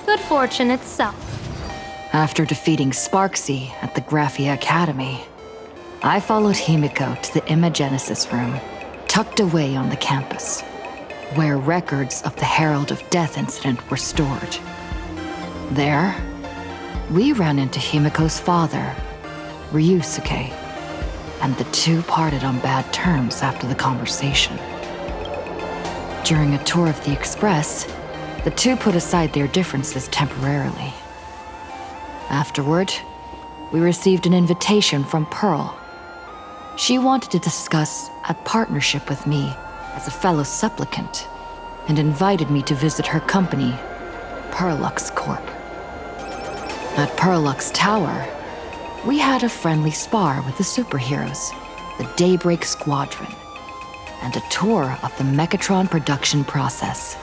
Good fortune itself. After defeating Sparxie at the Graphia Academy, I followed Himeko to the Imagenesis room, tucked away on the campus, where records of the Herald of Death incident were stored. There, we ran into Himeko's father, Ryusuke, and the two parted on bad terms after the conversation. During a tour of the Express, the two put aside their differences temporarily. Afterward, we received an invitation from Pearl. She wanted to discuss a partnership with me as a fellow supplicant, and invited me to visit her company, Perlux Corp. At Perlux Tower, we had a friendly spar with the superheroes, the Daybreak Squadron, and a tour of the Mechatron production process.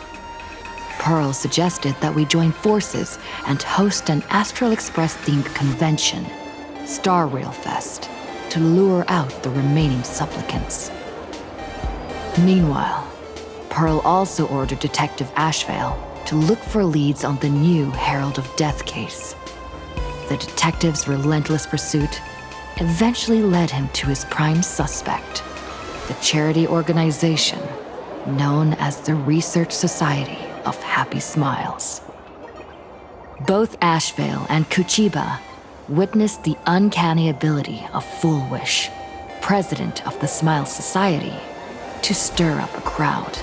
Pearl suggested that we join forces and host an Astral Express-themed convention, Star Rail Fest, to lure out the remaining supplicants. Meanwhile, Pearl also ordered Detective Ashveil to look for leads on the new Herald of Death case. The detective's relentless pursuit eventually led him to his prime suspect, the charity organization known as the Research Society of Happy Smiles. Both Ashveil and Kuchiba witnessed the uncanny ability of Full Wish, president of the Smile Society, to stir up a crowd.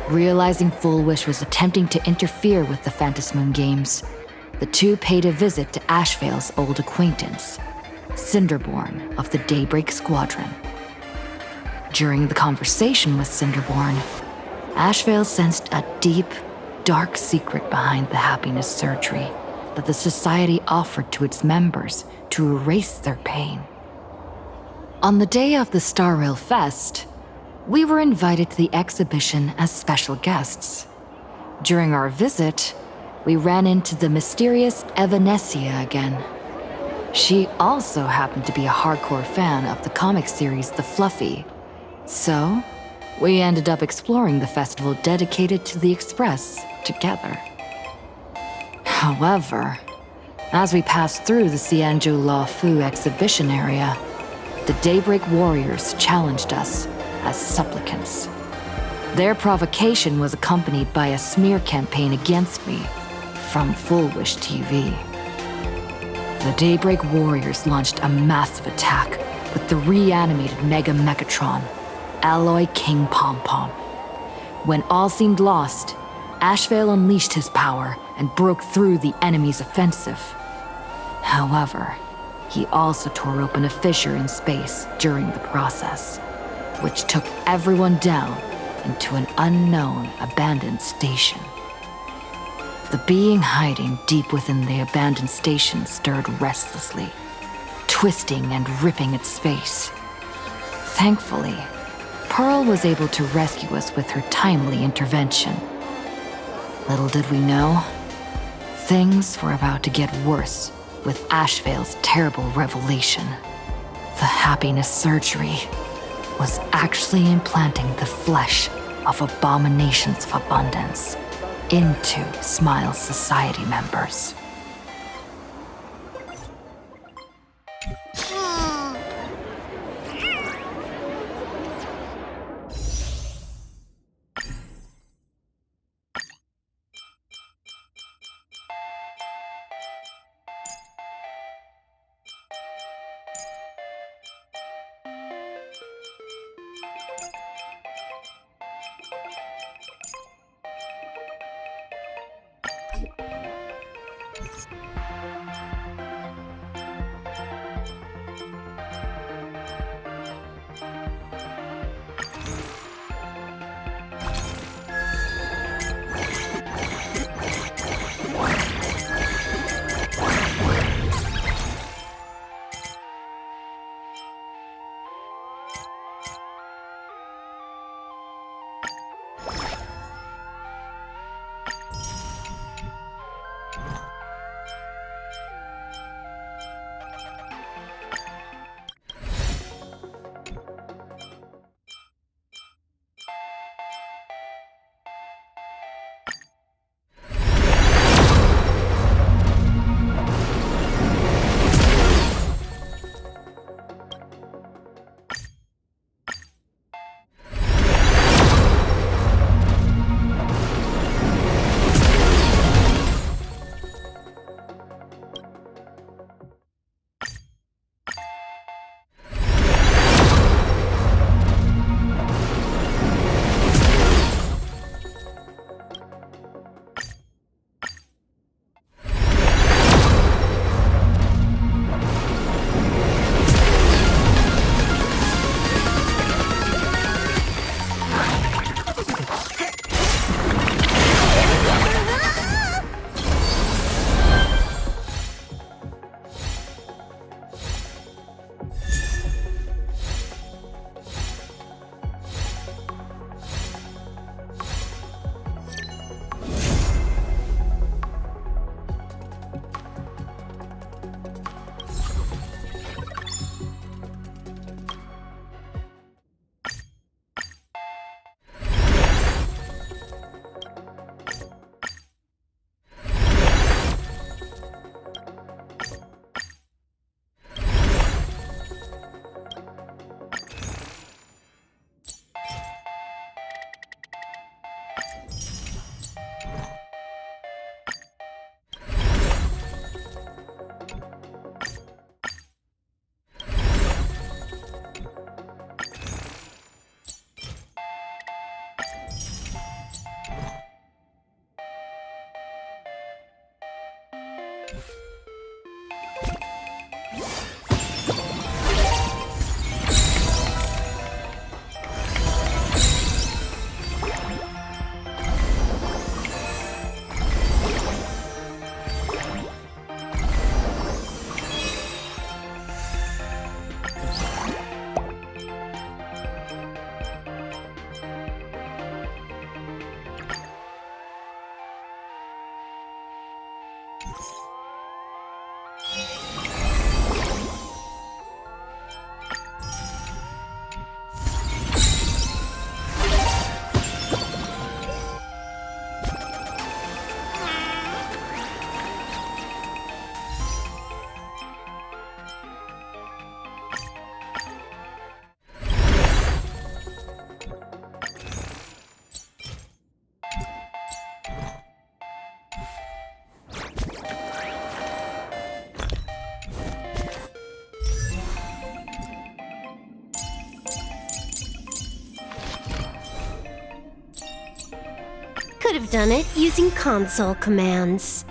Realizing Full Wish was attempting to interfere with the Phantasmoon games, the two paid a visit to Ashveil's old acquaintance, Cinderborn of the Daybreak Squadron. During the conversation with Cinderborn, Ashveil sensed a deep, dark secret behind the happiness surgery that the society offered to its members to erase their pain. On the day of the Star Rail Fest, we were invited to the exhibition as special guests. During our visit, we ran into the mysterious Evanescia again. She also happened to be a hardcore fan of the comic series The Fluffy, so we ended up exploring the festival dedicated to the Express together. However, as we passed through the Xianzhou La Fu exhibition area, the Daybreak Warriors challenged us as supplicants. Their provocation was accompanied by a smear campaign against me from Full Wish TV. The Daybreak Warriors launched a massive attack with the reanimated Mega Mechatron, Alloy King Pom Pom. When all seemed lost, Ashveil unleashed his power and broke through the enemy's offensive. However, he also tore open a fissure in space during the process, which took everyone down into an unknown abandoned station. The being hiding deep within the abandoned station stirred restlessly, twisting and ripping its space. Thankfully, Pearl was able to rescue us with her timely intervention. Little did we know, things were about to get worse with Ashveil's terrible revelation. The happiness surgery was actually implanting the flesh of abominations of abundance into Smile Society members. Could have done it using console commands.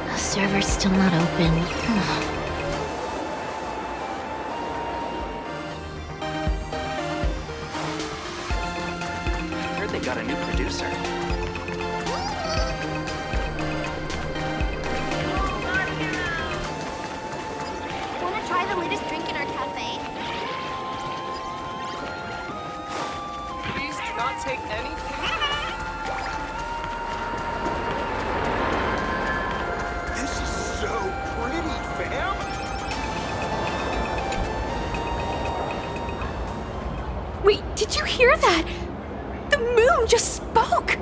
The server's still not open. I heard they got a new producer. Try the latest drink in our cafe. Please do not take anything. This is so pretty, fam! Wait, did you hear that? The moon just spoke!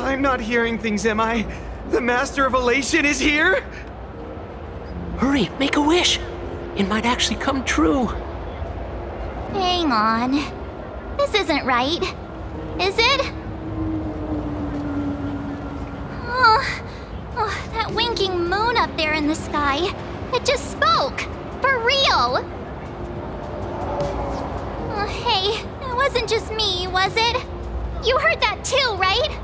I'm not hearing things, am I? The Master of Elation is here? Hurry, make a wish. It might actually come true. Hang on. This isn't right. Is it? Oh, that winking moon up there in the sky. It just spoke. For real. Oh, hey, it wasn't just me, was it? You heard that too, right?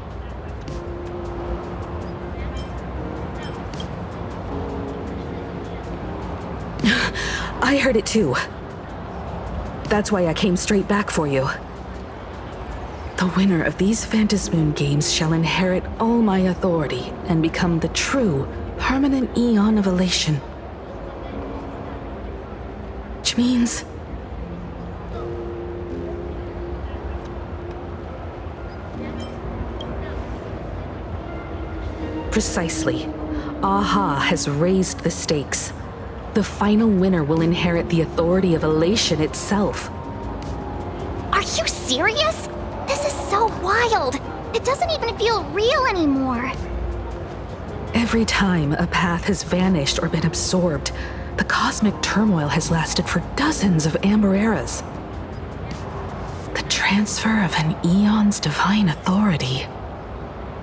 I heard it too. That's why I came straight back for you. The winner of these Phantasmoon games shall inherit all my authority and become the true, permanent Aeon of Elation. Which means... Precisely. Aha has raised the stakes. The final winner will inherit the authority of Elation itself. Are you serious? This is so wild. It doesn't even feel real anymore. Every time a path has vanished or been absorbed, the cosmic turmoil has lasted for dozens of Amber eras. The transfer of an Aeon's divine authority.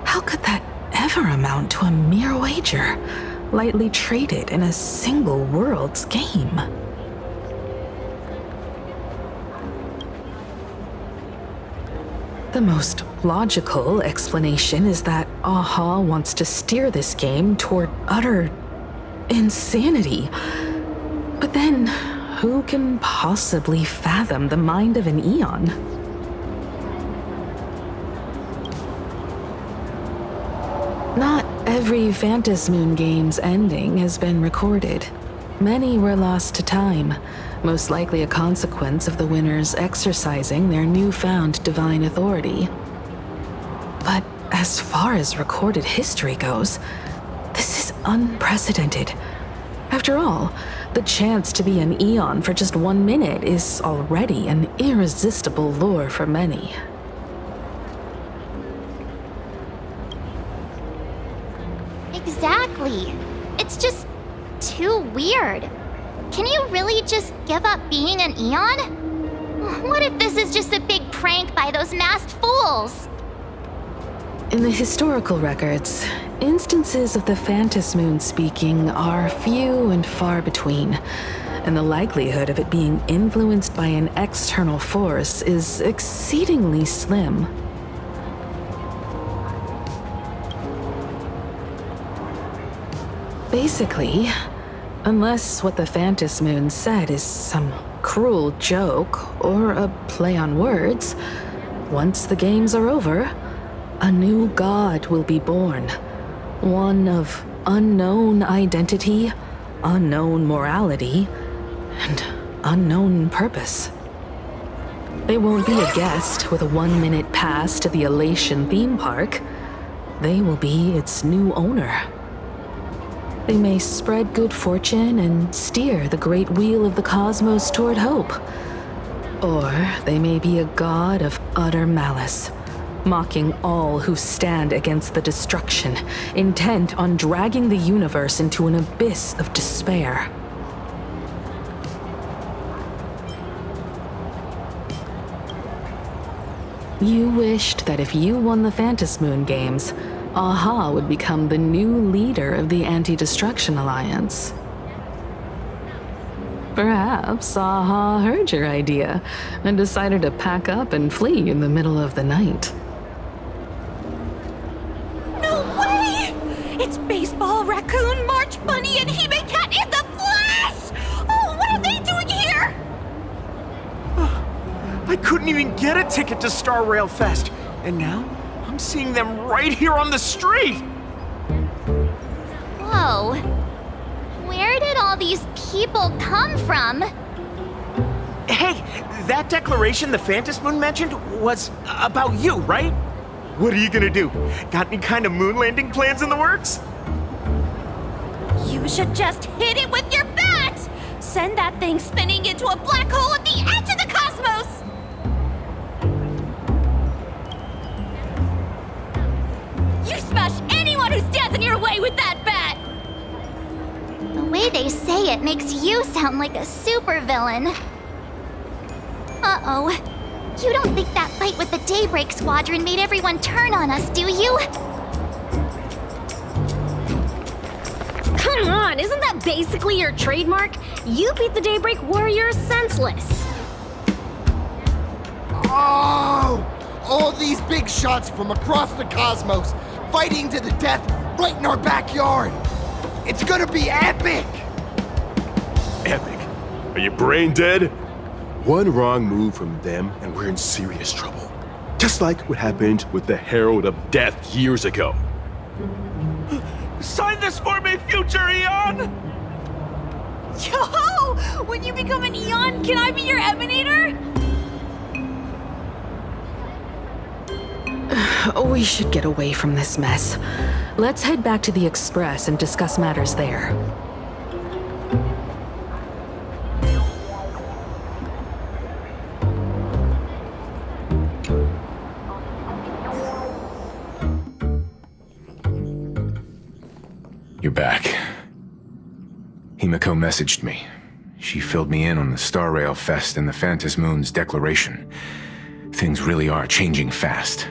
How could that ever amount to a mere wager, lightly traded in a single world's game? The most logical explanation is that Aha wants to steer this game toward utter insanity. But then, who can possibly fathom the mind of an Aeon? Not every Phantasmoon game's ending has been recorded. Many were lost to time, most likely a consequence of the winners exercising their newfound divine authority. But as far as recorded history goes, this is unprecedented. After all, the chance to be an Aeon for just 1 minute is already an irresistible lure for many. Exactly. It's just too weird. Can you really just give up being an Aeon? What if this is just a big prank by those masked fools? In the historical records, Instances of the Phantas Moon speaking are few and far between, and the likelihood of it being influenced by an external force is exceedingly slim. Basically, unless what the Phantas Moon said is some cruel joke or a play on words, once the games are over, a new god will be born. One of unknown identity, unknown morality, and unknown purpose. They won't be a guest with a 1-minute pass to the Elation theme park. They will be its new owner. They may spread good fortune and steer the great wheel of the cosmos toward hope. Or they may be a god of utter malice, mocking all who stand against the destruction, intent on dragging the universe into an abyss of despair. You wished that if you won the Phantas Moon games, Aha would become the new leader of the Anti-Destruction Alliance. Perhaps Aha heard your idea and decided to pack up and flee in the middle of the night. No way! It's Baseball, Raccoon, March Bunny, and Himeko in the flesh! Oh, what are they doing here? I couldn't even get a ticket to Star Rail Fest, and now I'm seeing them right here on the street! Whoa. Where did all these people come from? Hey, that declaration the Phantas Moon mentioned was about you, right? What are you gonna do? Got any kind of moon landing plans in the works? You should just hit it with your bat! Send that thing spinning into a black hole at the edge of the cosmos! You smash anyone who stands in your way with that bat! The way they say it makes you sound like a supervillain. Uh-oh. You don't think that fight with the Daybreak Squadron made everyone turn on us, do you? Come on, isn't that basically your trademark? You beat the Daybreak Warriors senseless. Oh! All these big shots from across the cosmos, fighting to the death right in our backyard. It's gonna be epic! Epic? Are you brain dead? One wrong move from them and we're in serious trouble. Just like what happened with the Herald of Death years ago. Sign this for me, future Eon! Yo! When you become an Eon, can I be your Emanator? We should get away from this mess. Let's head back to the Express and discuss matters there. You're back. Himeko messaged me. She filled me in on the Star Rail Fest and the Phantas Moon's declaration. Things really are changing fast.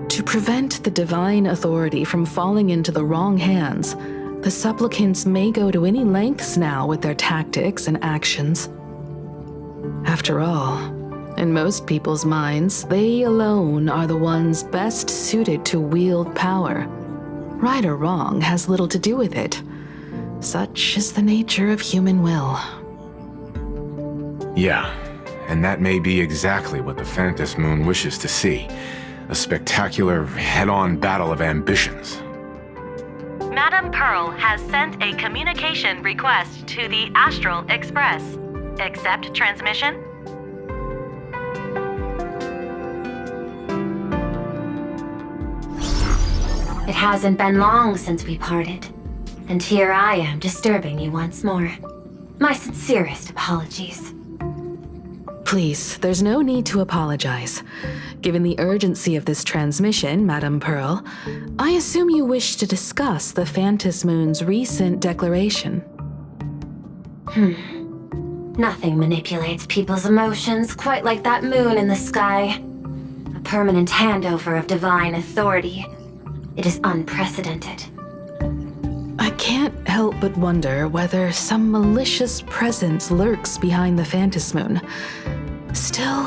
To prevent the divine authority from falling into the wrong hands, the supplicants may go to any lengths now with their tactics and actions. After all, in most people's minds, they alone are the ones best suited to wield power. Right or wrong has little to do with it. Such is the nature of human will. Yeah, and that may be exactly what the Phantas Moon wishes to see. A spectacular, head-on battle of ambitions. Madame Pearl has sent a communication request to the Astral Express. Accept transmission? It hasn't been long since we parted, and here I am disturbing you once more. My sincerest apologies. Please, there's no need to apologize. Given the urgency of this transmission, Madame Pearl, I assume you wish to discuss the Phantas Moon's recent declaration. Nothing manipulates people's emotions quite like that moon in the sky. A permanent handover of divine authority. It is unprecedented. I can't help but wonder whether some malicious presence lurks behind the Phantasmoon. Still,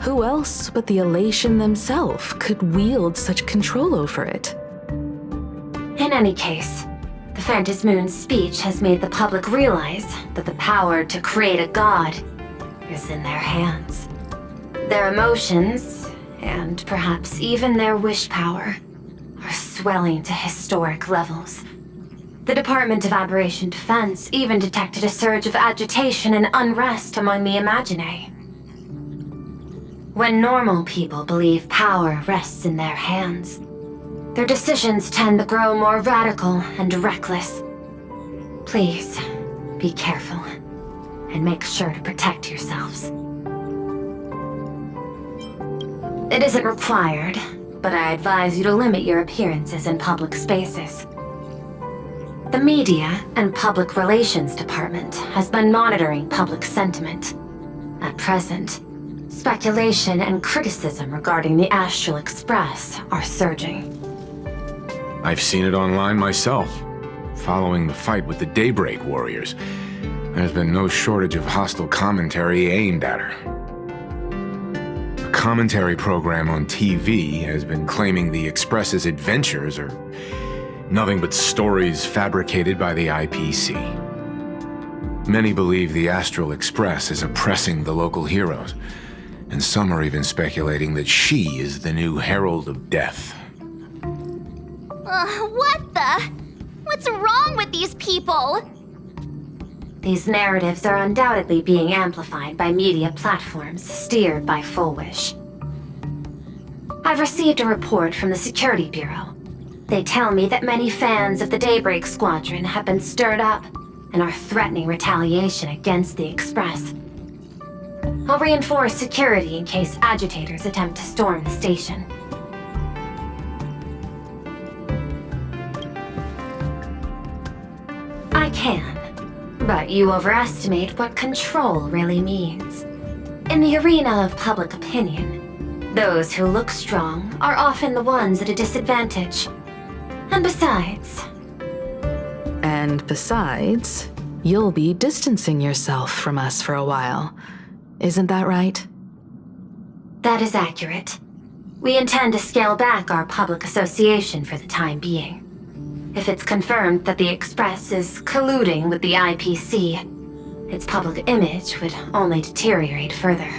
who else but the Elation themselves could wield such control over it? In any case, the Phantasmoon's speech has made the public realize that the power to create a god is in their hands. Their emotions, and perhaps even their wish power, are swelling to historic levels. The Department of Aberration Defense even detected a surge of agitation and unrest among the Imaginae. When normal people believe power rests in their hands, their decisions tend to grow more radical and reckless. Please, be careful, and make sure to protect yourselves. It isn't required, but I advise you to limit your appearances in public spaces. The Media and Public Relations Department has been monitoring public sentiment. At present, speculation and criticism regarding the Astral Express are surging. I've seen it online myself. Following the fight with the Daybreak Warriors, there's been no shortage of hostile commentary aimed at her. A commentary program on TV has been claiming the Express's adventures are nothing but stories fabricated by the IPC. Many believe the Astral Express is oppressing the local heroes, and some are even speculating that she is the new Herald of Death. What the? What's wrong with these people? These narratives are undoubtedly being amplified by media platforms steered by Full Wish. I've received a report from the Security Bureau. They tell me that many fans of the Daybreak Squadron have been stirred up and are threatening retaliation against the Express. I'll reinforce security in case agitators attempt to storm the station. I can, but you overestimate what control really means. In the arena of public opinion, those who look strong are often the ones at a disadvantage. And besides, you'll be distancing yourself from us for a while. Isn't that right? That is accurate. We intend to scale back our public association for the time being. If it's confirmed that the Express is colluding with the IPC, its public image would only deteriorate further.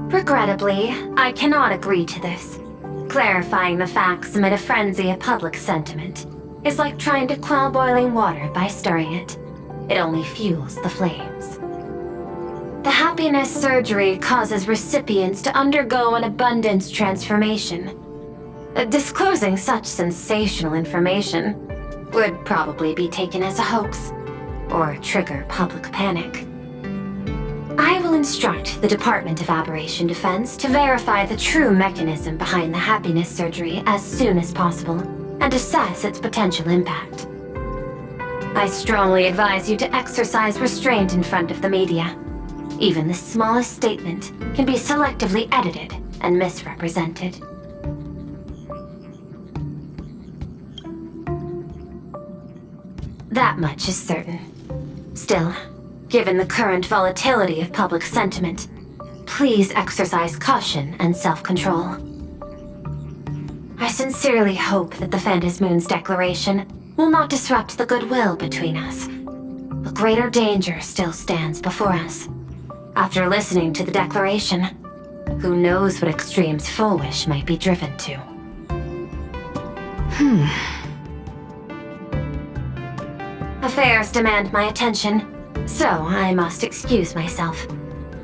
Regrettably, I cannot agree to this. Clarifying the facts amid a frenzy of public sentiment is like trying to quell boiling water by stirring it. It only fuels the flames. The happiness surgery causes recipients to undergo an abundance transformation. Disclosing such sensational information would probably be taken as a hoax, or trigger public panic. I will instruct the Department of Aberration Defense to verify the true mechanism behind the happiness surgery as soon as possible, and assess its potential impact. I strongly advise you to exercise restraint in front of the media. Even the smallest statement can be selectively edited and misrepresented. That much is certain. Still, given the current volatility of public sentiment, please exercise caution and self-control. I sincerely hope that the Phantasmoon's declaration will not disrupt the goodwill between us. A greater danger still stands before us. After listening to the declaration, who knows what extremes Full Wish might be driven to. Affairs demand my attention, so I must excuse myself.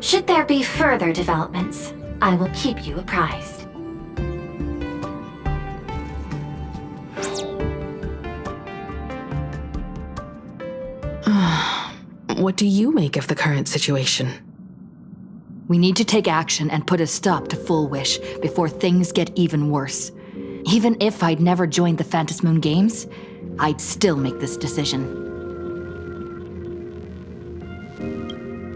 Should there be further developments, I will keep you apprised. What do you make of the current situation? We need to take action and put a stop to Full Wish before things get even worse. Even if I'd never joined the Phantasmoon Games, I'd still make this decision.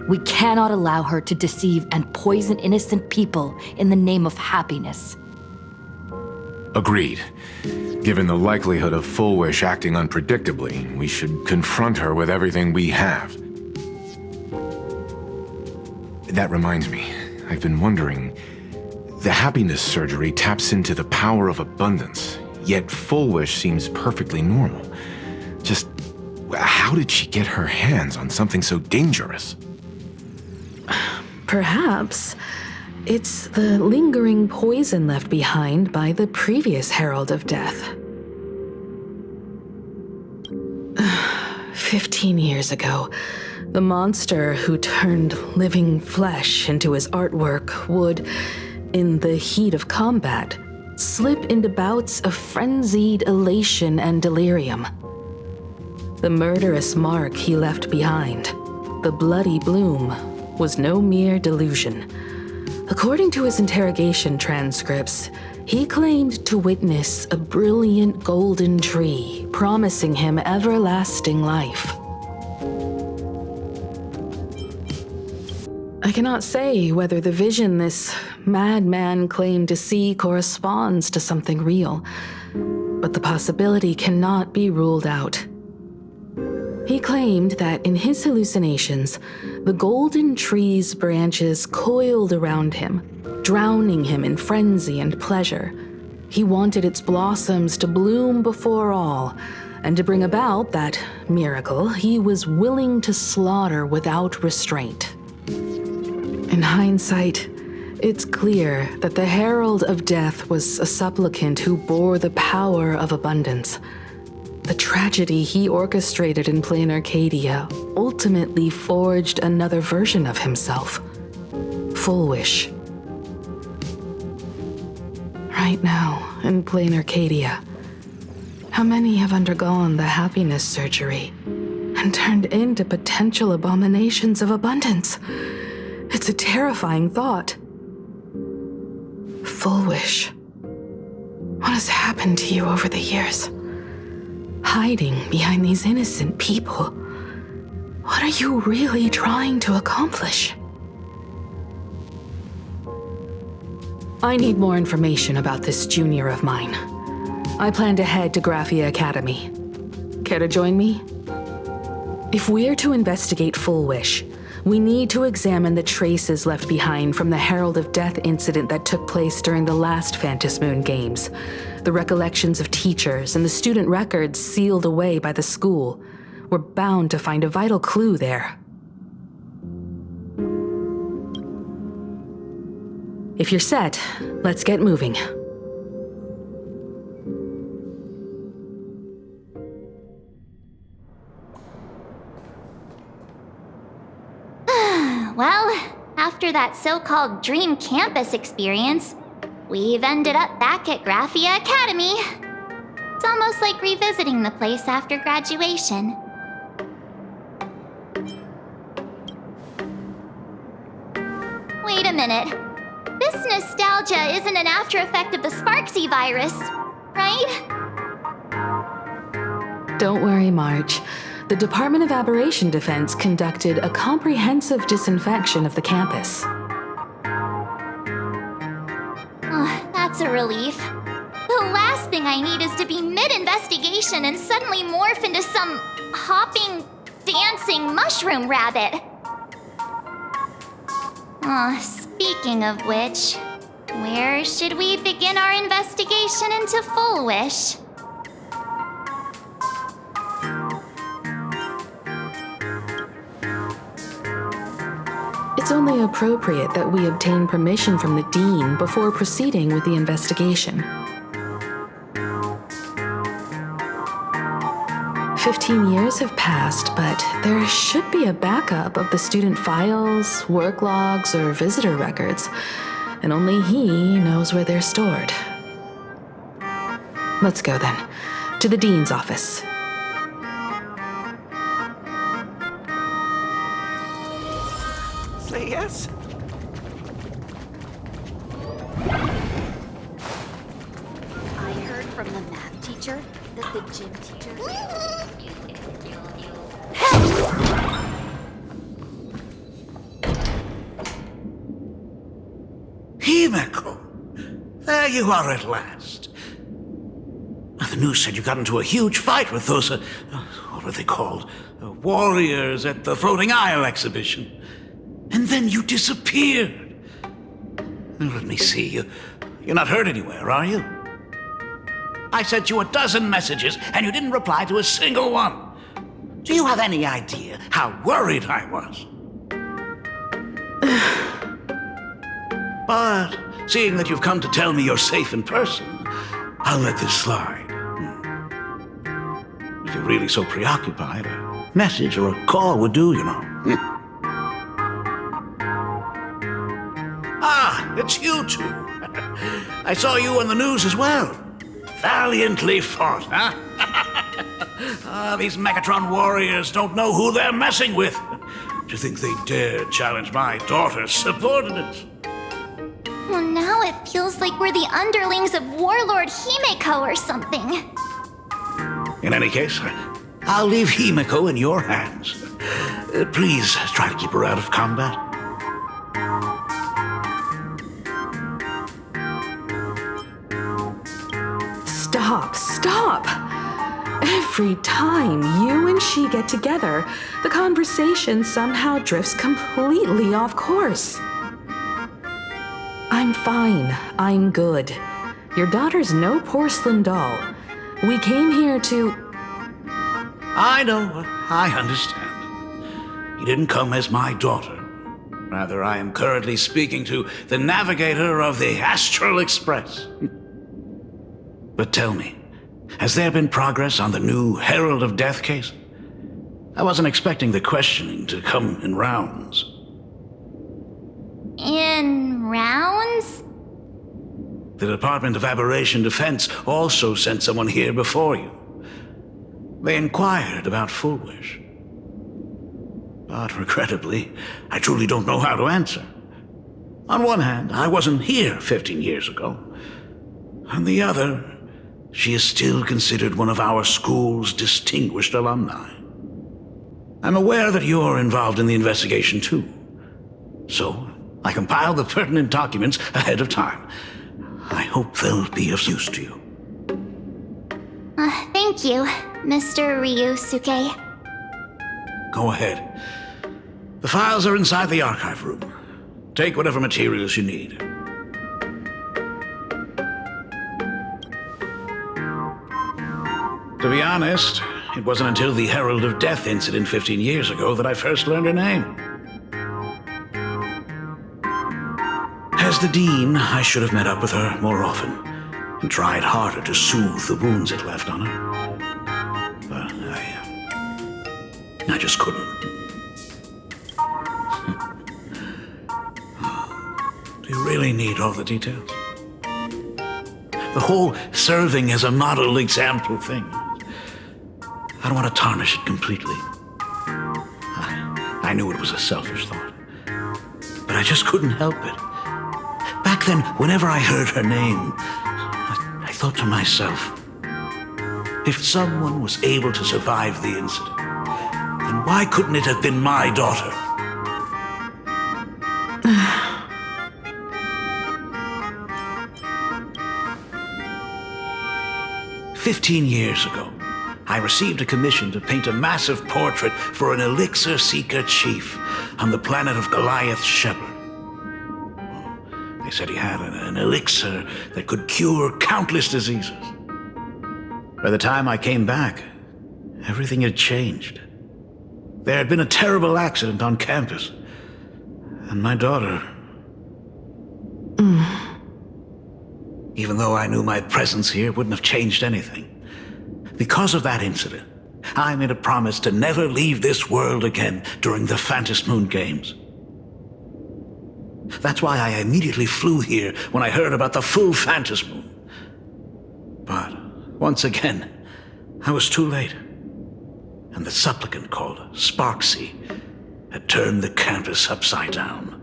We cannot allow her to deceive and poison innocent people in the name of happiness. Agreed. Given the likelihood of Full Wish acting unpredictably, we should confront her with everything we have. That reminds me, I've been wondering, the happiness surgery taps into the power of abundance, yet Full Wish seems perfectly normal. Just, how did she get her hands on something so dangerous? Perhaps it's the lingering poison left behind by the previous Herald of Death. 15 years ago, the monster who turned living flesh into his artwork would, in the heat of combat, slip into bouts of frenzied elation and delirium. The murderous mark he left behind, the bloody bloom, was no mere delusion. According to his interrogation transcripts, he claimed to witness a brilliant golden tree promising him everlasting life. I cannot say whether the vision this madman claimed to see corresponds to something real, but the possibility cannot be ruled out. He claimed that in his hallucinations, the golden tree's branches coiled around him, drowning him in frenzy and pleasure. He wanted its blossoms to bloom before all, and to bring about that miracle, he was willing to slaughter without restraint. In hindsight, it's clear that the Herald of Death was a supplicant who bore the power of abundance. The tragedy he orchestrated in Planarcadia ultimately forged another version of himself. Full Wish. Right now, in Planarcadia, how many have undergone the happiness surgery and turned into potential abominations of abundance? It's a terrifying thought. Full Wish. What has happened to you over the years? Hiding behind these innocent people. What are you really trying to accomplish? I need more information about this junior of mine. I plan to head to Graphia Academy. Care to join me? If we're to investigate Full Wish, we need to examine the traces left behind from the Herald of Death incident that took place during the last Phantom Moon Games. The recollections of teachers and the student records sealed away by the school. We're bound to find a vital clue there. If you're set, let's get moving. Well, after that so-called dream campus experience, we've ended up back at Graphia Academy. It's almost like revisiting the place after graduation. Wait a minute. This nostalgia isn't an after effect of the Sparxie virus, right? Don't worry, Marge. The Department of Aberration Defense conducted a comprehensive disinfection of the campus. Oh, that's a relief. The last thing I need is to be mid-investigation and suddenly morph into some hopping, dancing mushroom rabbit. Speaking of which, where should we begin our investigation into Full Wish? It's only appropriate that we obtain permission from the Dean before proceeding with the investigation. 15 years have passed, but there should be a backup of the student files, work logs, or visitor records, and only he knows where they're stored. Let's go then, to the Dean's office. Say yes? I heard from the math teacher that the gym teacher... Himeko! There you are at last. The news said you got into a huge fight with those, what were they called? Warriors at the Floating Isle exhibition. And then you disappeared. Let me see. You're not hurt anywhere, are you? I sent you a dozen messages, and you didn't reply to a single one. Do you have any idea how worried I was? But seeing that you've come to tell me you're safe in person, I'll let this slide. If you're really so preoccupied, a message or a call would do, you know. Ah, it's you two. I saw you on the news as well. Valiantly fought, huh? These Megatron warriors don't know who they're messing with. Do you think they dare challenge my daughter's subordinates? Well, now it feels like we're the underlings of Warlord Himeko or something. In any case, I'll leave Himeko in your hands. Please try to keep her out of combat. Stop! Every time you and she get together, the conversation somehow drifts completely off course. I'm fine. I'm good. Your daughter's no porcelain doll. We came here to... I know. I understand. You didn't come as my daughter. Rather, I am currently speaking to the navigator of the Astral Express. But tell me, has there been progress on the new Herald of Death case? I wasn't expecting the questioning to come in rounds. In rounds? The Department of Aberration Defense also sent someone here before you. They inquired about Full Wish. But regrettably, I truly don't know how to answer. On one hand, I wasn't here 15 years ago. On the other, she is still considered one of our school's distinguished alumni. I'm aware that you're involved in the investigation too. So, I compiled the pertinent documents ahead of time. I hope they'll be of use to you. Thank you, Mr. Ryusuke. Go ahead. The files are inside the archive room. Take whatever materials you need. To be honest, it wasn't until the Herald of Death incident 15 years ago that I first learned her name. As the Dean, I should have met up with her more often and tried harder to soothe the wounds it left on her. But I just couldn't. Do you really need all the details? The whole serving as a model example thing. I don't want to tarnish it completely. I knew it was a selfish thought, but I just couldn't help it. Back then, whenever I heard her name, I thought to myself, if someone was able to survive the incident, then why couldn't it have been my daughter? "15 years ago, I received a commission to paint a massive portrait for an elixir seeker chief on the planet of Goliath Shepherd. They said he had an elixir that could cure countless diseases. By the time I came back, everything had changed. There had been a terrible accident on campus, and my daughter... Even though I knew my presence here wouldn't have changed anything. Because of that incident, I made a promise to never leave this world again during the Phantom Moon Games. That's why I immediately flew here when I heard about the full Phantom Moon. But once again, I was too late. And the supplicant called Sparxie had turned the campus upside down.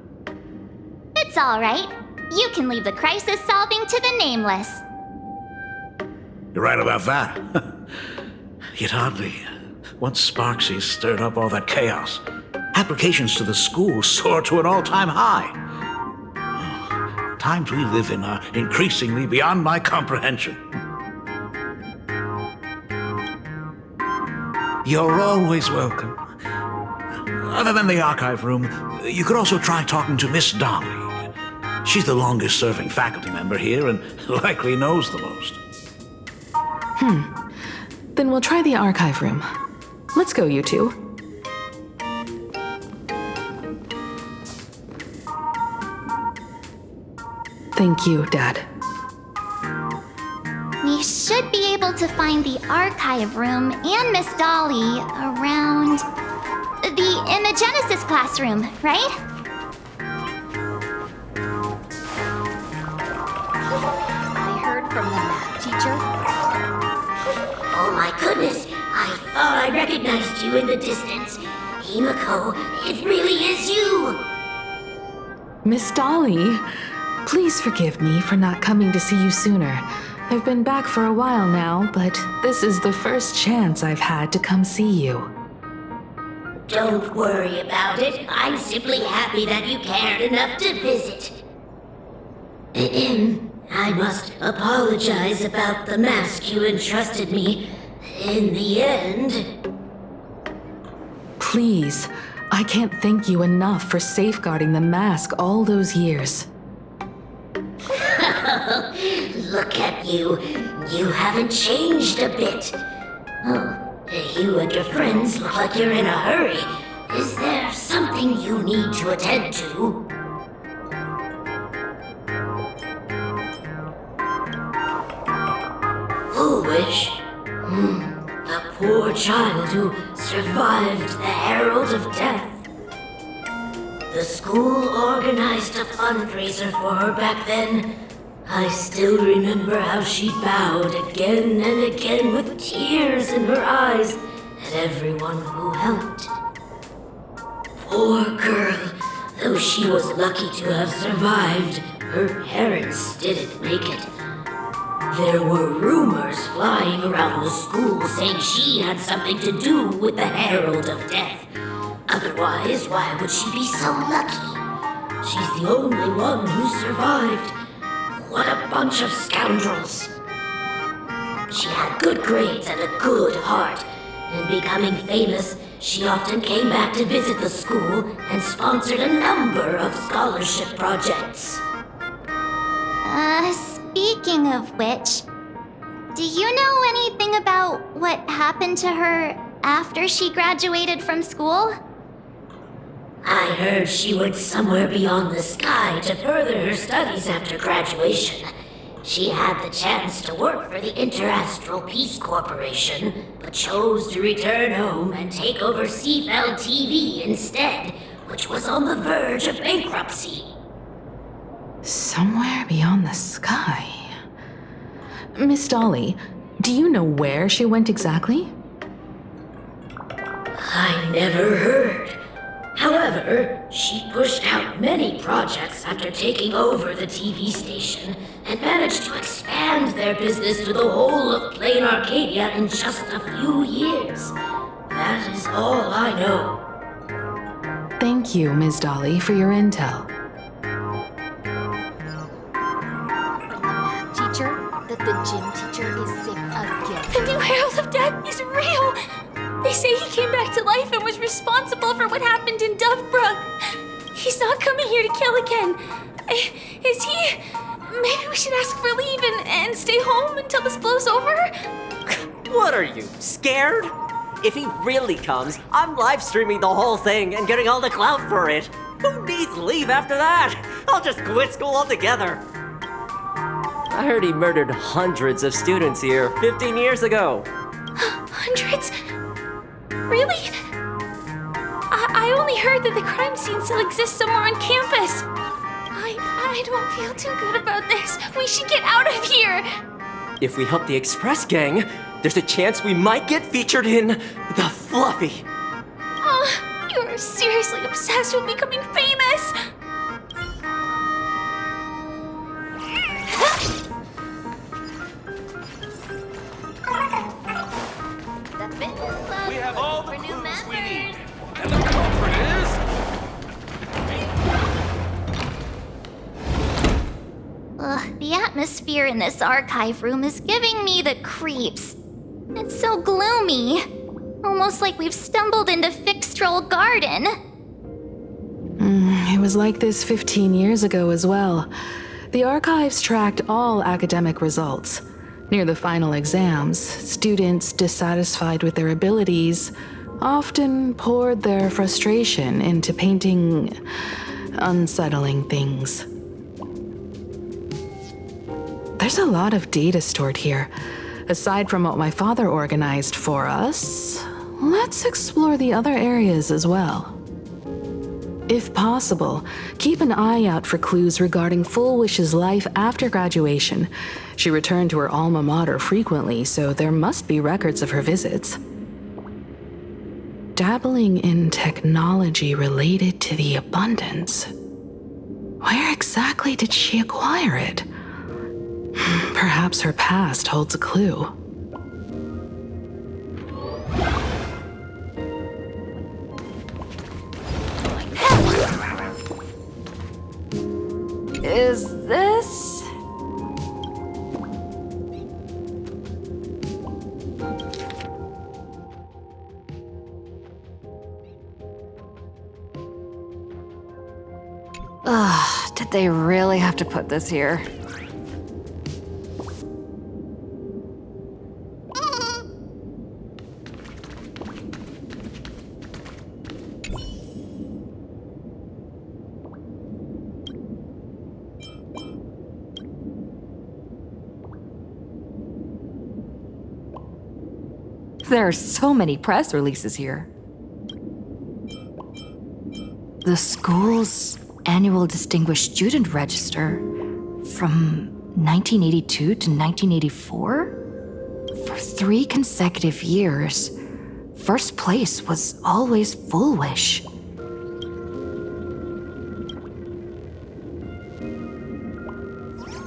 It's all right. You can leave the crisis solving to the Nameless. You're right about that. Yet oddly, once Sparxie stirred up all that chaos, applications to the school soared to an all-time high. times we live in are increasingly beyond my comprehension. You're always welcome. Other than the archive room, you could also try talking to Miss Dolly. She's the longest-serving faculty member here and likely knows the most. Then we'll try the archive room. Let's go, you two. Thank you, Dad. We should be able to find the archive room and Miss Dolly around in the Genesis classroom, right? I heard from the math teacher. Oh my goodness, I thought I recognized you in the distance. Himeko, it really is you! Miss Dolly, please forgive me for not coming to see you sooner. I've been back for a while now, but this is the first chance I've had to come see you. Don't worry about it. I'm simply happy that you cared enough to visit. I must apologize about the mask you entrusted me. In the end... Please, I can't thank you enough for safeguarding the mask all those years. Look at you. You haven't changed a bit. Oh, you and your friends look like you're in a hurry. Is there something you need to attend to? Foolish. The poor child who survived the Herald of Death. The school organized a fundraiser for her back then. I still remember how she bowed again and again with tears in her eyes at everyone who helped. Poor girl, though she was lucky to have survived, her parents didn't make it. There were rumors flying around the school saying she had something to do with the Herald of Death. Otherwise, why would she be so lucky? She's the only one who survived. What a bunch of scoundrels. She had good grades and a good heart. And becoming famous, she often came back to visit the school and sponsored a number of scholarship projects. Speaking of which, do you know anything about what happened to her after she graduated from school? I heard she went somewhere beyond the sky to further her studies after graduation. She had the chance to work for the Interastral Peace Corporation, but chose to return home and take over Seafell TV instead, which was on the verge of bankruptcy. Somewhere beyond the sky. Miss Dolly, do you know where she went exactly? I never heard. However, she pushed out many projects after taking over the TV station and managed to expand their business to the whole of Planarcadia in just a few years. That is all I know. Thank you, Ms. Dolly, for your intel. Teacher, that the gym teacher is sick again. The new Herald of Death is real! They say he came back to life and was responsible for what happened in Dovebrook. He's not coming here to kill again. Is he? Maybe we should ask for leave and stay home until this blows over? What are you, scared? If he really comes, I'm live streaming the whole thing and getting all the clout for it. Who needs leave after that? I'll just quit school altogether. I heard he murdered hundreds of students here 15 years ago. Hundreds? Really? I only heard that the crime scene still exists somewhere on campus. I don't feel too good about this. We should get out of here. If we help the Express Gang, there's a chance we might get featured in The Fluffy. Oh, you're seriously obsessed with becoming famous. We have all the clues we need. And the culprit is... Ugh, the atmosphere in this archive room is giving me the creeps. It's so gloomy. Almost like we've stumbled into Fixtroll Garden. It was like this 15 years ago as well. The archives tracked all academic results. Near the final exams, students dissatisfied with their abilities often poured their frustration into painting unsettling things. There's a lot of data stored here. Aside from what my father organized for us, let's explore the other areas as well. If possible, keep an eye out for clues regarding Fullwish's life after graduation. She returned to her alma mater frequently, so there must be records of her visits. Dabbling in technology related to the abundance. Where exactly did she acquire it? Perhaps her past holds a clue. Is this... Ugh, did they really have to put this here? There are so many press releases here. The school's annual Distinguished Student Register from 1982 to 1984? For 3 consecutive years, first place was always Fullwish.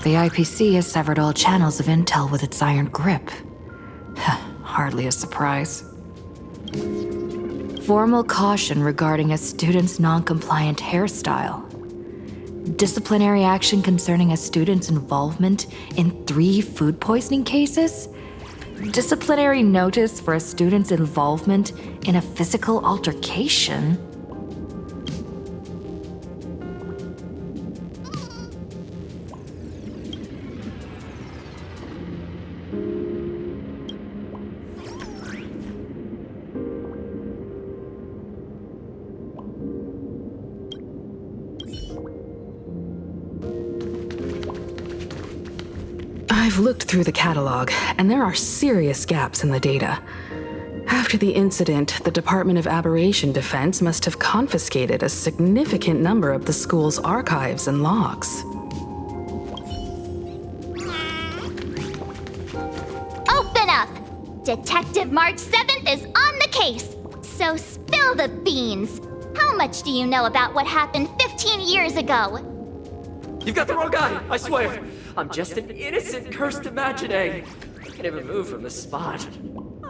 The IPC has severed all channels of intel with its iron grip. Hardly a surprise. Formal caution regarding a student's non-compliant hairstyle. Disciplinary action concerning a student's involvement in 3 food poisoning cases. Disciplinary notice for a student's involvement in a physical altercation. I've looked through the catalog, and there are serious gaps in the data. After the incident, the Department of Aberration Defense must have confiscated a significant number of the school's archives and logs. Open up! Detective March 7th is on the case, so spill the beans. How much do you know about what happened 15 years ago? You've got the wrong guy, I swear. I'm just an innocent, cursed imaginary. I can't even move from this spot.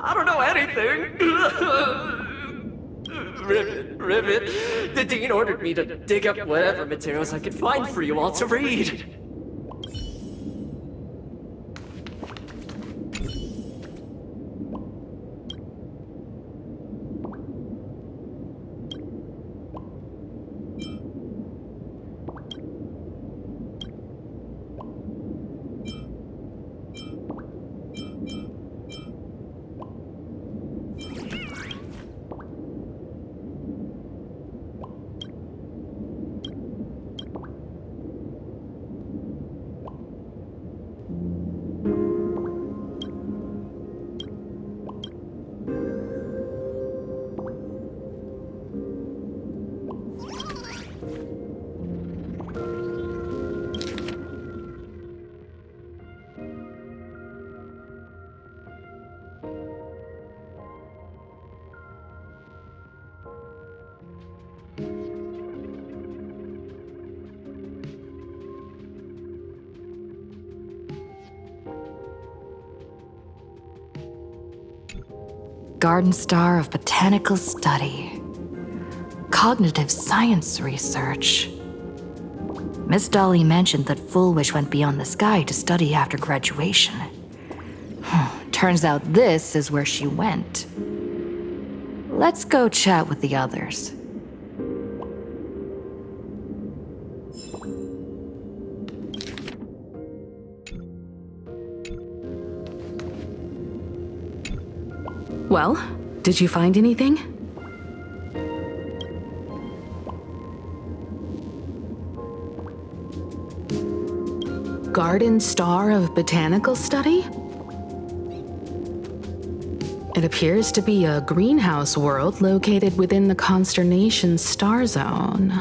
I don't know anything. Ribbit. The dean ordered me to dig up whatever materials I could find for you all to read. Garden Star of Botanical Study. Cognitive Science Research. Miss Dolly mentioned that Full Wish went beyond the sky to study after graduation. Turns out this is where she went. Let's go chat with the others. Well, did you find anything? Garden Star of Botanical Study? It appears to be a greenhouse world located within the Consternation Star Zone.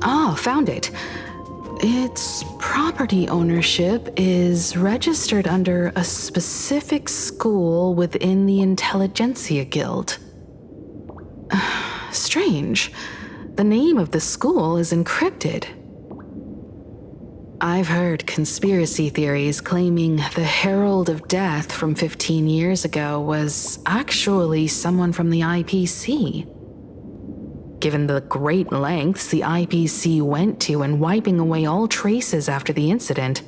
Oh, found it. Its property ownership is registered under a specific school within the Intelligentsia Guild. Strange. The name of the school is encrypted. I've heard conspiracy theories claiming the Herald of Death from 15 years ago was actually someone from the IPC. Given the great lengths the IPC went to in wiping away all traces after the incident,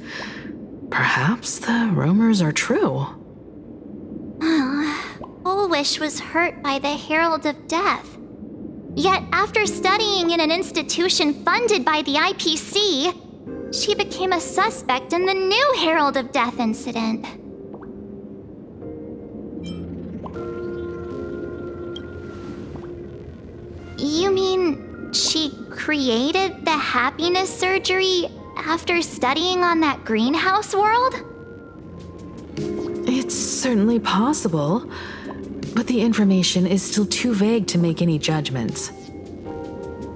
perhaps the rumors are true. Full Wish was hurt by the Herald of Death. Yet after studying in an institution funded by the IPC, she became a suspect in the new Herald of Death incident. You mean she created the happiness surgery after studying on that greenhouse world? It's certainly possible, but the information is still too vague to make any judgments.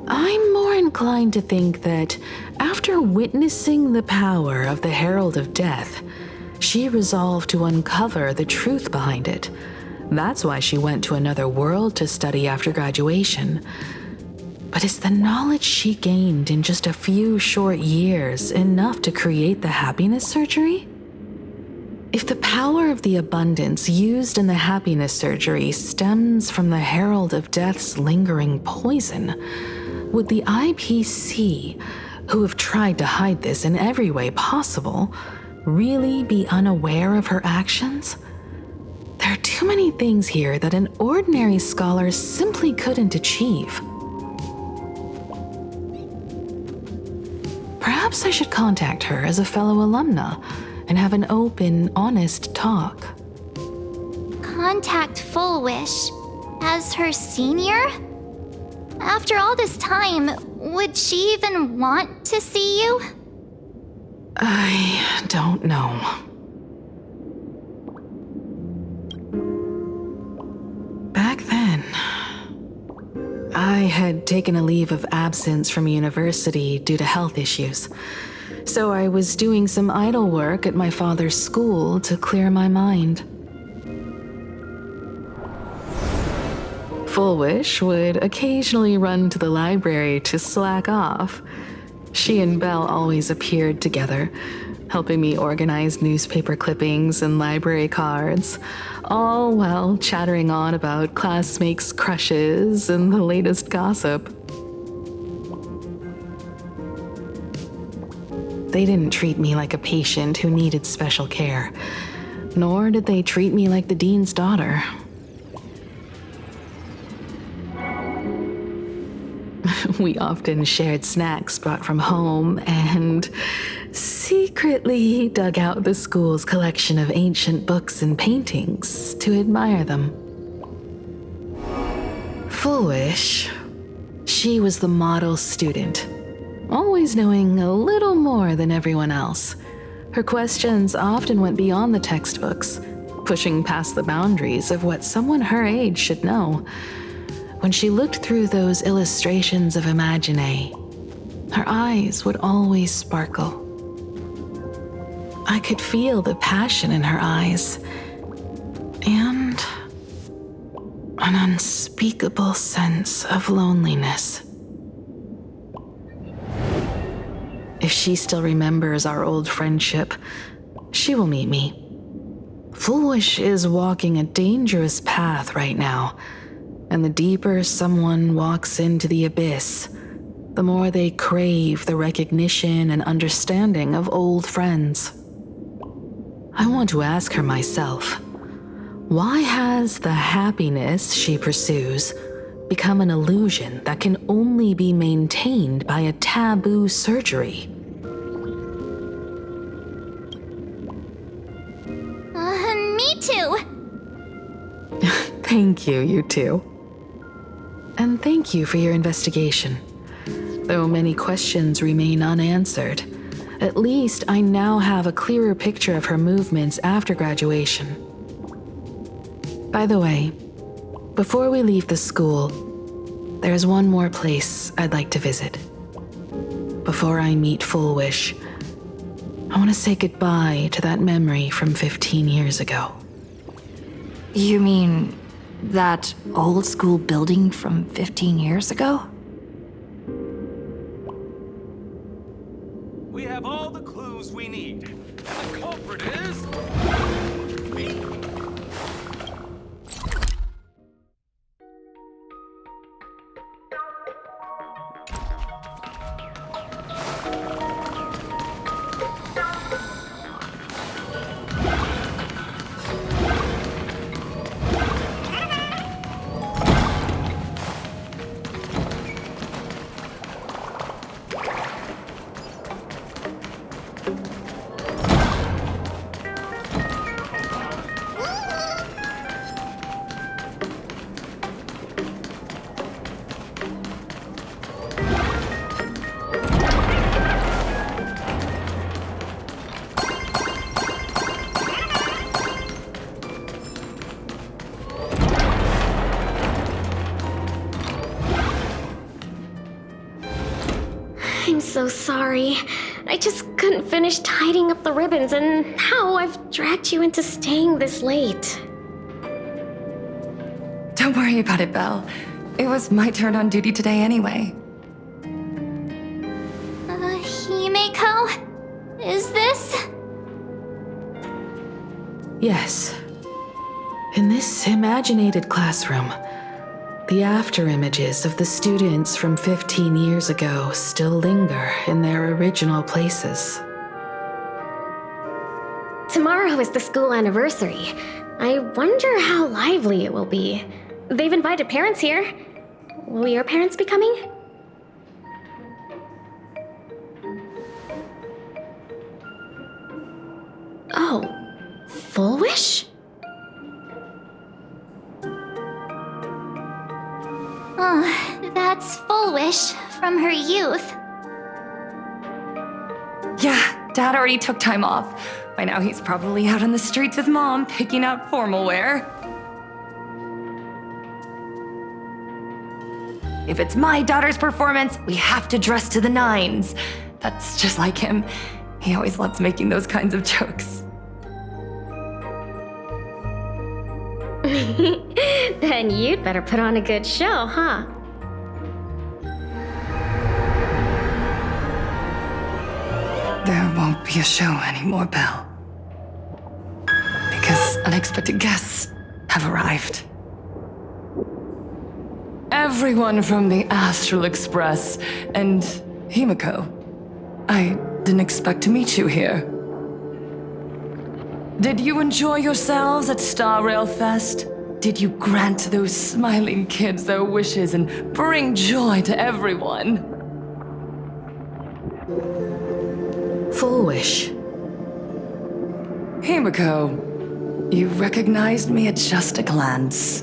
I'm more inclined to think that after witnessing the power of the Herald of Death, she resolved to uncover the truth behind it. That's why she went to another world to study after graduation. But is the knowledge she gained in just a few short years enough to create the happiness surgery? If the power of the abundance used in the happiness surgery stems from the Herald of Death's lingering poison, would the IPC, who have tried to hide this in every way possible, really be unaware of her actions? There are too many things here that an ordinary scholar simply couldn't achieve. Perhaps I should contact her as a fellow alumna and have an open, honest talk. Contact Full Wish as her senior? After all this time, would she even want to see you? I don't know. Back then, I had taken a leave of absence from university due to health issues, so I was doing some idle work at my father's school to clear my mind. Full Wish would occasionally run to the library to slack off. She and Belle always appeared together, helping me organize newspaper clippings and library cards, all while chattering on about classmates' crushes and the latest gossip. They didn't treat me like a patient who needed special care, nor did they treat me like the dean's daughter. We often shared snacks brought from home and secretly dug out the school's collection of ancient books and paintings to admire them. Full Wish, she was the model student, always knowing a little more than everyone else. Her questions often went beyond the textbooks, pushing past the boundaries of what someone her age should know. When she looked through those illustrations of Imagine, her eyes would always sparkle. I could feel the passion in her eyes, and an unspeakable sense of loneliness. If she still remembers our old friendship, she will meet me. Full Wish is walking a dangerous path right now, and the deeper someone walks into the abyss, the more they crave the recognition and understanding of old friends. I want to ask her myself, why has the happiness she pursues become an illusion that can only be maintained by a taboo surgery? Me too. Thank you, you two. And thank you for your investigation. Though many questions remain unanswered, at least I now have a clearer picture of her movements after graduation. By the way, before we leave the school, there's one more place I'd like to visit. Before I meet Full Wish, I want to say goodbye to that memory from 15 years ago. You mean that old school building from 15 years ago? We have all the clues we need. And the culprit is... me. I'm so sorry. I just couldn't finish tidying up the ribbons, and now I've dragged you into staying this late. Don't worry about it, Belle. It was my turn on duty today anyway. Himeko? Is this? Yes. In this imaginated classroom, the after images of the students from 15 years ago still linger in their original places. Tomorrow is the school anniversary. I wonder how lively it will be. They've invited parents here. Will your parents be coming? Oh, Full Wish? Oh, that's Full Wish from her youth. Yeah, Dad already took time off. By now he's probably out on the streets with Mom, picking out formal wear. If it's my daughter's performance, we have to dress to the nines. That's just like him. He always loves making those kinds of jokes. Then you'd better put on a good show, huh? There won't be a show anymore, Belle. Because unexpected guests have arrived. Everyone from the Astral Express and Himeko. I didn't expect to meet you here. Did you enjoy yourselves at Star Rail Fest? Did you grant those smiling kids their wishes and bring joy to everyone? Full Wish. Himeko, you recognized me at just a glance.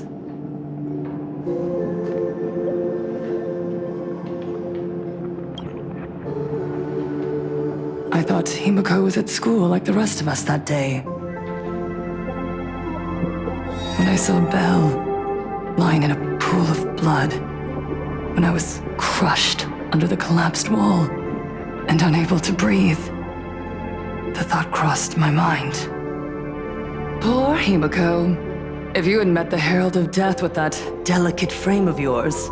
I thought Himeko was at school like the rest of us that day. When I saw Belle lying in a pool of blood, when I was crushed under the collapsed wall and unable to breathe, the thought crossed my mind. Poor Himeko. If you had met the Herald of Death with that delicate frame of yours.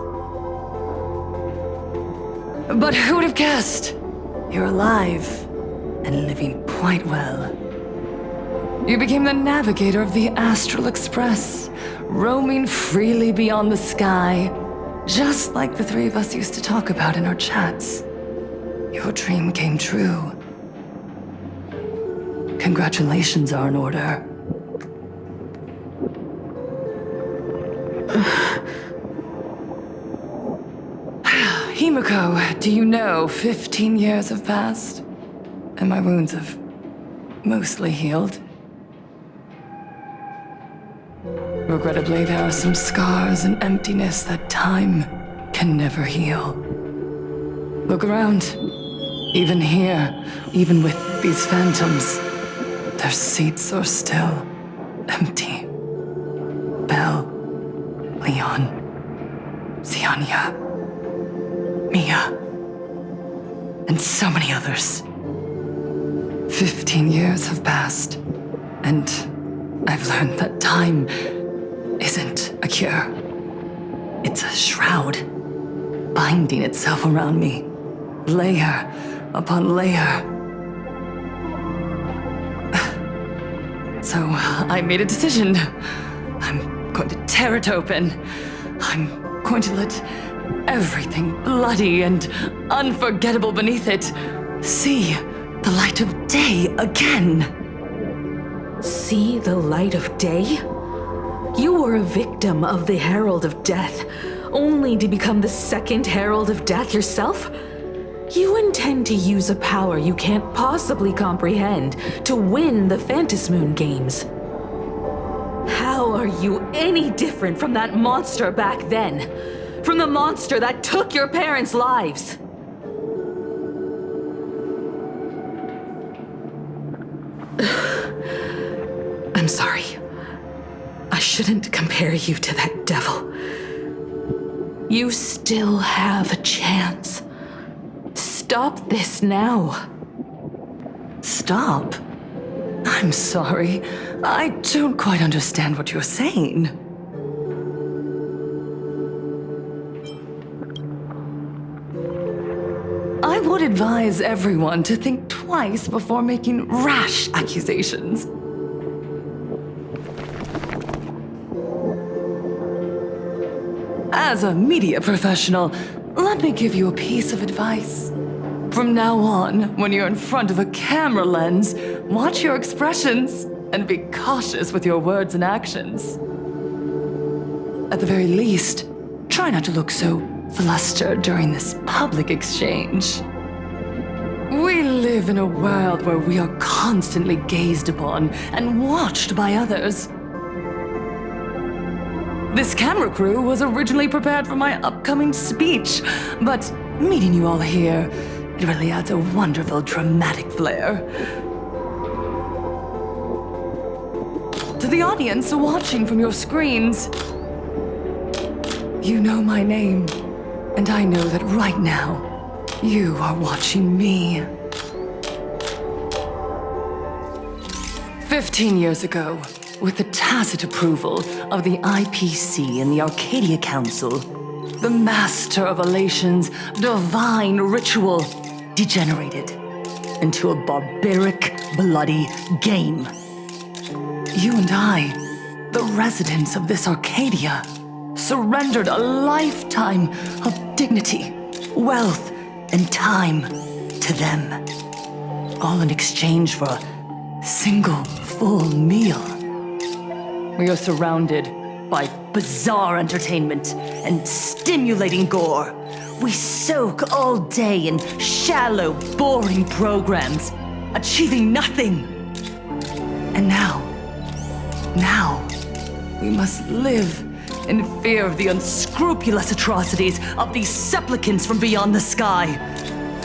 But who would have guessed? You're alive and living quite well. You became the navigator of the Astral Express, roaming freely beyond the sky, Just like the three of us used to talk about in our chats. Your dream came true. Congratulations are in order. Himeko, do you know 15 years have passed? And my wounds have mostly healed. Regrettably, there are some scars and emptiness that time can never heal. Look around. Even here, even with these phantoms, their seats are still empty. Belle, Leon, Xianya, Mia, and so many others. 15 years have passed, and I've learned that time isn't a cure. It's a shroud, binding itself around me, layer upon layer. So I made a decision. I'm going to tear it open. I'm going to let everything bloody and unforgettable beneath it see the light of day again. See the light of day? You were a victim of the Herald of Death, only to become the second Herald of Death yourself? You intend to use a power you can't possibly comprehend to win the Phantasmoon games. How are you any different from that monster back then? From the monster that took your parents' lives? I'm sorry. I shouldn't compare you to that devil. You still have a chance. Stop this now. Stop? I'm sorry. I don't quite understand what you're saying. I would advise everyone to think twice before making rash accusations. As a media professional, let me give you a piece of advice. From now on, when you're in front of a camera lens, watch your expressions and be cautious with your words and actions. At the very least, try not to look so flustered during this public exchange. We live in a world where we are constantly gazed upon and watched by others. This camera crew was originally prepared for my upcoming speech, but meeting you all here, it really adds a wonderful dramatic flair. To the audience watching from your screens, you know my name, and I know that right now, you are watching me. 15 years ago, with the tacit approval of the IPC and the Arcadia Council, the Master of Elation's divine ritual degenerated into a barbaric, bloody game. You and I, the residents of this Arcadia, surrendered a lifetime of dignity, wealth, and time to them, all in exchange for a single full meal. We are surrounded by bizarre entertainment and stimulating gore. We soak all day in shallow, boring programs, achieving nothing. And now, we must live in fear of the unscrupulous atrocities of these supplicants from beyond the sky,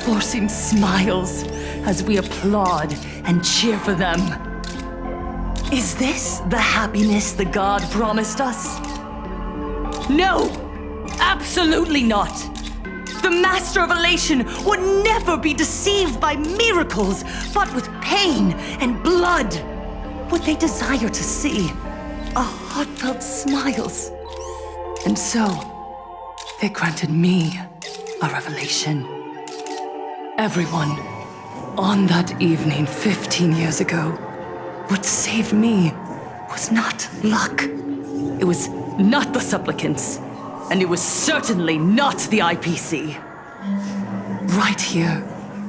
forcing smiles as we applaud and cheer for them. Is this the happiness the god promised us? No! Absolutely not! The Master of Elation would never be deceived by miracles, but with pain and blood. Would they desire to see our heartfelt smiles? And so, they granted me a revelation. Everyone, on that evening 15 years ago, what saved me was not luck. It was not the supplicants. and it was certainly not the IPC. Right here,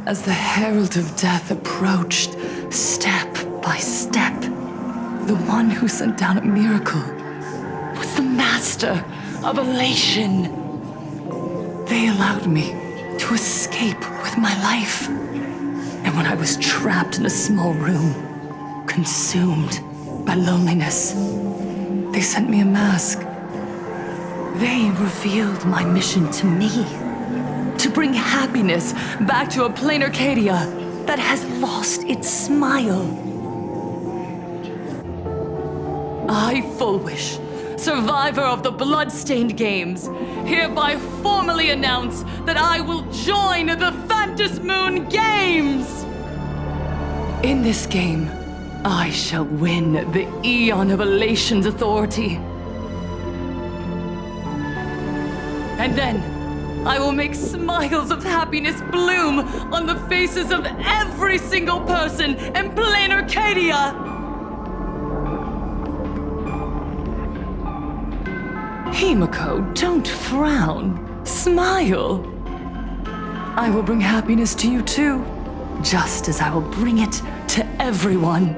as the Herald of Death approached, step by step, the one who sent down a miracle was the Master of Elation. They allowed me to escape with my life. And when I was trapped in a small room, consumed by loneliness, they sent me a mask. They revealed my mission to me, to bring happiness back to a Planarcadia that has lost its smile. I, Fullwish, survivor of the Bloodstained Games, hereby formally announce that I will join the Phantom Moon Games! In this game, I shall win the Eon of Elation's authority. And then, I will make smiles of happiness bloom on the faces of every single person in Planarcadia! Himeko, don't frown. Smile. I will bring happiness to you too, just as I will bring it to everyone.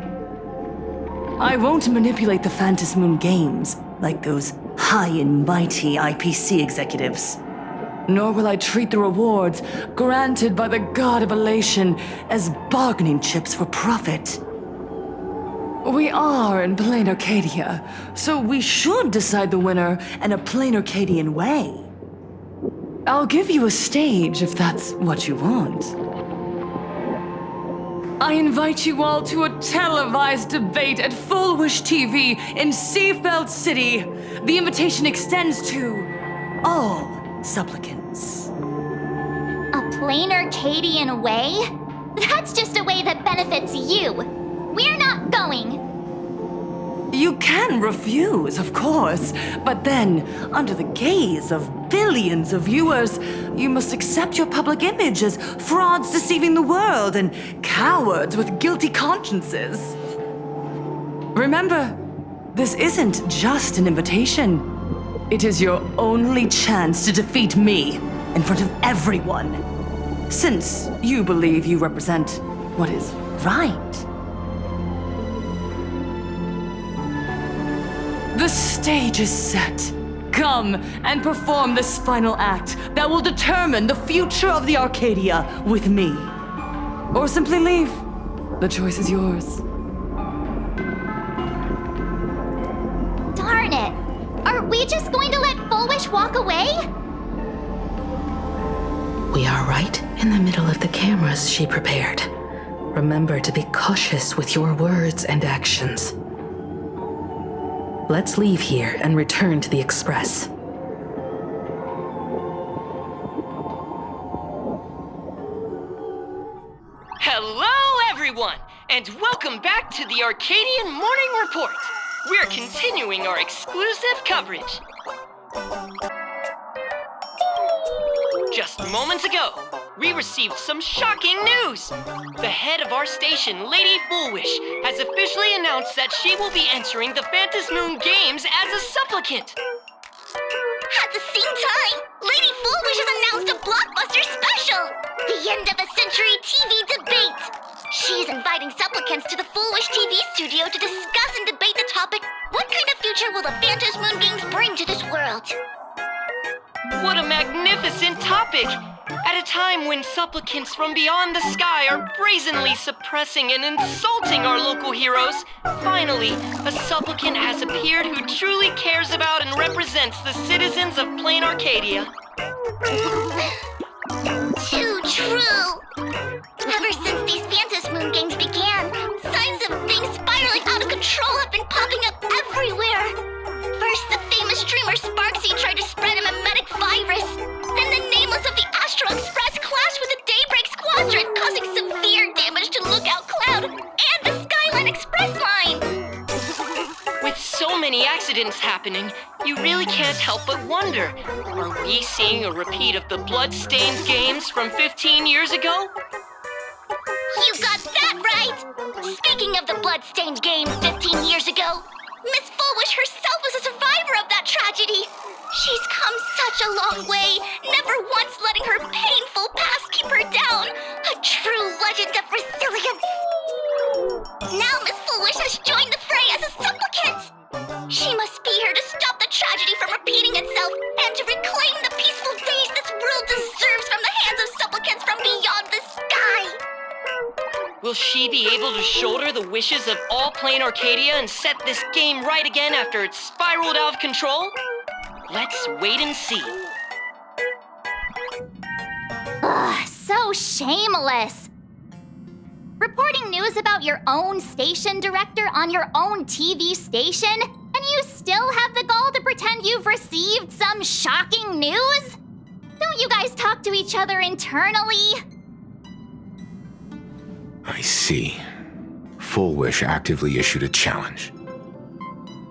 I won't manipulate the Phantom Moon Games like those high and mighty IPC executives. Nor will I treat the rewards granted by the God of Elation as bargaining chips for profit. We are in Planarcadia, so we should decide the winner in a Planarcadian way. I'll give you a stage if that's what you want. I invite you all to a televised debate at Fullwish TV in Seafeld City. The invitation extends to all supplicants. A Planarcadian way? That's just a way that benefits you. We're not going. You can refuse, of course, but then, under the gaze of billions of viewers, you must accept your public image as frauds deceiving the world and cowards with guilty consciences. Remember, this isn't just an invitation. It is your only chance to defeat me in front of everyone, since you believe you represent what is right. The stage is set. Come and perform this final act that will determine the future of the Arcadia with me. Or simply leave. The choice is yours. Darn it! Are we just going to let Fullwish walk away? We are right in the middle of the cameras she prepared. Remember to be cautious with your words and actions. Let's leave here and return to the Express. Hello, everyone, and welcome back to the Arcadian Morning Report. We're continuing our exclusive coverage. Just moments ago, we received some shocking news. The head of our station, Lady Fullwish, has officially announced that she will be entering the Phantom Moon Games as a supplicant. At the same time, Lady Fullwish has announced a blockbuster special! The end of a century TV debate! She is inviting supplicants to the Fullwish TV studio to discuss and debate the topic, what kind of future will the Phantom Moon Games bring to this world? What a magnificent topic! At a time when supplicants from beyond the sky are brazenly suppressing and insulting our local heroes, finally, a supplicant has appeared who truly cares about and represents the citizens of Planarcadia. Too true! Ever since these Phantom Moon Games began, signs of things spiraling out of control have been popping up everywhere! First, the famous streamer Sparxie tried to spread a mimetic virus. Then the nameless of the Astral Express clashed with the Daybreak Squadron, causing severe damage to Lookout Cloud and the Skyline Express line! With so many accidents happening, you really can't help but wonder, are we seeing a repeat of the Bloodstained Games from 15 years ago? You got that right! Speaking of the Bloodstained Games 15 years ago, Miss Fullwish herself was a survivor of that tragedy. She's come such a long way, never once letting her painful past keep her down. A true legend of resilience. Now Miss Fullwish has joined the fray as a supplicant. She must be here to stop the tragedy from repeating itself and to reclaim the peaceful days this world deserves from the hands of supplicants from beyond the sky. Will she be able to shoulder the wishes of all Planarcadia and set this game right again after it's spiraled out of control? Let's wait and see. Ugh, so shameless. Reporting news about your own station director on your own TV station, and you still have the gall to pretend you've received some shocking news? Don't you guys talk to each other internally? I see. Full Wish actively issued a challenge.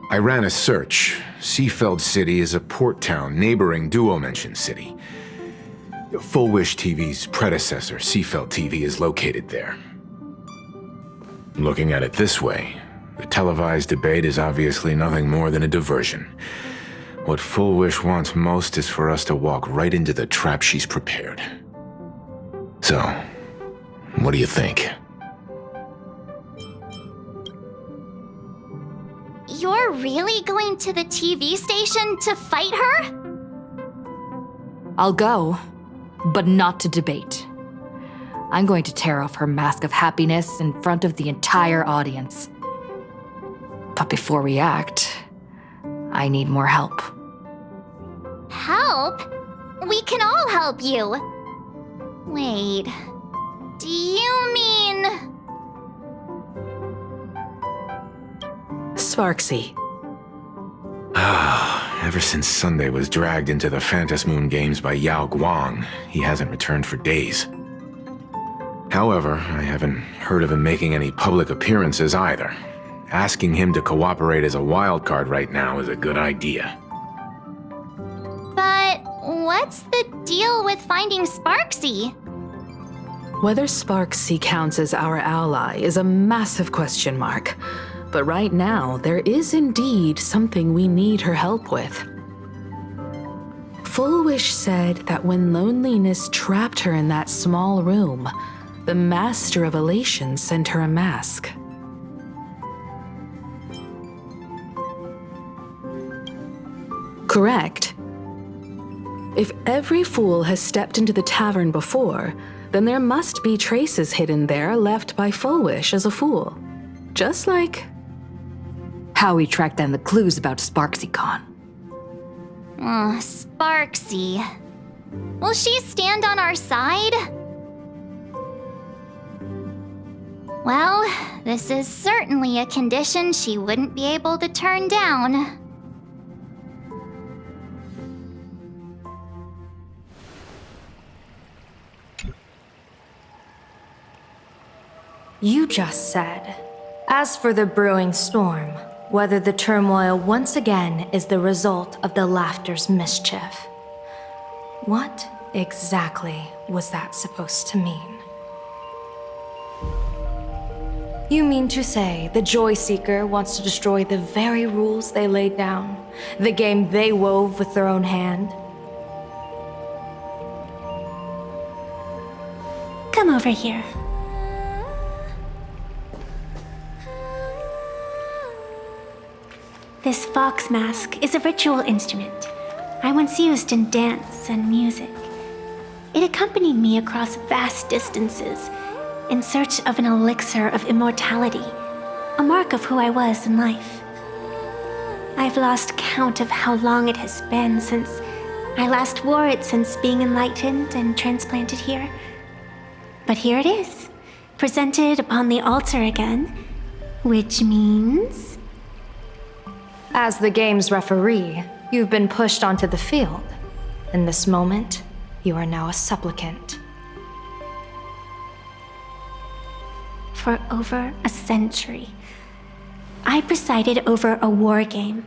I ran a search. Seafeld City is a port town neighboring Duo-Mention City. Full Wish TV's predecessor, Seafeld TV, is located there. Looking at it this way, the televised debate is obviously nothing more than a diversion. What Full Wish wants most is for us to walk right into the trap she's prepared. So, what do you think? You're really going to the TV station to fight her? I'll go, but not to debate. I'm going to tear off her mask of happiness in front of the entire audience. But before we act, I need more help. Help? We can all help you. Wait, do you mean... Sparxie. Ever since Sunday was dragged into the Phantom Moon Games by Yao Guang, he hasn't returned for days. However, I haven't heard of him making any public appearances either. Asking him to cooperate as a wildcard right now is a good idea. But what's the deal with finding Sparxie? Whether Sparxie counts as our ally is a massive question mark. But right now, there is indeed something we need her help with. Full Wish said that when loneliness trapped her in that small room, the Master of Elation sent her a mask. Correct. If every fool has stepped into the tavern before, then there must be traces hidden there left by Full Wish as a fool. Just like... how we tracked down the clues about SparxieCon. Sparxie. Will she stand on our side? Well, this is certainly a condition she wouldn't be able to turn down. You just said, as for the brewing storm, whether the turmoil once again is the result of the laughter's mischief. What exactly was that supposed to mean? You mean to say the Joy Seeker wants to destroy the very rules they laid down, the game they wove with their own hand? Come over here. This fox mask is a ritual instrument I once used in dance and music. It accompanied me across vast distances in search of an elixir of immortality, a mark of who I was in life. I've lost count of how long it has been since I last wore it since being enlightened and transplanted here. But here it is, presented upon the altar again, which means... As the game's referee, you've been pushed onto the field. In this moment, you are now a supplicant. For over a century, I presided over a war game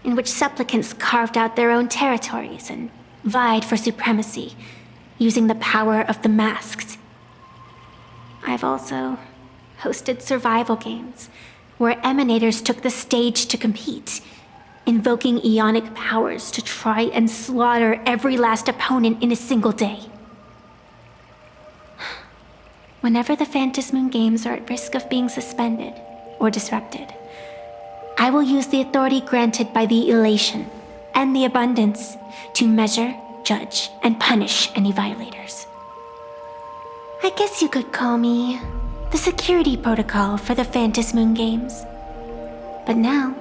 in which supplicants carved out their own territories and vied for supremacy, using the power of the masks. I've also hosted survival games where emanators took the stage to compete, invoking ionic powers to try and slaughter every last opponent in a single day. Whenever the Phantom Moon Games are at risk of being suspended or disrupted, I will use the authority granted by the Elation and the Abundance to measure, judge, and punish any violators. I guess you could call me the security protocol for the Phantom Moon Games. But now,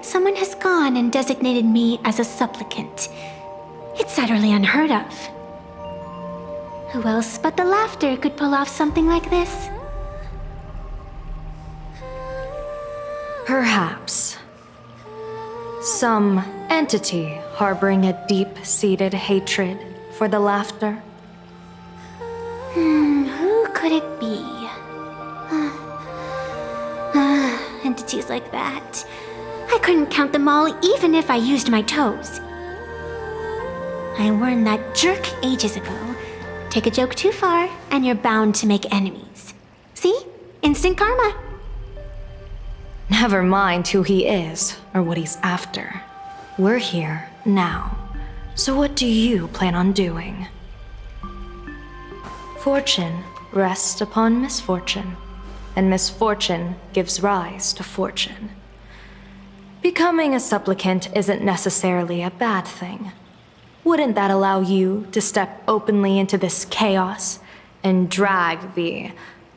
someone has gone and designated me as a supplicant. It's utterly unheard of. Who else but the Laughter could pull off something like this? Perhaps. Some entity harboring a deep-seated hatred for the Laughter. Who could it be? Entities like that. I couldn't count them all even if I used my toes. I warned that jerk ages ago. Take a joke too far, and you're bound to make enemies. See? Instant karma. Never mind who he is or what he's after. We're here now. So what do you plan on doing? Fortune rests upon misfortune, and misfortune gives rise to fortune. Becoming a supplicant isn't necessarily a bad thing. Wouldn't that allow you to step openly into this chaos and drag the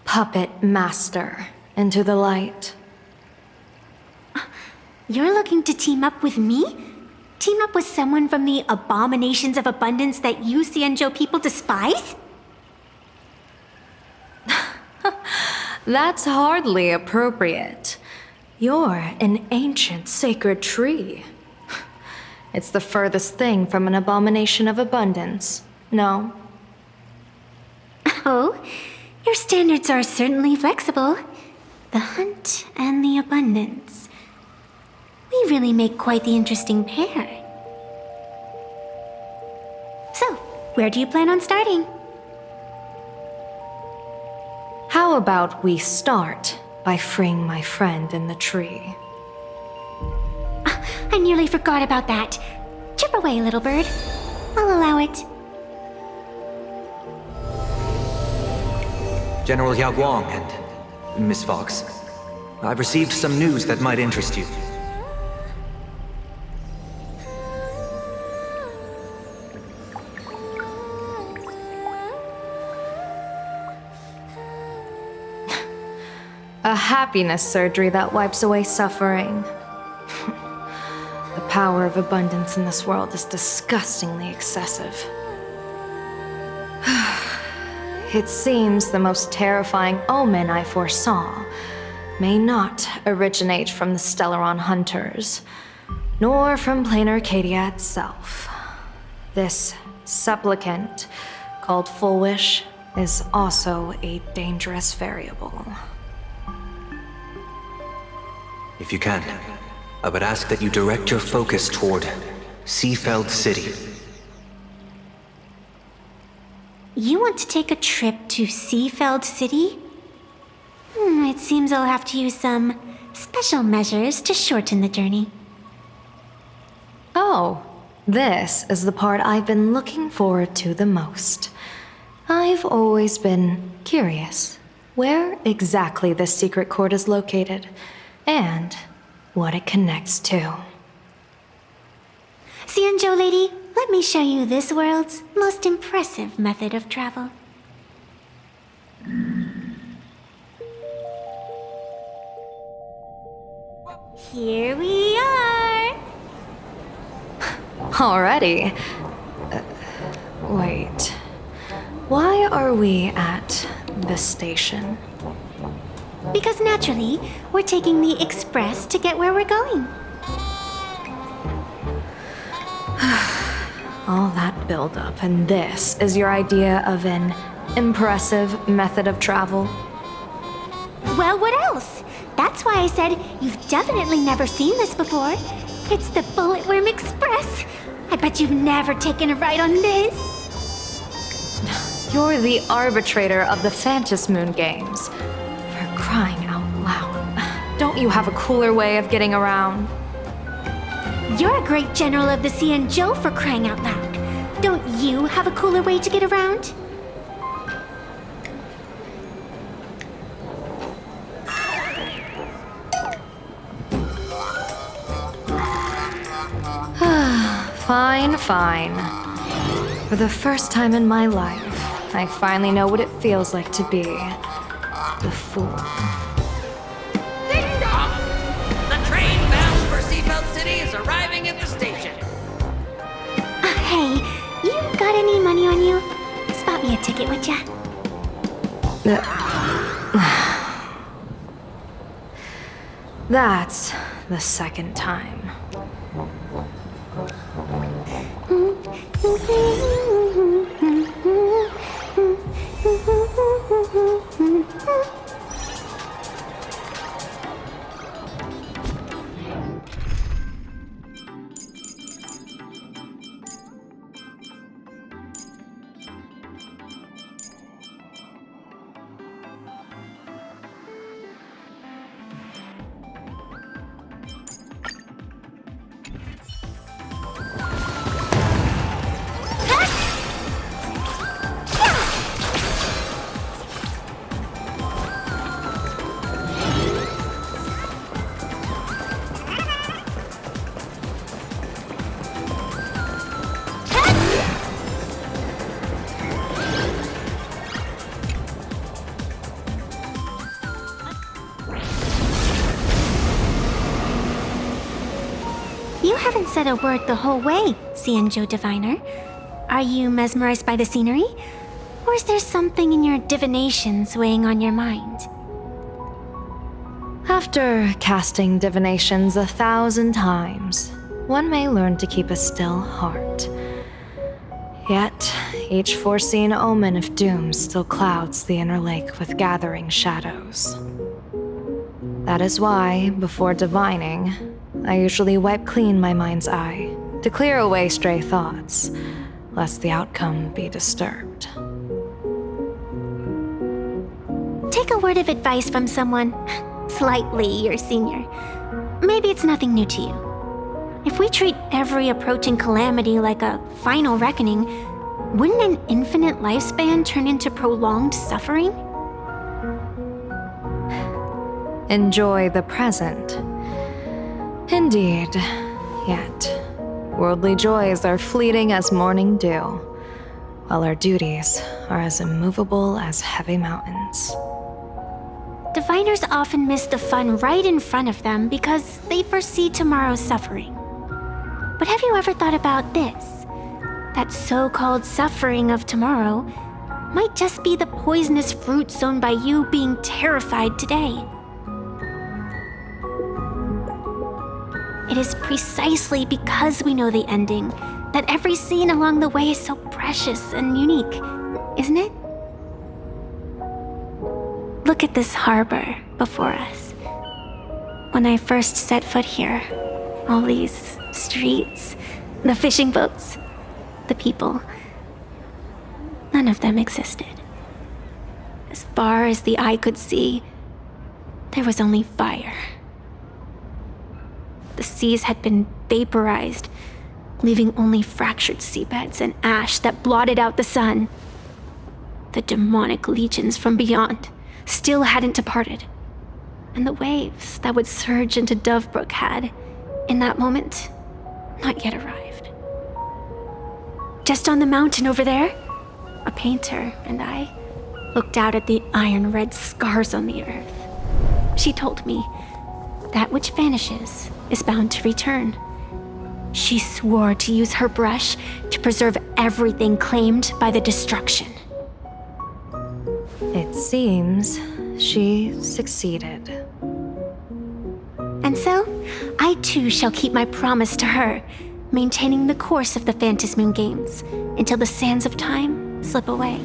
puppet master into the light? You're looking to team up with me? Team up with someone from the abominations of abundance that you Xianzhou people despise? That's hardly appropriate. You're an ancient sacred tree. It's the furthest thing from an abomination of abundance, no? Oh, your standards are certainly flexible. The hunt and the abundance. We really make quite the interesting pair. So, where do you plan on starting? How about we start by freeing my friend in the tree? I nearly forgot about that. Chip away, little bird. I'll allow it. General Yao Guang and Miss Fox, I've received some news that might interest you. A happiness surgery that wipes away suffering. The power of abundance in this world is disgustingly excessive. It seems the most terrifying omen I foresaw may not originate from the Stellaron hunters, nor from Planarcadia itself. This supplicant, called Full Wish, is also a dangerous variable. If you can, I would ask that you direct your focus toward Seafeld City. You want to take a trip to Seafeld City? It seems I'll have to use some special measures to shorten the journey. Oh, this is the part I've been looking forward to the most. I've always been curious where exactly this secret court is located, and what it connects to. Xianzhou lady, let me show you this world's most impressive method of travel. Here we are! Already? Wait. Why are we at the station? Because naturally, we're taking the express to get where we're going. All that buildup, and this is your idea of an impressive method of travel? Well, what else? That's why I said you've definitely never seen this before. It's the Bulletworm Express. I bet you've never taken a ride on this. You're the arbitrator of the Phantom Moon Games. For crying out loud. Don't you have a cooler way of getting around? You're a great general of the Xianzhou for crying out loud. Don't you have a cooler way to get around? Fine, fine. For the first time in my life, I finally know what it feels like to be the fool. Ding dong! The train bound for Seafeld City is arriving at the station. Hey, you got any money on you? Spot me a ticket, would ya? That's the second time. You haven't said a word the whole way, Xianzhou Diviner. Are you mesmerized by the scenery? Or is there something in your divinations weighing on your mind? After casting divinations 1,000 times, one may learn to keep a still heart. Yet, each foreseen omen of doom still clouds the inner lake with gathering shadows. That is why, before divining, I usually wipe clean my mind's eye to clear away stray thoughts, lest the outcome be disturbed. Take a word of advice from someone slightly your senior. Maybe it's nothing new to you. If we treat every approaching calamity like a final reckoning, wouldn't an infinite lifespan turn into prolonged suffering? Enjoy the present. Indeed, yet worldly joys are fleeting as morning dew, while our duties are as immovable as heavy mountains. Diviners often miss the fun right in front of them because they foresee tomorrow's suffering. But have you ever thought about this? That so-called suffering of tomorrow might just be the poisonous fruit sown by you being terrified today. It is precisely because we know the ending that every scene along the way is so precious and unique, isn't it? Look at this harbor before us. When I first set foot here, all these streets, the fishing boats, the people, none of them existed. As far as the eye could see, there was only fire. The seas had been vaporized, leaving only fractured seabeds and ash that blotted out the sun. The demonic legions from beyond still hadn't departed, and the waves that would surge into Dovebrook had, in that moment, not yet arrived. Just on the mountain over there, a painter and I looked out at the iron-red scars on the earth. She told me, that which vanishes is bound to return. She swore to use her brush to preserve everything claimed by the destruction. It seems she succeeded. And so, I too shall keep my promise to her, maintaining the course of the Phantasmoon Games until the sands of time slip away.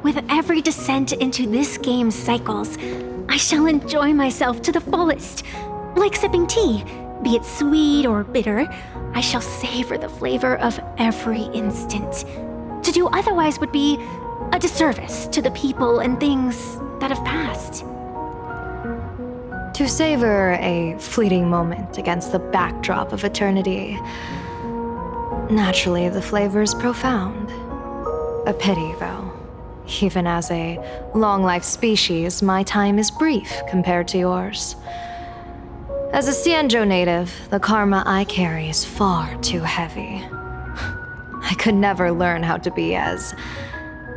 With every descent into this game's cycles, I shall enjoy myself to the fullest. Like sipping tea, be it sweet or bitter, I shall savor the flavor of every instant. To do otherwise would be a disservice to the people and things that have passed. To savor a fleeting moment against the backdrop of eternity. Naturally, the flavor is profound. A pity, though. Even as a long-life species, my time is brief compared to yours. As a Xianzhou native, the karma I carry is far too heavy. I could never learn how to be as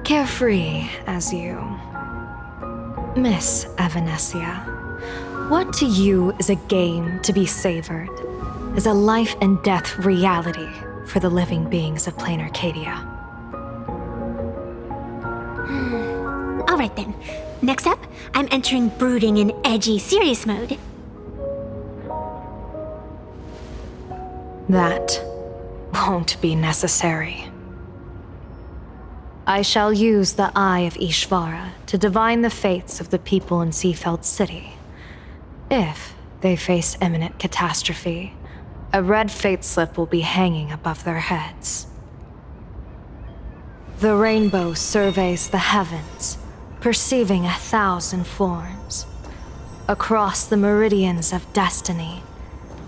carefree as you. Miss Evanescia, what to you is a game to be savored, is a life and death reality for the living beings of Planarcadia. Alright then. Next up, I'm entering brooding and edgy serious mode. That won't be necessary. I shall use the Eye of Ishvara to divine the fates of the people in Seafeld City. If they face imminent catastrophe, a red fate slip will be hanging above their heads. The rainbow surveys the heavens, perceiving 1,000 forms. Across the meridians of destiny,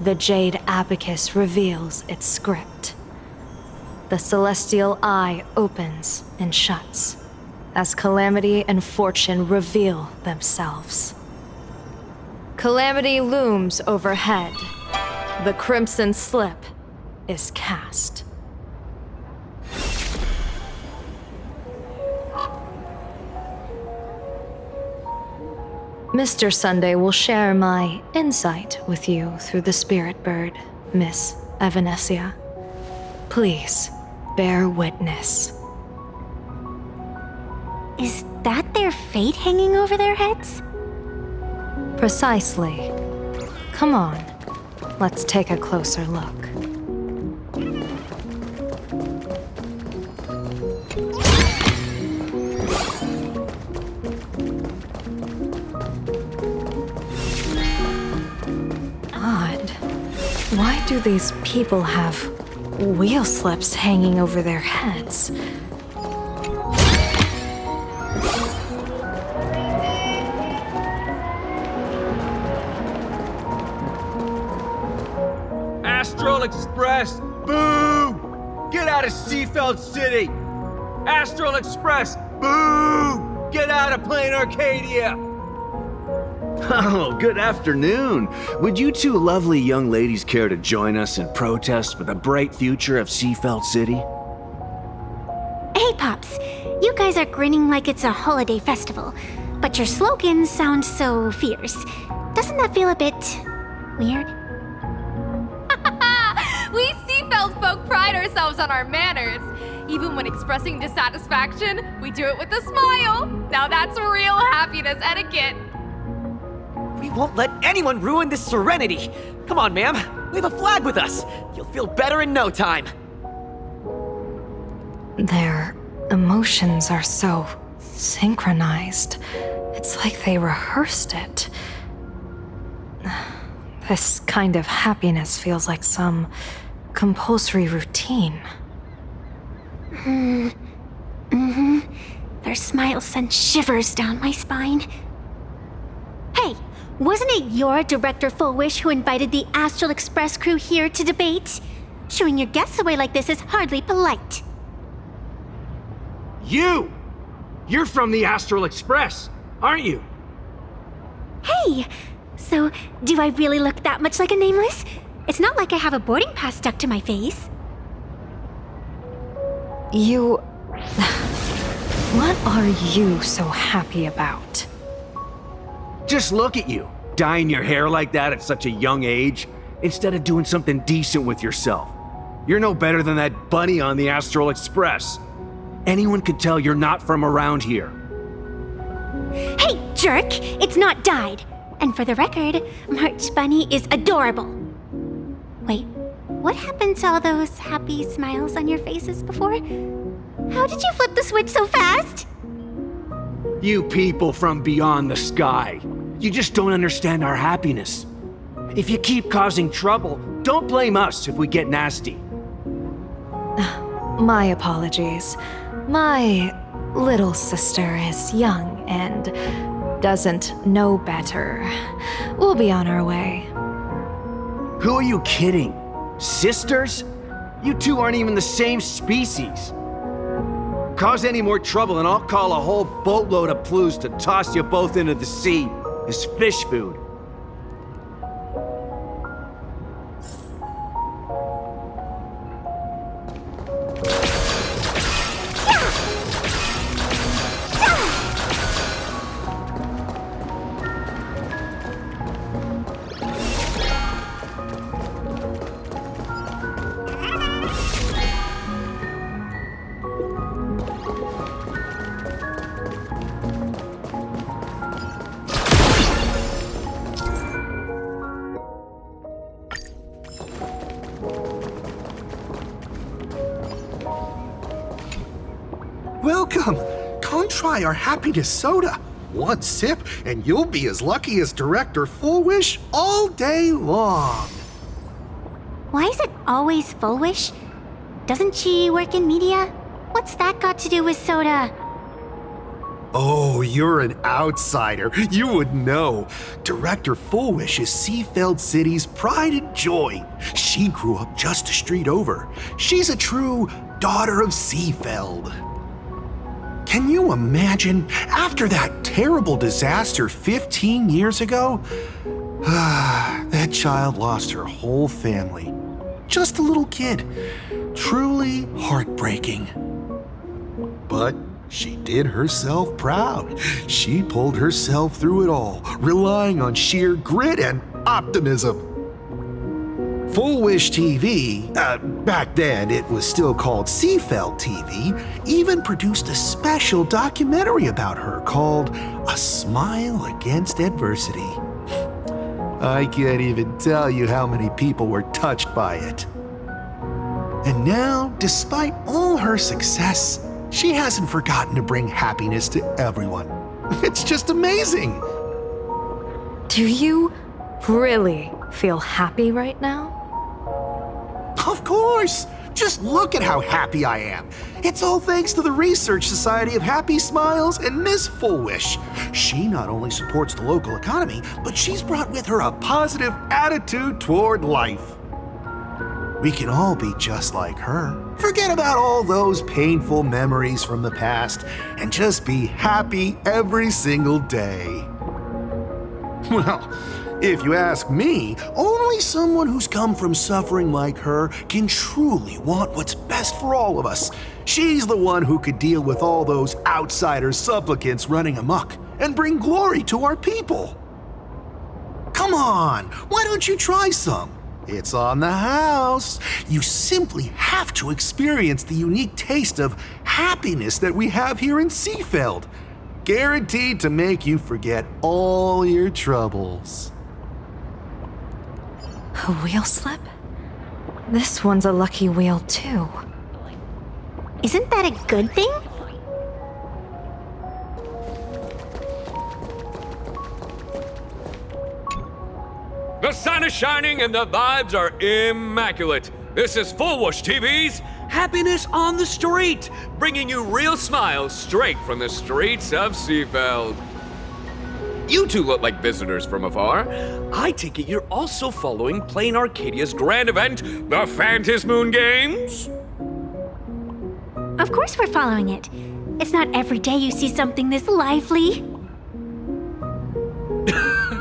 the Jade abacus reveals its script. The celestial eye opens and shuts as calamity and fortune reveal themselves. Calamity looms overhead. The crimson slip is cast. Mr. Sunday will share my insight with you through the spirit bird, Miss Evanescia. Please, bear witness. Is that their fate hanging over their heads? Precisely. Come on, let's take a closer look. Odd. Why do these people have wheel slips hanging over their heads? Astral Express! Boo! Get out of Seafeld City! Astral Express! Boo! Get out of Planarcadia! Oh, good afternoon. Would you two lovely young ladies care to join us in protest for the bright future of Seafeld City? Hey, Pops. You guys are grinning like it's a holiday festival, but your slogans sound so fierce. Doesn't that feel a bit weird? We Seafeld folk pride ourselves on our manners. Even when expressing dissatisfaction, we do it with a smile. Now that's real happiness etiquette. We won't let anyone ruin this serenity. Come on, ma'am. We have a flag with us. You'll feel better in no time. Their emotions are so synchronized. It's like they rehearsed it. This kind of happiness feels like some compulsory routine. Their smiles send shivers down my spine. Hey, wasn't it your Director Fullwish who invited the Astral Express Crew here to debate? Shooing your guests away like this is hardly polite. You! You're from the Astral Express, aren't you? Hey! So, do I really look that much like a nameless? It's not like I have a boarding pass stuck to my face. You... What are you so happy about? Just look at you, dyeing your hair like that at such a young age, instead of doing something decent with yourself. You're no better than that bunny on the Astral Express. Anyone could tell you're not from around here. Hey, jerk! It's not dyed! And for the record, March Bunny is adorable. Wait, what happened to all those happy smiles on your faces before? How did you flip the switch so fast? You people from beyond the sky. You just don't understand our happiness. If you keep causing trouble, don't blame us if we get nasty. My apologies. My little sister is young and doesn't know better, we'll be on our way. Who are you kidding? Sisters? You two aren't even the same species. Cause any more trouble and I'll call a whole boatload of Ploos to toss you both into the sea as fish food. Welcome! Come try our happiness soda. One sip and you'll be as lucky as Director Full Wish all day long. Why is it always Full Wish? Doesn't she work in media? What's that got to do with soda? Oh, you're an outsider. You would know. Director Full Wish is Seafeld City's pride and joy. She grew up just a street over. She's a true daughter of Seafeld. Can you imagine, after that terrible disaster 15 years ago? That child lost her whole family. Just a little kid. Truly heartbreaking. But she did herself proud. She pulled herself through it all, relying on sheer grit and optimism. Full Wish TV, back then it was still called Seafeld TV, even produced a special documentary about her called A Smile Against Adversity. I can't even tell you how many people were touched by it. And now, despite all her success, she hasn't forgotten to bring happiness to everyone. It's just amazing. Do you really feel happy right now? Of course! Just look at how happy I am. It's all thanks to the Research Society of Happy Smiles and Miss Full Wish. She not only supports the local economy, but she's brought with her a positive attitude toward life. We can all be just like her. Forget about all those painful memories from the past and just be happy every single day. Well, if you ask me, only someone who's come from suffering like her can truly want what's best for all of us. She's the one who could deal with all those outsider supplicants running amok and bring glory to our people. Come on, why don't you try some? It's on the house. You simply have to experience the unique taste of happiness that we have here in Seafeld. Guaranteed to make you forget all your troubles. A wheel slip? This one's a lucky wheel too. Isn't that a good thing? The sun is shining and the vibes are immaculate. This is Full Wish TV's Happiness on the Street, bringing you real smiles straight from the streets of Seafeld. You two look like visitors from afar. I take it you're also following Planarcadia's grand event, the Phantasmoon Games? Of course we're following it. It's not every day you see something this lively.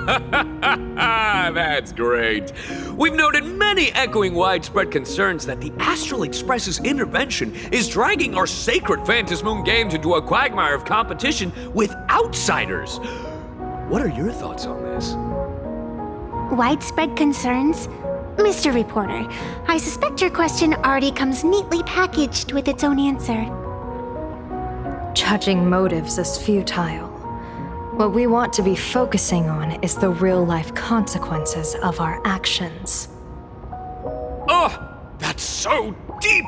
That's great. We've noted many echoing widespread concerns that the Astral Express's intervention is dragging our sacred Phantasmoon Games into a quagmire of competition with outsiders. What are your thoughts on this? Widespread concerns? Mr. Reporter, I suspect your question already comes neatly packaged with its own answer. Judging motives is futile. What we want to be focusing on is the real-life consequences of our actions. Oh, that's so deep!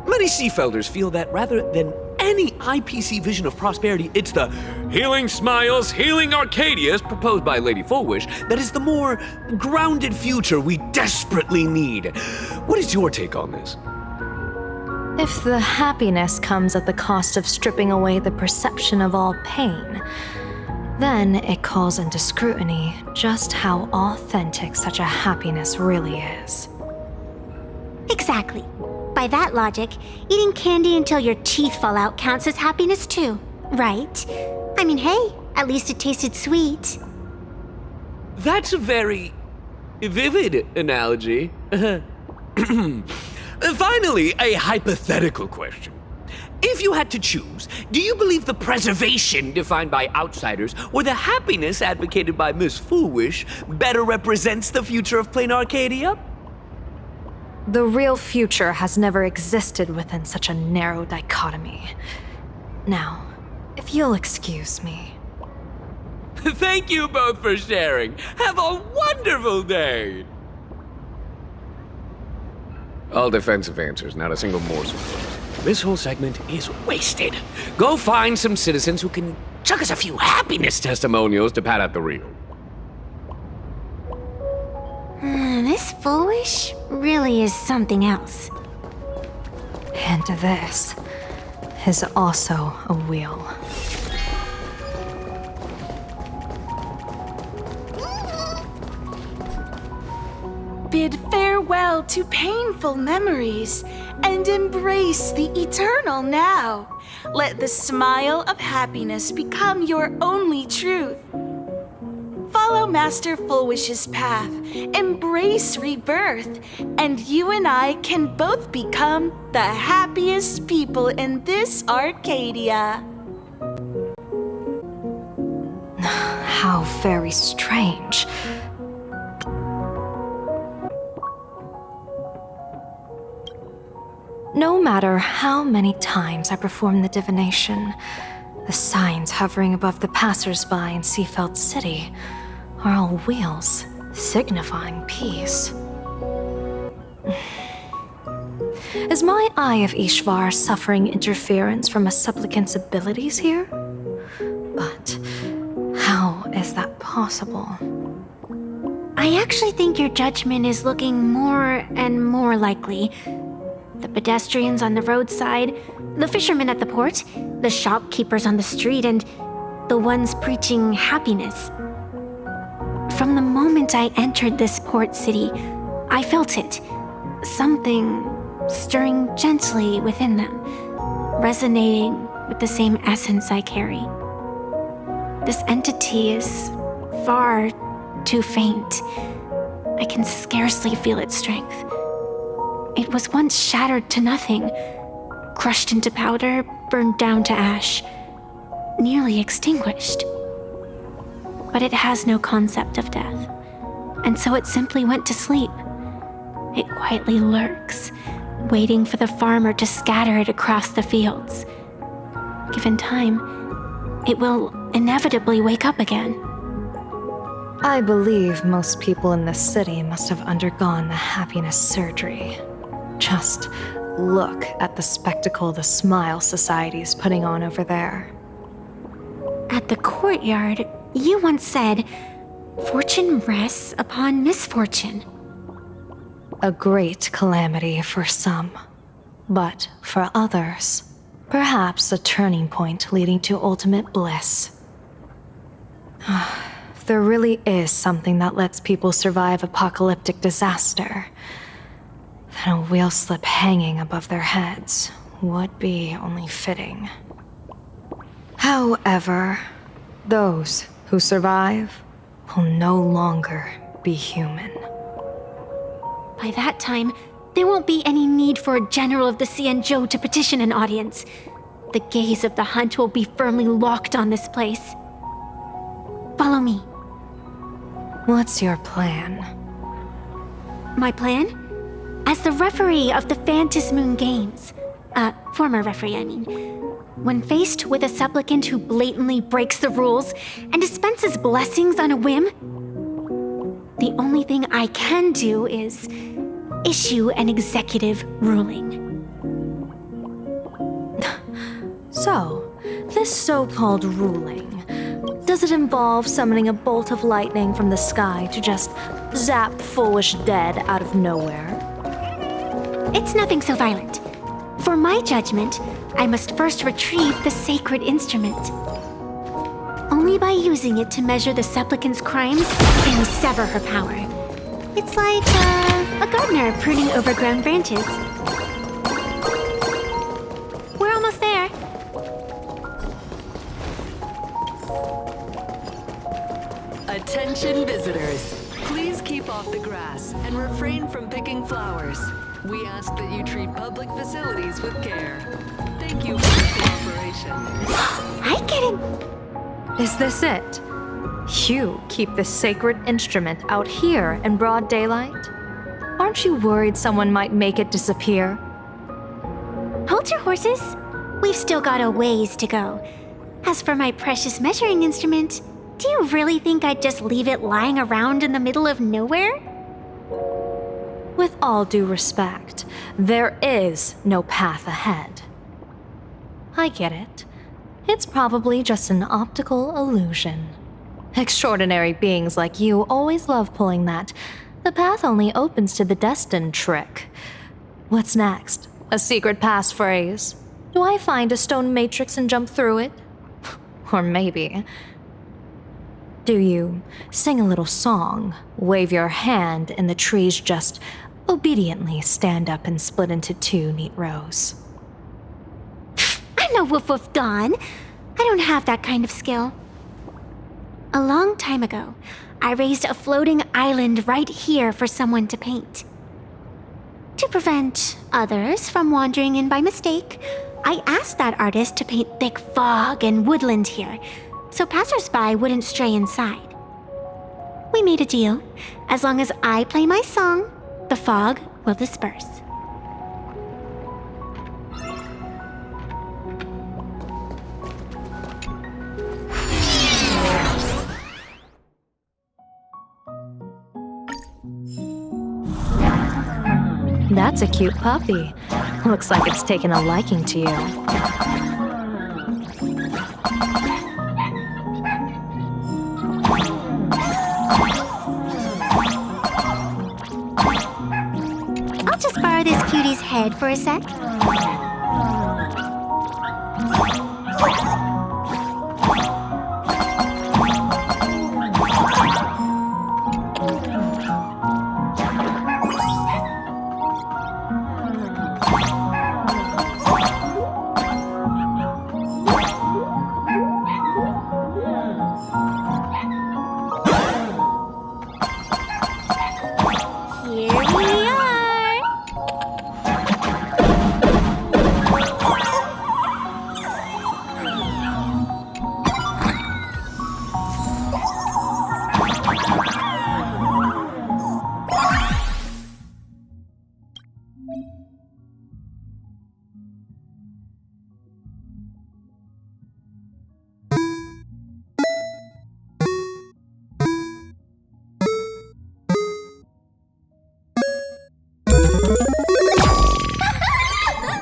Many Seafelders feel that rather than any IPC vision of prosperity, it's the healing smiles, healing Arcadias proposed by Lady Full Wish that is the more grounded future we desperately need. What is your take on this? If the happiness comes at the cost of stripping away the perception of all pain, Then it calls into scrutiny just how authentic such a happiness really is. Exactly. By that logic, eating candy until your teeth fall out counts as happiness too, right? I mean, hey, at least it tasted sweet. That's a very vivid analogy. Finally, a hypothetical question. If you had to choose, do you believe the preservation defined by outsiders or the happiness advocated by Miss Foolish better represents the future of Planarcadia? The real future has never existed within such a narrow dichotomy. Now, if you'll excuse me. Thank you both for sharing. Have a wonderful day! All defensive answers, not a single morsel. This whole segment is wasted. Go find some citizens who can chuck us a few happiness testimonials to pad out the reel. This Foolish really is something else. And this is also a wheel. Bid farewell to painful memories and embrace the eternal now. Let the smile of happiness become your only truth. Follow Master Fullwish's path, embrace rebirth, and you and I can both become the happiest people in this Arcadia. How very strange. No matter how many times I perform the divination, the signs hovering above the passers-by in Seafeld City are all wheels, signifying peace. Is my Eye of Ishvar suffering interference from a supplicant's abilities here? But how is that possible? I actually think your judgment is looking more and more likely. The pedestrians on the roadside, the fishermen at the port, the shopkeepers on the street, and the ones preaching happiness. From the moment I entered this port city, I felt it. Something stirring gently within them, resonating with the same essence I carry. This entity is far too faint. I can scarcely feel its strength. It was once shattered to nothing, crushed into powder, burned down to ash, nearly extinguished. But it has no concept of death, and so it simply went to sleep. It quietly lurks, waiting for the farmer to scatter it across the fields. Given time, it will inevitably wake up again. I believe most people in this city must have undergone the happiness surgery. Just look at the spectacle the Smile Society is putting on over there. At the courtyard, you once said, "Fortune rests upon misfortune." A great calamity for some, but for others, perhaps a turning point leading to ultimate bliss. If there really is something that lets people survive apocalyptic disaster, then a wheel slip hanging above their heads would be only fitting. However, those who survive will no longer be human. By that time, there won't be any need for a general of the Xianzhou to petition an audience. The gaze of the hunt will be firmly locked on this place. Follow me. What's your plan? My plan? As the referee of the Phantasmoon Games, former referee, I mean, when faced with a supplicant who blatantly breaks the rules and dispenses blessings on a whim, the only thing I can do is issue an executive ruling. So, this so-called ruling, does it involve summoning a bolt of lightning from the sky to just zap Foolish dead out of nowhere? It's nothing so violent. For my judgment, I must first retrieve the sacred instrument. Only by using it to measure the supplicant's crimes can we sever her power. It's like a gardener pruning overgrown branches. We're almost there. Attention visitors. Please keep off the grass and refrain from picking flowers. We ask that you treat public facilities with care. Thank you for your cooperation. I get it. Is this it? You keep this sacred instrument out here in broad daylight? Aren't you worried someone might make it disappear? Hold your horses. We've still got a ways to go. As for my precious measuring instrument, do you really think I'd just leave it lying around in the middle of nowhere? With all due respect, there is no path ahead. I get it. It's probably just an optical illusion. Extraordinary beings like you always love pulling that "the path only opens to the destined" trick. What's next? A secret passphrase? Do I find a stone matrix and jump through it? Or maybe... do you sing a little song, wave your hand, and the trees just obediently stand up and split into two neat rows? I'm no woof woof Dawn. I don't have that kind of skill. A long time ago, I raised a floating island right here for someone to paint. To prevent others from wandering in by mistake, I asked that artist to paint thick fog and woodland here, so passersby wouldn't stray inside. We made a deal. As long as I play my song, the fog will disperse. That's a cute puppy. Looks like it's taken a liking to you. I'll just borrow this cutie's head for a sec.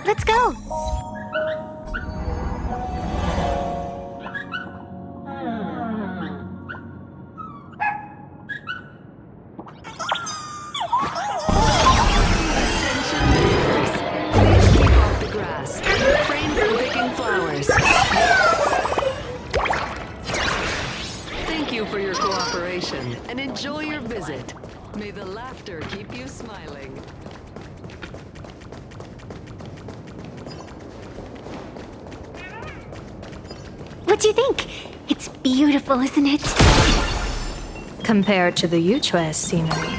Let's go! Thank you for your cooperation and enjoy your visit. May the laughter keep you smiling. What do you think? It's beautiful, isn't it? Compared to the Yuchue's scenery,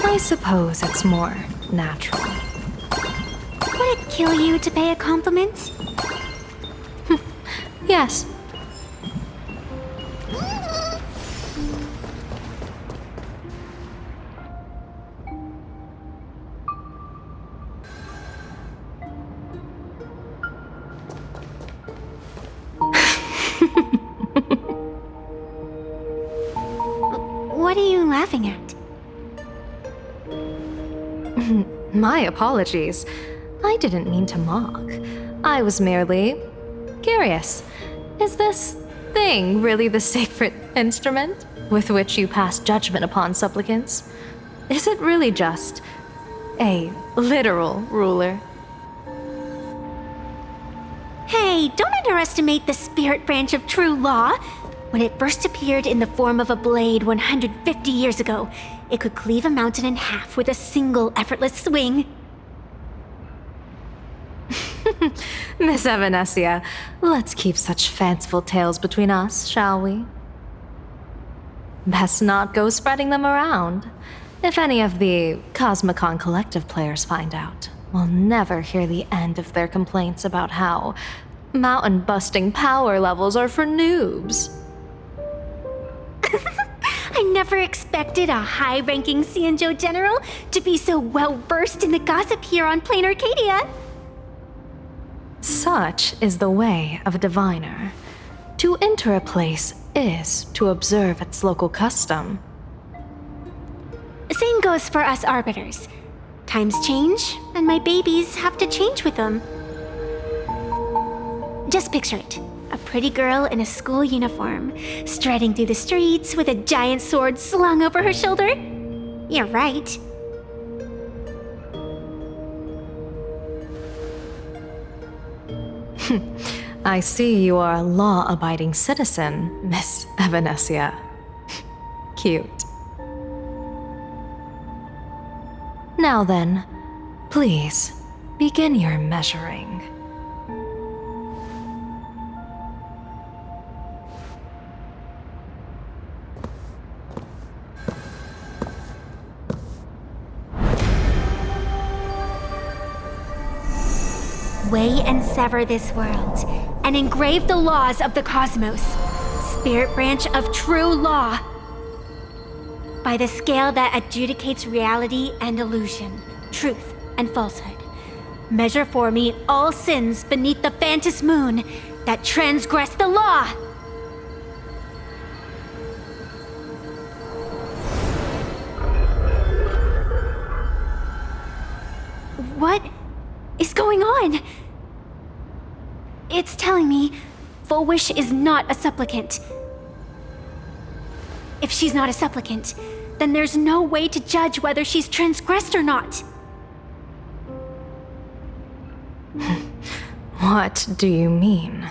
I suppose it's more natural. Would it kill you to pay a compliment? Yes. What are you laughing at? My apologies. I didn't mean to mock. I was merely curious. Is this thing really the sacred instrument with which you pass judgment upon supplicants? Is it really just a literal ruler? Hey, don't underestimate the spirit branch of true law. When it first appeared in the form of a blade 150 years ago, it could cleave a mountain in half with a single effortless swing. Miss Evanescia, let's keep such fanciful tales between us, shall we? Best not go spreading them around. If any of the Cosmicon Collective players find out, we'll never hear the end of their complaints about how mountain-busting power levels are for noobs. I never expected a high-ranking Xianzhou general to be so well-versed in the gossip here on Planarcadia. Such is the way of a diviner. To enter a place is to observe its local custom. Same goes for us arbiters. Times change, and my babies have to change with them. Just picture it. A pretty girl in a school uniform, striding through the streets with a giant sword slung over her shoulder. You're right. I see you are a law-abiding citizen, Miss Evanescia. Cute. Now then, please, begin your measuring. Weigh and sever this world, and engrave the laws of the cosmos, spirit branch of true law. By the scale that adjudicates reality and illusion, truth and falsehood, measure for me all sins beneath the Phantom moon that transgress the law. What is going on? It's telling me Full Wish is not a supplicant. If she's not a supplicant, then there's no way to judge whether she's transgressed or not. What do you mean?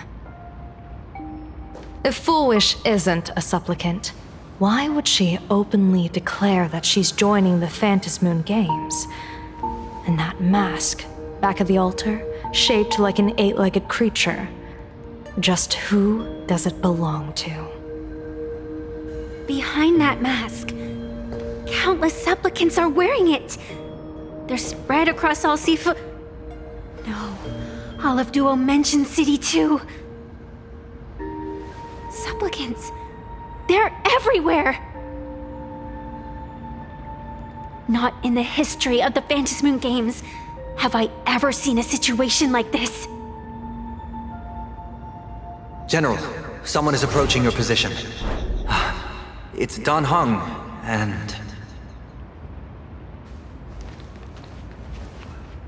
If Full Wish isn't a supplicant, why would she openly declare that she's joining the Phantom Moon Games? And that mask back at the altar, shaped like an 8-legged creature. Just who does it belong to? Behind that mask, countless supplicants are wearing it. They're spread across all Sifu. No, all of Duo Mention City too. Supplicants, they're everywhere. Not in the history of the Phantom Moon Games have I ever seen a situation like this. General, someone is approaching your position. It's Don Heng, and...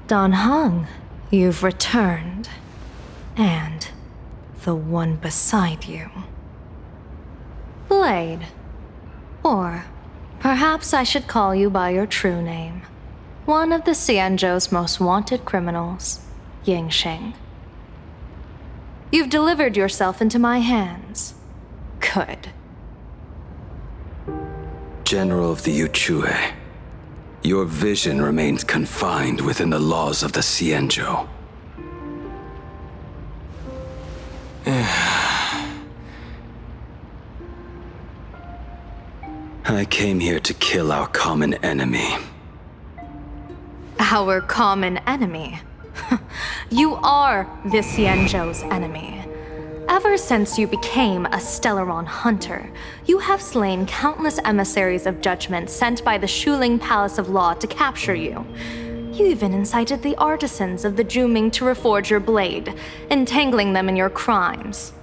Don Heng, you've returned. And the one beside you. Blade. Or perhaps I should call you by your true name. One of the Xianzhou's most wanted criminals, Yingxing. You've delivered yourself into my hands. Good. General of the Yuchue, your vision remains confined within the laws of the Xianzhou. I came here to kill our common enemy. Our common enemy? You are the Xianzhou's enemy. Ever since you became a Stellaron hunter, you have slain countless emissaries of judgment sent by the Shuling Palace of Law to capture you. You even incited the artisans of the Juming to reforge your blade, entangling them in your crimes.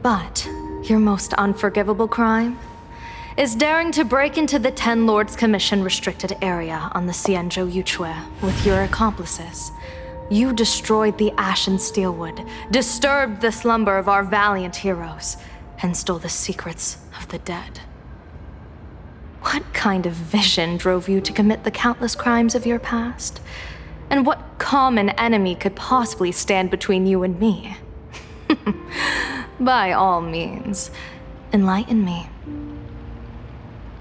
But your most unforgivable crime is daring to break into the Ten Lords Commission restricted area on the Xianzhou Yuchue with your accomplices. You destroyed the Ashen Steelwood, disturbed the slumber of our valiant heroes, and stole the secrets of the dead. What kind of vision drove you to commit the countless crimes of your past? And what common enemy could possibly stand between you and me? By all means, enlighten me.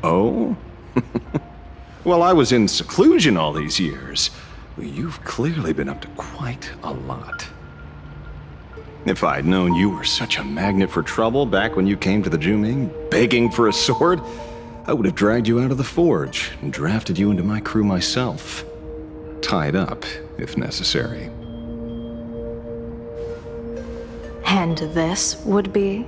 Oh? Well, I was in seclusion all these years. You've clearly been up to quite a lot. If I'd known you were such a magnet for trouble back when you came to the Juming, begging for a sword, I would have dragged you out of the forge and drafted you into my crew myself. Tied up, if necessary. And this would be?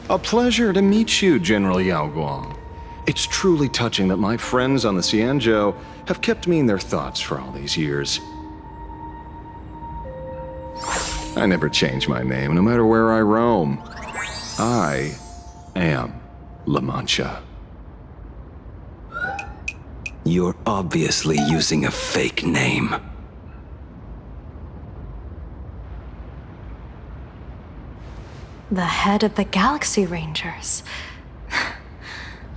A pleasure to meet you, General Yao Guang. It's truly touching that my friends on the Xianzhou have kept me in their thoughts for all these years. I never change my name, no matter where I roam. I am La Mancha. You're obviously using a fake name. The head of the Galaxy Rangers.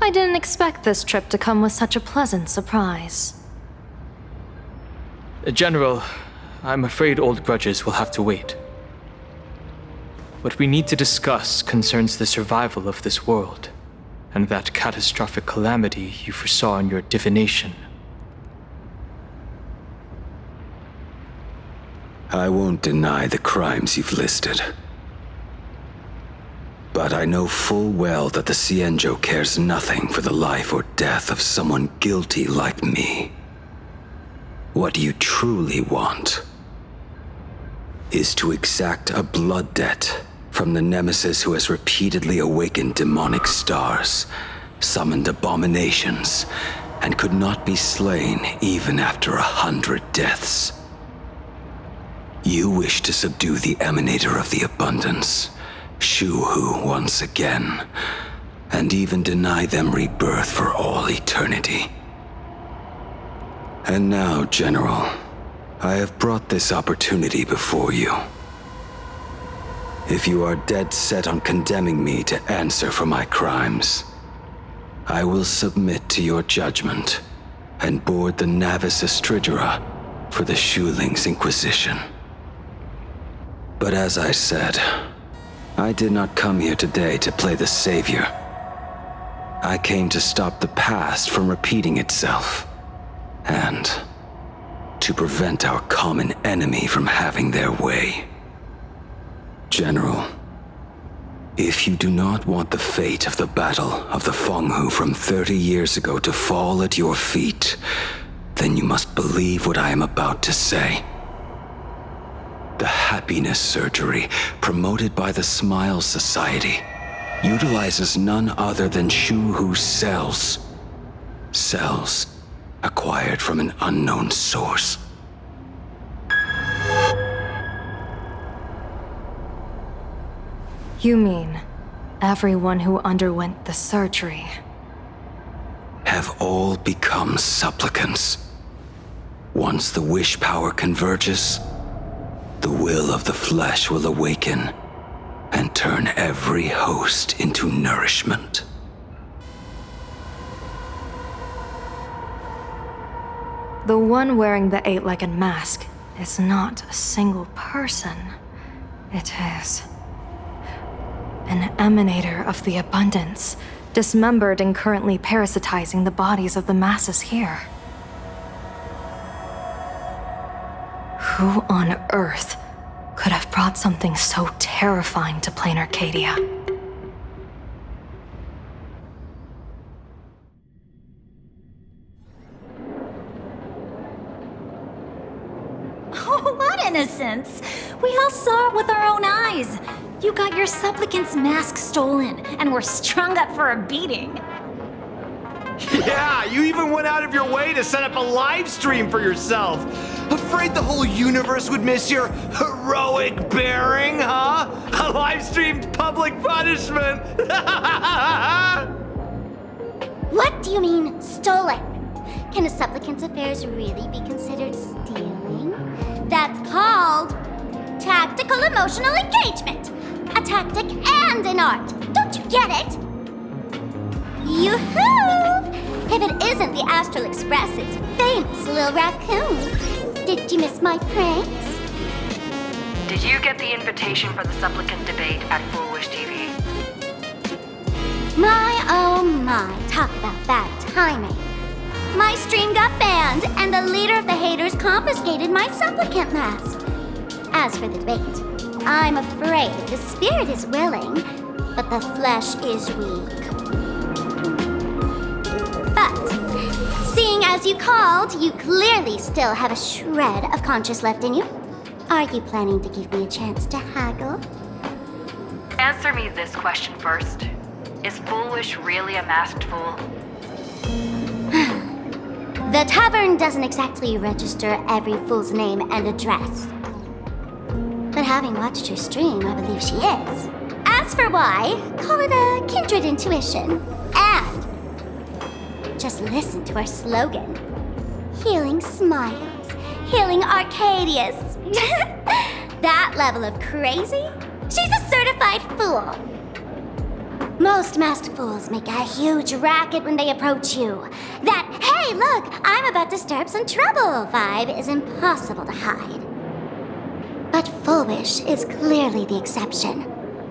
I didn't expect this trip to come with such a pleasant surprise. General, I'm afraid old grudges will have to wait. What we need to discuss concerns the survival of this world, and that catastrophic calamity you foresaw in your divination. I won't deny the crimes you've listed. But I know full well that the Xianzhou cares nothing for the life or death of someone guilty like me. What you truly want is to exact a blood debt from the nemesis who has repeatedly awakened demonic stars, summoned abominations, and could not be slain even after 100 deaths. You wish to subdue the emanator of the abundance, Shu-Hu, once again, and even deny them rebirth for all eternity. And now, General, I have brought this opportunity before you. If you are dead set on condemning me to answer for my crimes, I will submit to your judgment and board the Navis Astridura for the Shuling's Inquisition. But as I said, I did not come here today to play the savior. I came to stop the past from repeating itself, and to prevent our common enemy from having their way. General, if you do not want the fate of the Battle of the Fenghu from 30 years ago to fall at your feet, then you must believe what I am about to say. The happiness surgery promoted by the Smile Society utilizes none other than Shu-Hu's cells. Cells acquired from an unknown source. You mean everyone who underwent the surgery have all become supplicants. Once the wish power converges, the will of the flesh will awaken and turn every host into nourishment. The one wearing the eight-legged mask is not a single person. It is an emanator of the abundance, dismembered and currently parasitizing the bodies of the masses here. Who on earth could have brought something so terrifying to Planarcadia? Oh, what innocence! We all saw it with our own eyes. You got your supplicant's mask stolen, and were strung up for a beating. Yeah, you even went out of your way to set up a live stream for yourself. Afraid the whole universe would miss your heroic bearing, huh? A live-streamed public punishment! What do you mean, stolen? Can a supplicant's affairs really be considered stealing? That's called tactical emotional engagement. A tactic and an art. Don't you get it? Yoo-hoo! If it isn't the Astral Express's famous little raccoon. Did you miss my pranks? Did you get the invitation for the supplicant debate at Full Wish TV? My oh my, talk about bad timing. My stream got banned, and the leader of the haters confiscated my supplicant mask. As for the debate, I'm afraid the spirit is willing, but the flesh is weak. But, seeing as you called, you clearly still have a shred of conscience left in you. Are you planning to give me a chance to haggle? Answer me this question first. Is Full Wish really a masked fool? The tavern doesn't exactly register every fool's name and address. But having watched her stream, I believe she is. As for why, call it a kindred intuition. And just listen to our slogan. Healing smiles, healing Arcadius. That level of crazy? She's a certified fool. Most masked fools make a huge racket when they approach you. That, hey, look, I'm about to stir up some trouble vibe is impossible to hide. But Full Wish is clearly the exception.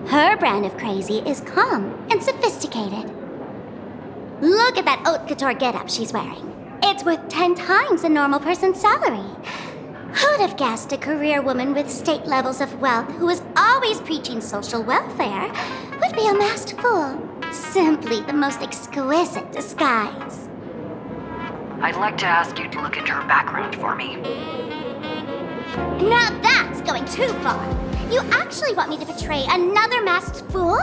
Her brand of crazy is calm and sophisticated. Look at that haute couture getup she's wearing. It's worth 10 times a normal person's salary. Who'd have guessed a career woman with state levels of wealth who was always preaching social welfare would be a masked fool? Simply the most exquisite disguise. I'd like to ask you to look into her background for me. Now that's going too far. You actually want me to betray another masked fool?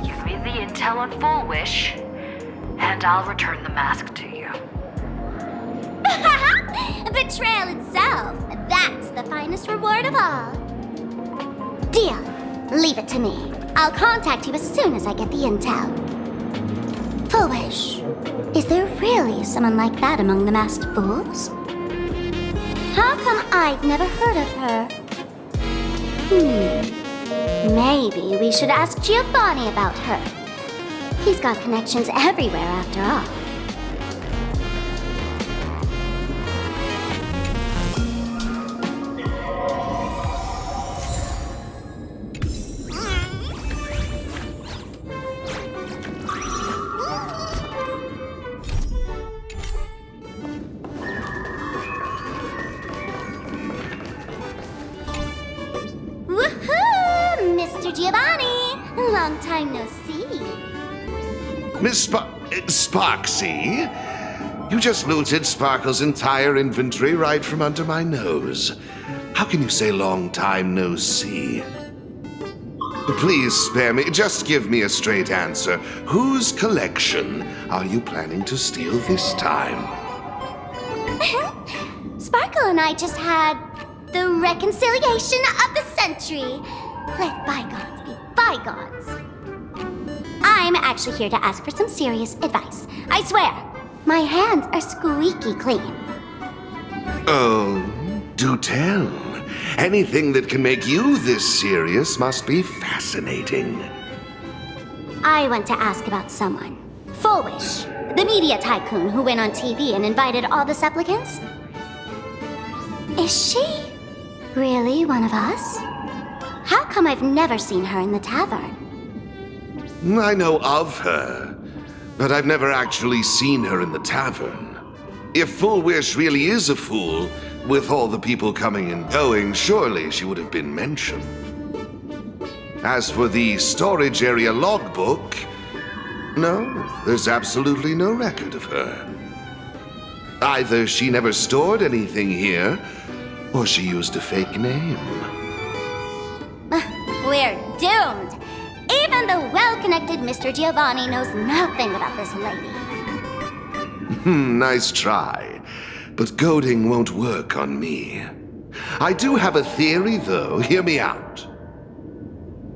Give me the intel on Full Wish, and I'll return the mask to you. Betrayal itself. That's the finest reward of all. Deal. Leave it to me. I'll contact you as soon as I get the intel. Full Wish. Is there really someone like that among the masked fools? How come I'd never heard of her? Maybe we should ask Giovanni about her. He's got connections everywhere after all. Long time no see. Miss Sparxie? You just looted Sparkle's entire inventory right from under my nose. How can you say long time no see? Please spare me. Just give me a straight answer. Whose collection are you planning to steal this time? Sparkle and I just had the reconciliation of the century. Let bygones be bygones. I'm actually here to ask for some serious advice. I swear, my hands are squeaky clean. Oh, do tell. Anything that can make you this serious must be fascinating. I want to ask about someone. Full Wish, the media tycoon who went on TV and invited all the supplicants. Is she really one of us? How come I've never seen her in the tavern? I know of her, but I've never actually seen her in the tavern. If Full Wish really is a fool, with all the people coming and going, surely she would have been mentioned. As for the storage area logbook, no, there's absolutely no record of her. Either she never stored anything here, or she used a fake name. We're doomed! Even the well-connected Mr. Giovanni knows nothing about this lady. Nice try. But goading won't work on me. I do have a theory, though. Hear me out.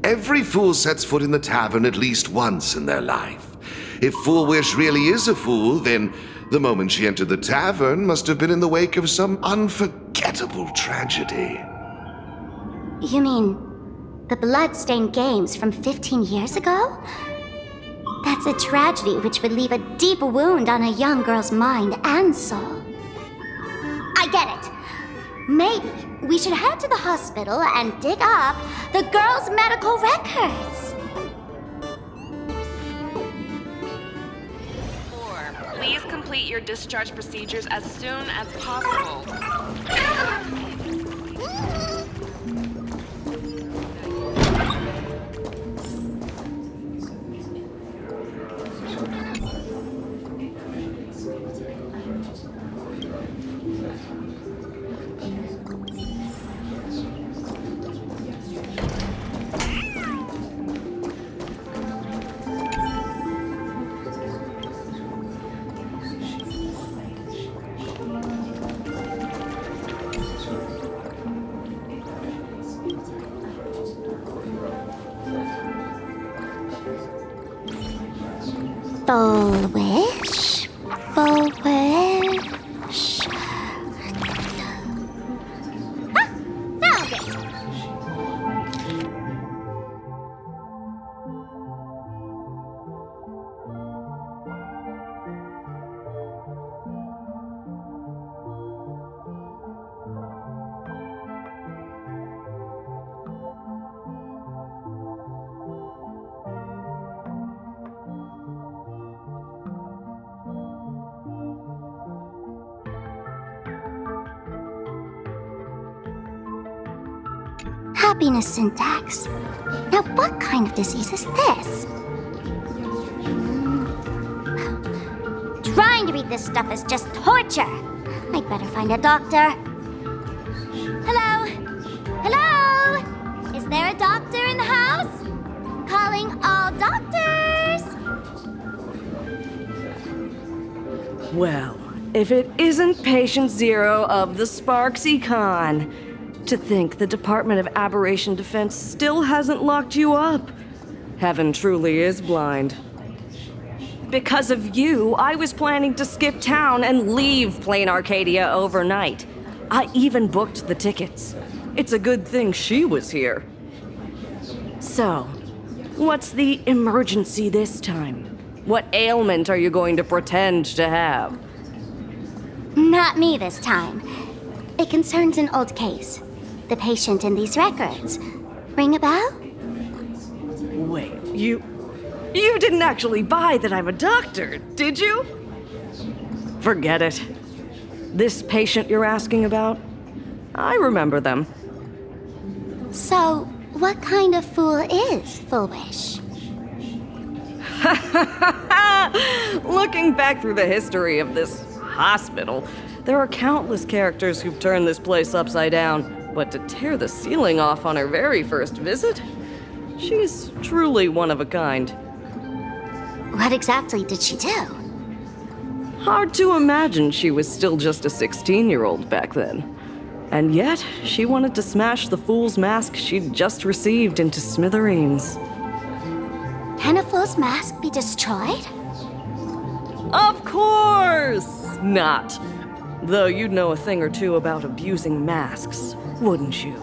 Every fool sets foot in the tavern at least once in their life. If Full Wish really is a fool, then the moment she entered the tavern must have been in the wake of some unforgettable tragedy. You mean the blood-stained games from 15 years ago? That's a tragedy which would leave a deep wound on a young girl's mind and soul. I get it. Maybe we should head to the hospital and dig up the girl's medical records. 4. Please complete your discharge procedures as soon as possible. Full wish. Full wish. Ah! Found it! Happiness syntax. Now what kind of disease is this? Trying to read this stuff is just torture. I'd better find a doctor. Hello? Hello? Is there a doctor in the house? Calling all doctors! Well, if it isn't Patient Zero of the Sparxie Con. To think the Department of Aberration Defense still hasn't locked you up. Heaven truly is blind. Because of you, I was planning to skip town and leave Planarcadia overnight. I even booked the tickets. It's a good thing she was here. So, what's the emergency this time? What ailment are you going to pretend to have? Not me this time. It concerns an old case. The patient in these records. Ring a bell? Wait, you didn't actually buy that I'm a doctor, did you? Forget it. This patient you're asking about? I remember them. So, what kind of fool is Full Wish? Looking back through the history of this hospital, there are countless characters who've turned this place upside down. But to tear the ceiling off on her very first visit? She's truly one of a kind. What exactly did she do? Hard to imagine she was still just a 16-year-old back then. And yet, she wanted to smash the fool's mask she'd just received into smithereens. Can a fool's mask be destroyed? Of course not! Though you'd know a thing or two about abusing masks, wouldn't you?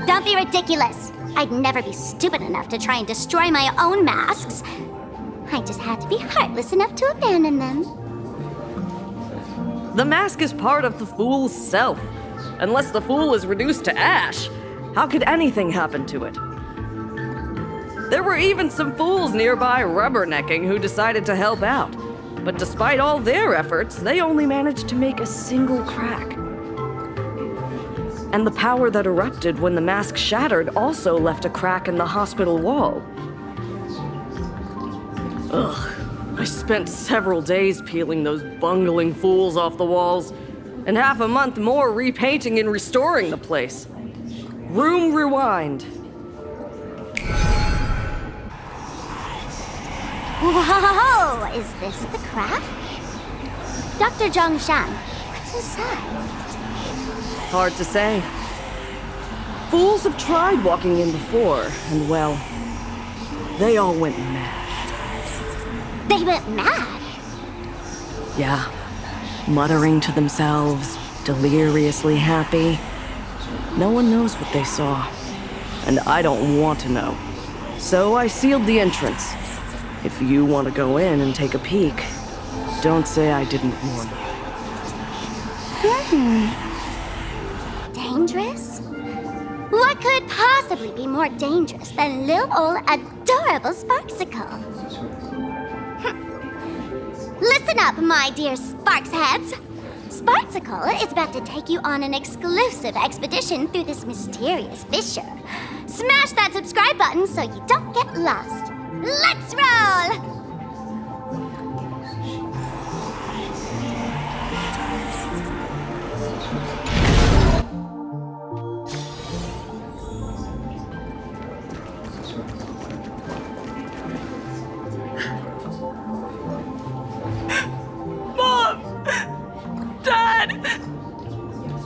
Don't be ridiculous! I'd never be stupid enough to try and destroy my own masks. I just had to be heartless enough to abandon them. The mask is part of the fool's self. Unless the fool is reduced to ash, how could anything happen to it? There were even some fools nearby rubbernecking who decided to help out. But despite all their efforts, they only managed to make a single crack. And the power that erupted when the mask shattered also left a crack in the hospital wall. Ugh, I spent several days peeling those bungling fools off the walls, and half a month more repainting and restoring the place. Room rewind. Whoa! Is this the crack? Dr. Zhongshan, what's inside? Hard to say. Fools have tried walking in before, and well, they all went mad. They went mad? Yeah, muttering to themselves, deliriously happy. No one knows what they saw, and I don't want to know. So I sealed the entrance. If you want to go in and take a peek, don't say I didn't warn you. Dangerous? What could possibly be more dangerous than little old adorable Sparxicle? Listen up, my dear Sparks heads. Sparxicle is about to take you on an exclusive expedition through this mysterious fissure. Smash that subscribe button so you don't get lost. Let's roll!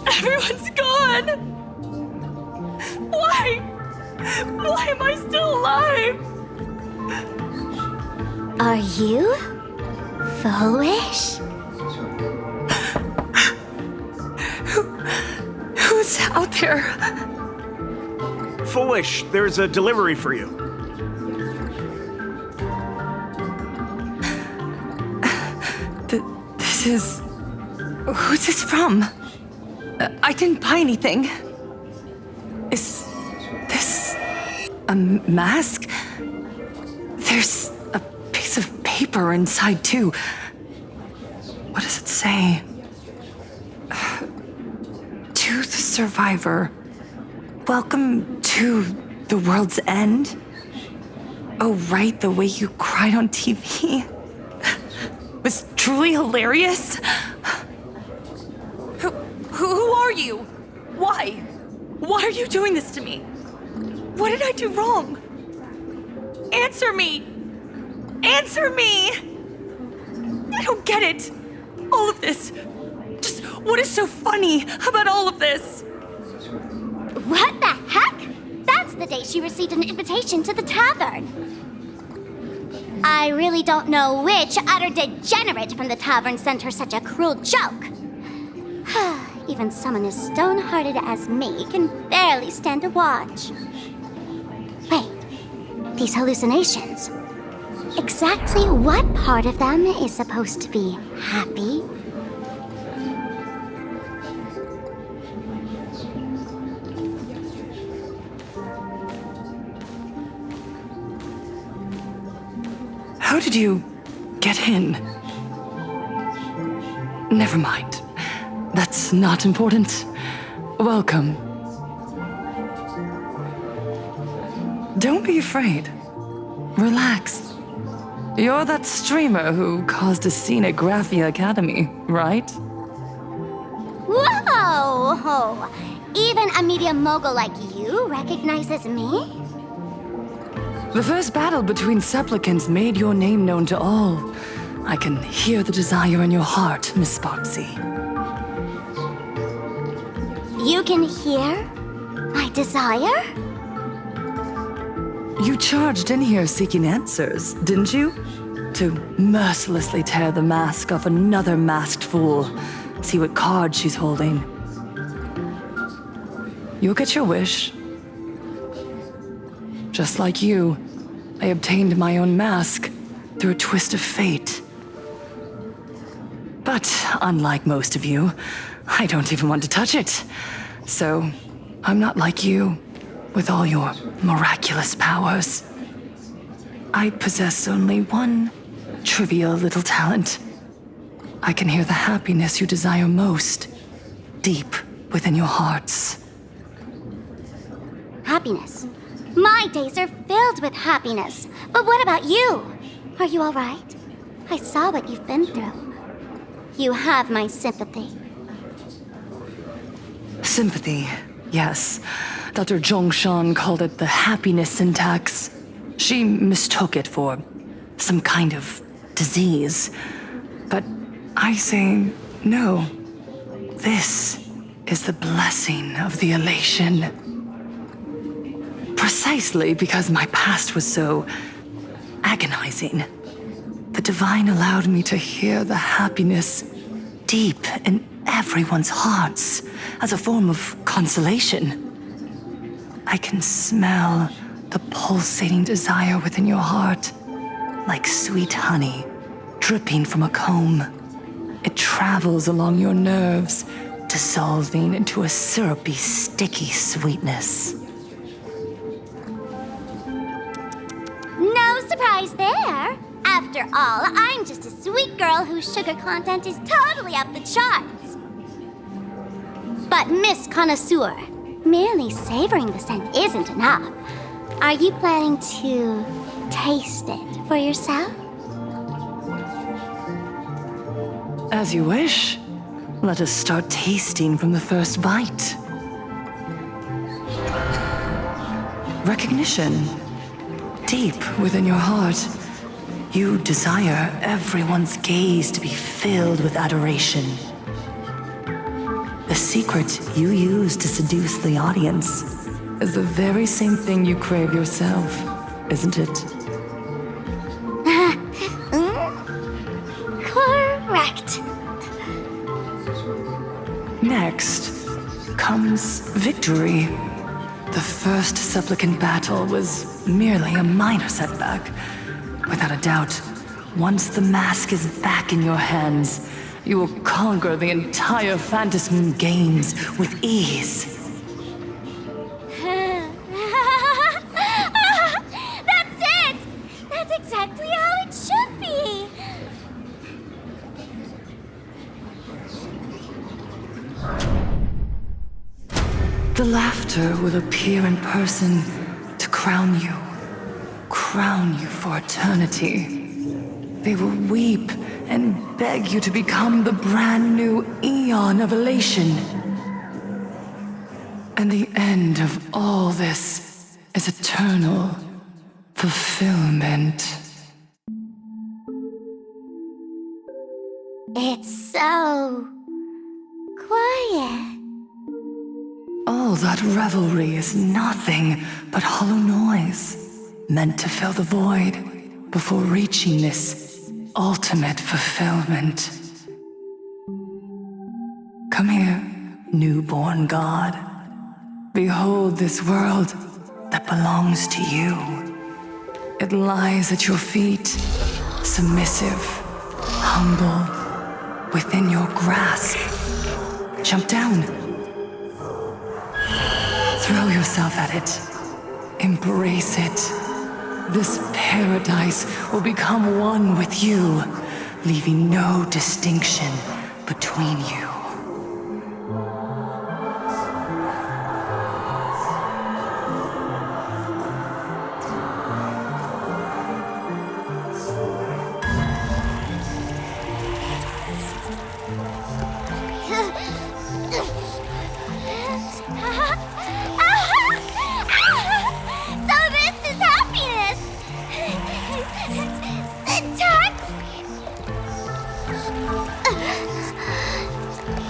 Everyone's gone! Why? Why am I still alive? Are you foolish? Who's out there? Foolish, there's a delivery for you. This is... Who's this from? I didn't buy anything. Is this a mask? There's a piece of paper inside, too. What does it say? To the survivor, welcome to the world's end. Oh, right, the way you cried on TV was truly hilarious. Who are you? Why? Why are you doing this to me? What did I do wrong? Answer me! Answer me! I don't get it. All of this. Just what is so funny about all of this? What the heck? That's the day she received an invitation to the tavern. I really don't know which utter degenerate from the tavern sent her such a cruel joke. Even someone as stone-hearted as me can barely stand to watch. Wait, these hallucinations. Exactly what part of them is supposed to be happy? How did you get in? Never mind. That's not important. Welcome. Don't be afraid. Relax. You're that streamer who caused a scene at Graphia Academy, right? Whoa! Even a media mogul like you recognizes me? The first battle between supplicants made your name known to all. I can hear the desire in your heart, Miss Sparxie. You can hear my desire? You charged in here seeking answers, didn't you? To mercilessly tear the mask off another masked fool. See what card she's holding. You'll get your wish. Just like you, I obtained my own mask through a twist of fate. But unlike most of you, I don't even want to touch it. So, I'm not like you, with all your miraculous powers. I possess only one trivial little talent. I can hear the happiness you desire most, deep within your hearts. Happiness. My days are filled with happiness. But what about you? Are you all right? I saw what you've been through. You have my sympathy. Sympathy, yes. Dr. Zhongshan called it the happiness syntax. She mistook it for some kind of disease. But I say no. This is the blessing of the elation. Precisely because my past was so agonizing. The Divine allowed me to hear the happiness deep in everyone's hearts as a form of consolation. I can smell the pulsating desire within your heart, like sweet honey dripping from a comb. It travels along your nerves, dissolving into a syrupy, sticky sweetness. No surprise there. After all, I'm just a sweet girl whose sugar content is totally off the charts. But Miss Connoisseur, merely savoring the scent isn't enough. Are you planning to taste it for yourself? As you wish. Let us start tasting from the first bite. Recognition. Deep within your heart, you desire everyone's gaze to be filled with adoration. The secret you use to seduce the audience is the very same thing you crave yourself, isn't it? Correct. Next comes victory. The first supplicant battle was merely a minor setback. Without a doubt, once the mask is back in your hands, you will conquer the entire Phantasm games with ease. That's it! That's exactly how it should be! The laughter will appear in person to crown you for eternity. They will weep and beg you to become the brand new eon of elation. And the end of all this is eternal fulfillment. It's so quiet. All that revelry is nothing but hollow noise, meant to fill the void before reaching this ultimate fulfillment. Come here, newborn god. Behold this world that belongs to you. It lies at your feet, submissive, humble, within your grasp. Jump down. Throw yourself at it. Embrace it. This paradise will become one with you, leaving no distinction between you.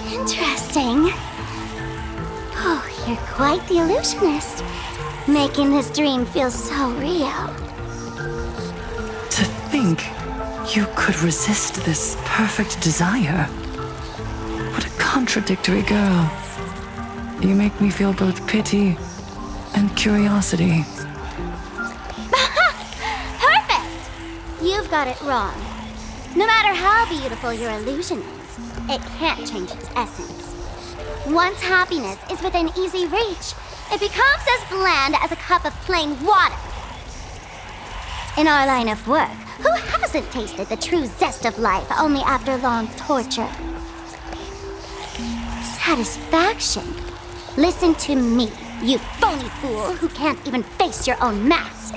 Interesting. Oh, you're quite the illusionist, making this dream feel so real. To think you could resist this perfect desire. What a contradictory girl. You make me feel both pity and curiosity. Perfect! You've got it wrong. No matter how beautiful your illusion is, it can't change its essence. Once happiness is within easy reach, it becomes as bland as a cup of plain water. In our line of work, who hasn't tasted the true zest of life only after long torture? Satisfaction. Listen to me, you phony fool who can't even face your own mask.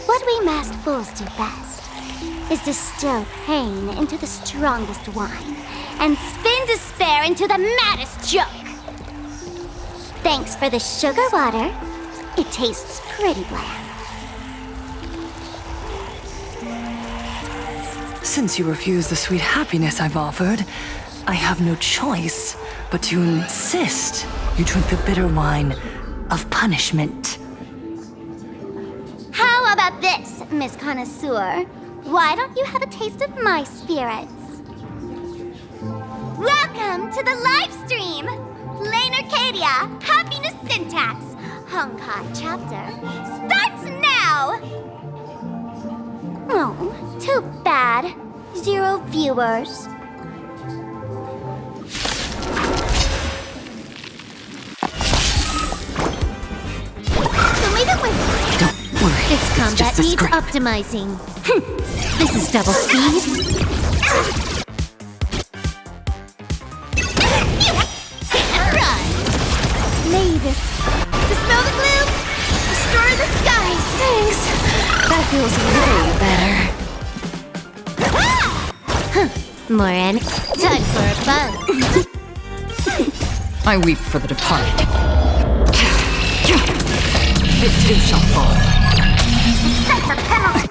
What we masked fools do best is distill pain into the strongest wine and spin despair into the maddest joke. Thanks for the sugar water. It tastes pretty bland. Since you refuse the sweet happiness I've offered, I have no choice but to insist you drink the bitter wine of punishment. How about this, Miss Connoisseur? Why don't you have a taste of my spirits? Welcome to the live stream! Planarcadia Happiness Syntax Honkai chapter starts now! Oh, too bad. 0 viewers. just combat a needs scrape. optimizing. This is double speed. Run! May this dispel the gloom, destroy the skies. Thanks. That feels way better. More energy. Time for a buzz. I weep for the departed. It too shall fall. Set the penalty.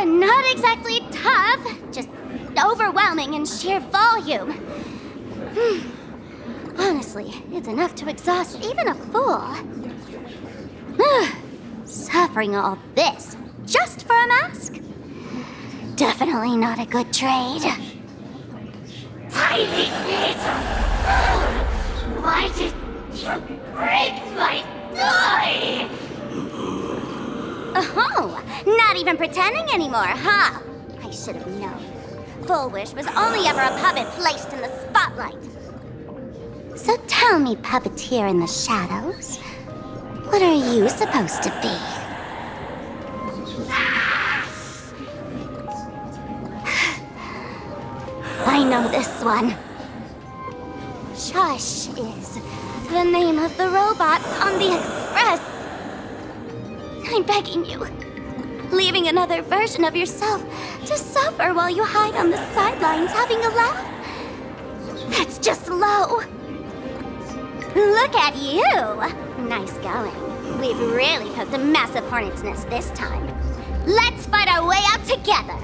Not exactly tough, just overwhelming in sheer volume. Honestly, it's enough to exhaust even a fool. Suffering all this just for a mask? Definitely not a good trade. Tiny feet! Why did you break my toy? Oh, not even pretending anymore, huh? I should have known. Full Wish was only ever a puppet placed in the spotlight. So tell me, puppeteer in the shadows, what are you supposed to be? I know this one. Shush is the name of the robot on the Express. I'm begging you. Leaving another version of yourself to suffer while you hide on the sidelines having a laugh. That's just low. Look at you. Nice going. We've really poked a massive hornet's nest this time. Let's fight our way out together.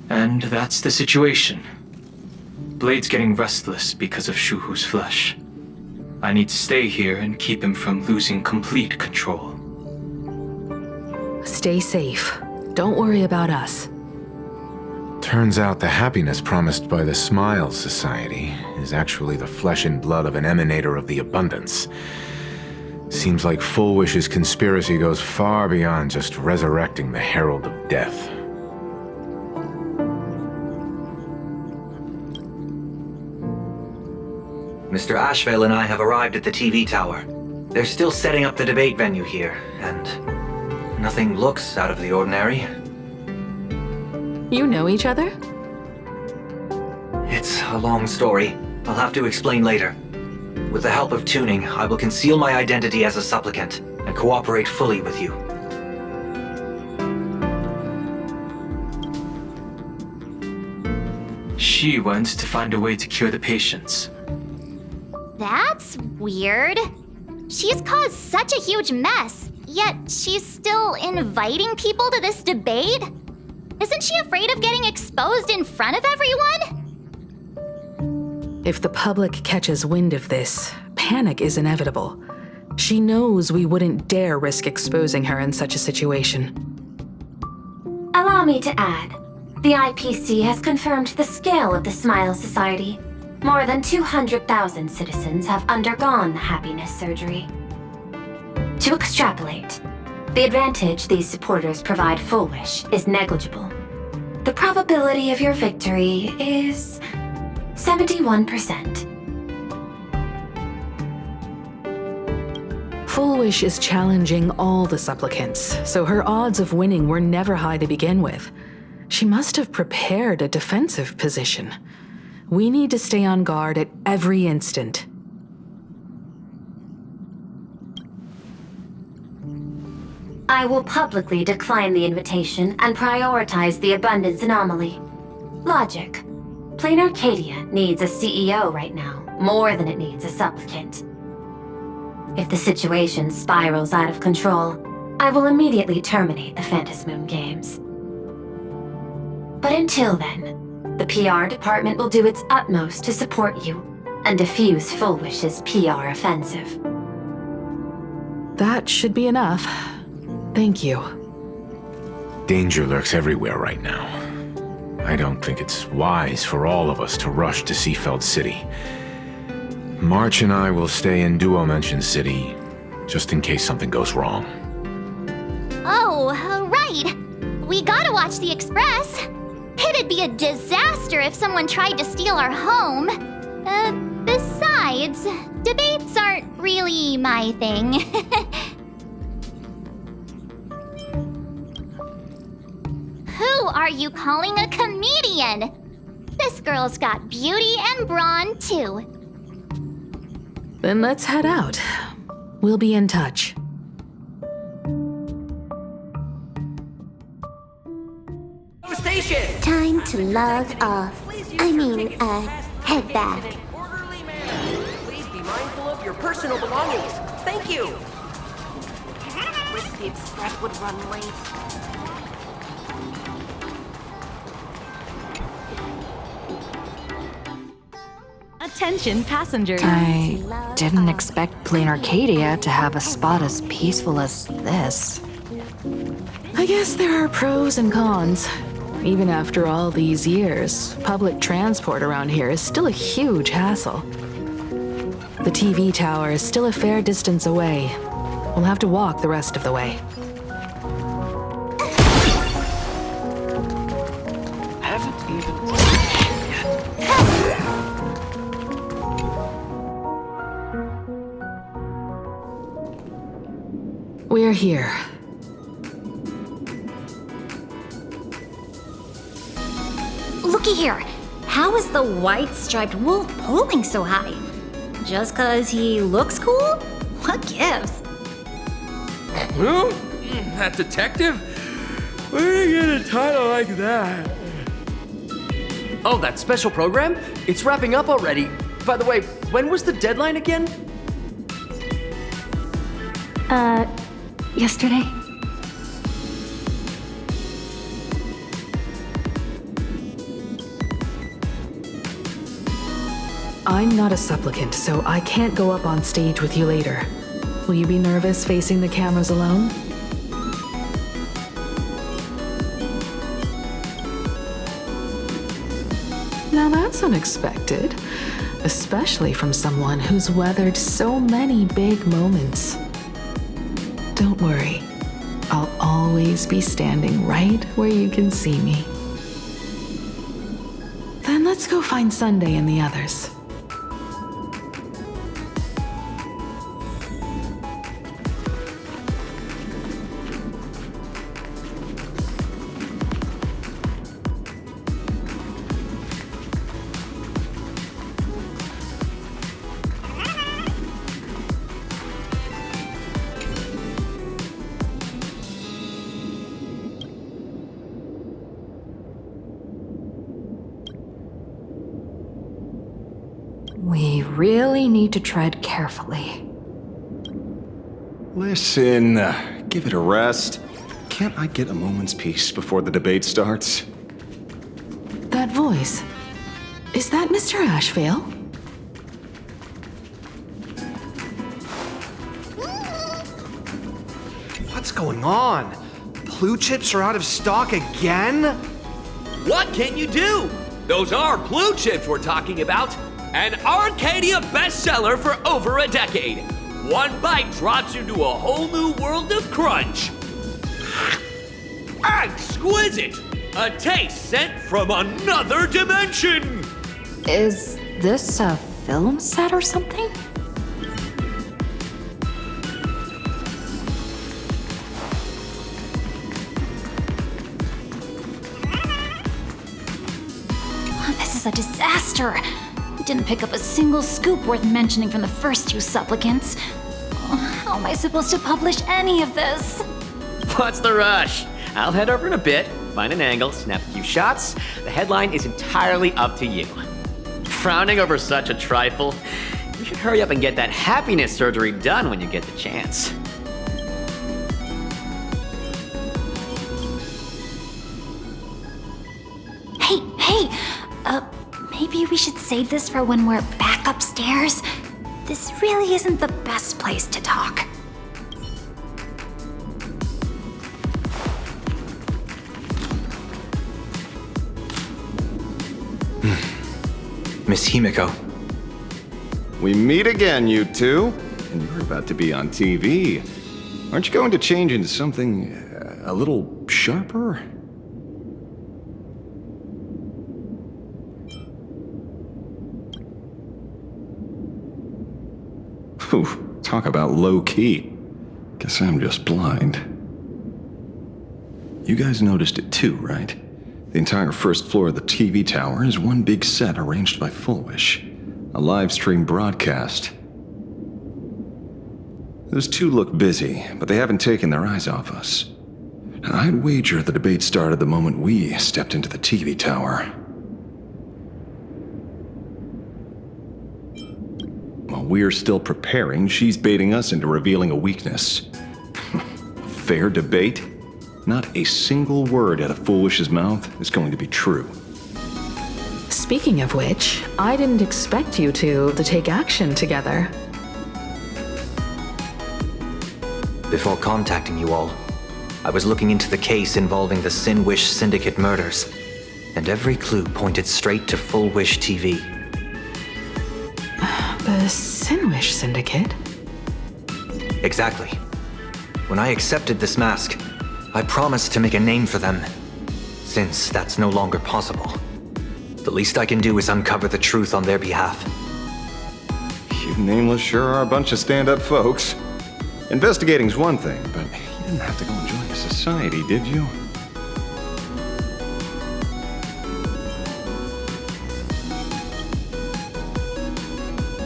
And that's the situation. Blade's getting restless because of Shuhu's flesh. I need to stay here and keep him from losing complete control. Stay safe. Don't worry about us. Turns out the happiness promised by the Smile Society is actually the flesh and blood of an emanator of the abundance. Seems like Full Wish's conspiracy goes far beyond just resurrecting the Herald of Death. Mr. Ashveil and I have arrived at the TV tower. They're still setting up the debate venue here, and nothing looks out of the ordinary. You know each other? It's a long story. I'll have to explain later. With the help of tuning, I will conceal my identity as a supplicant and cooperate fully with you. She went to find a way to cure the patients. That's weird. She's caused such a huge mess, yet she's still inviting people to this debate? Isn't she afraid of getting exposed in front of everyone? If the public catches wind of this, panic is inevitable. She knows we wouldn't dare risk exposing her in such a situation. Allow me to add, the IPC has confirmed the scale of the Smile Society. More than 200,000 citizens have undergone the happiness surgery. To extrapolate, the advantage these supporters provide Full Wish is negligible. The probability of your victory is 71%. Full Wish is challenging all the supplicants, so her odds of winning were never high to begin with. She must have prepared a defensive position. We need to stay on guard at every instant. I will publicly decline the invitation and prioritize the abundance anomaly. Logic. Planarcadia needs a CEO right now, more than it needs a supplicant. If the situation spirals out of control, I will immediately terminate the Phantasmoon Games. But until then, the PR department will do its utmost to support you and defuse Full Wish's PR offensive. That should be enough. Thank you. Danger lurks everywhere right now. I don't think it's wise for all of us to rush to Seafeld City. March and I will stay in Duo Mansion City, just in case something goes wrong. We gotta watch the Express. It'd be a disaster if someone tried to steal our home. Besides, debates aren't really my thing. Who are you calling a comedian? This girl's got beauty and brawn, too. Then let's head out. We'll be in touch. Station! Time to log off. Head back. Please be mindful of your personal belongings. Thank you. Wish the Express would run late. Attention passengers. I didn't expect Planarcadia to have a spot as peaceful as this. I guess there are pros and cons. Even after all these years, public transport around here is still a huge hassle. The TV tower is still a fair distance away. We'll have to walk the rest of the way. Haven't even We're here. Looky here. How is the white striped wolf polling so high? Just 'cause he looks cool? What gives? Who? That detective? Where did he get a title like that? Oh, that special program? It's wrapping up already. By the way, when was the deadline again? Yesterday. I'm not a supplicant, so I can't go up on stage with you later. Will you be nervous facing the cameras alone? Now that's unexpected, especially from someone who's weathered so many big moments. Don't worry, I'll always be standing right where you can see me. Then let's go find Sunday and the others. We really need to tread carefully. Listen, give it a rest. Can't I get a moment's peace before the debate starts? That voice. Is that Mr. Ashveil? What's going on? Blue chips are out of stock again? What can you do? Those are blue chips we're talking about. An Arcadia bestseller for over a decade. One bite drops you into a whole new world of crunch. Exquisite! A taste sent from another dimension! Is this a film set or something? This is a disaster. Didn't pick up a single scoop worth mentioning from the first two supplicants. How am I supposed to publish any of this? What's the rush? I'll head over in a bit, find an angle, snap a few shots. The headline is entirely up to you. Frowning over such a trifle? You should hurry up and get that happiness surgery done when you get the chance. Hey, maybe we should save this for when we're back upstairs? This really isn't the best place to talk. Miss Himeko. We meet again, you two. And you're about to be on TV. Aren't you going to change into something a little sharper? Whew, talk about low-key. Guess I'm just blind. You guys noticed it too, right? The entire first floor of the TV tower is one big set arranged by Fullwish. A live stream broadcast. Those two look busy, but they haven't taken their eyes off us. I'd wager the debate started the moment we stepped into the TV tower. While we're still preparing, she's baiting us into revealing a weakness. Fair debate? Not a single word out of Fullwish's mouth is going to be true. Speaking of which, I didn't expect you two to take action together. Before contacting you all, I was looking into the case involving the Sinwish Syndicate murders, and every clue pointed straight to Fullwish TV. The Sinwish Syndicate? Exactly. When I accepted this mask, I promised to make a name for them. Since that's no longer possible, the least I can do is uncover the truth on their behalf. You nameless sure are a bunch of stand-up folks. Investigating's one thing, but you didn't have to go and join a society, did you?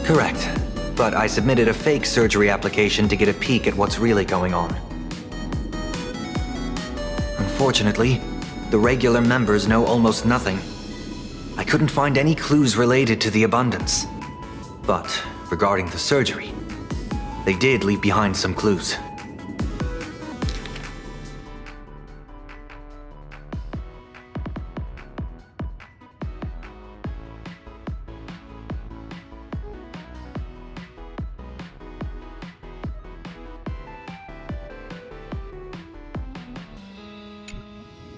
Correct. But I submitted a fake surgery application to get a peek at what's really going on. Unfortunately, the regular members know almost nothing. I couldn't find any clues related to the abundance. But regarding the surgery, they did leave behind some clues.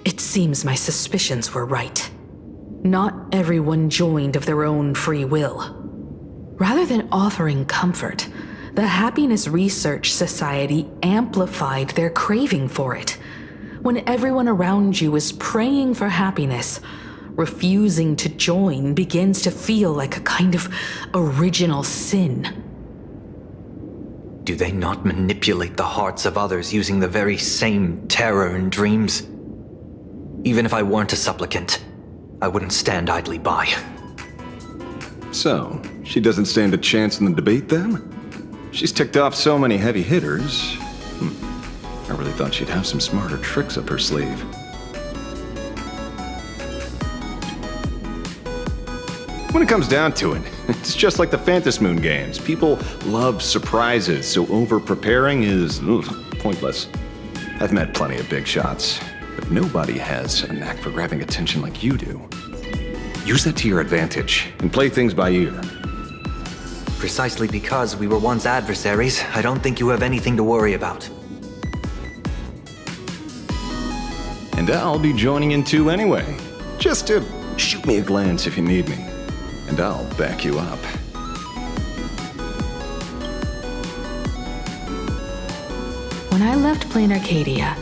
It seems my suspicions were right. Not everyone joined of their own free will. Rather than offering comfort, the Happiness Research Society amplified their craving for it. When everyone around you is praying for happiness, refusing to join begins to feel like a kind of original sin. Do they not manipulate the hearts of others using the very same terror and dreams? Even if I weren't a supplicant, I wouldn't stand idly by. So, she doesn't stand a chance in the debate then? She's ticked off so many heavy hitters. I really thought she'd have some smarter tricks up her sleeve. When it comes down to it, it's just like the Phantom Moon games. People love surprises, so over-preparing is pointless. I've met plenty of big shots, but nobody has a knack for grabbing attention like you do. Use that to your advantage and play things by ear. Precisely because we were once adversaries, I don't think you have anything to worry about. And I'll be joining in too anyway. Just to shoot me a glance if you need me. And I'll back you up. When I left Planarcadia,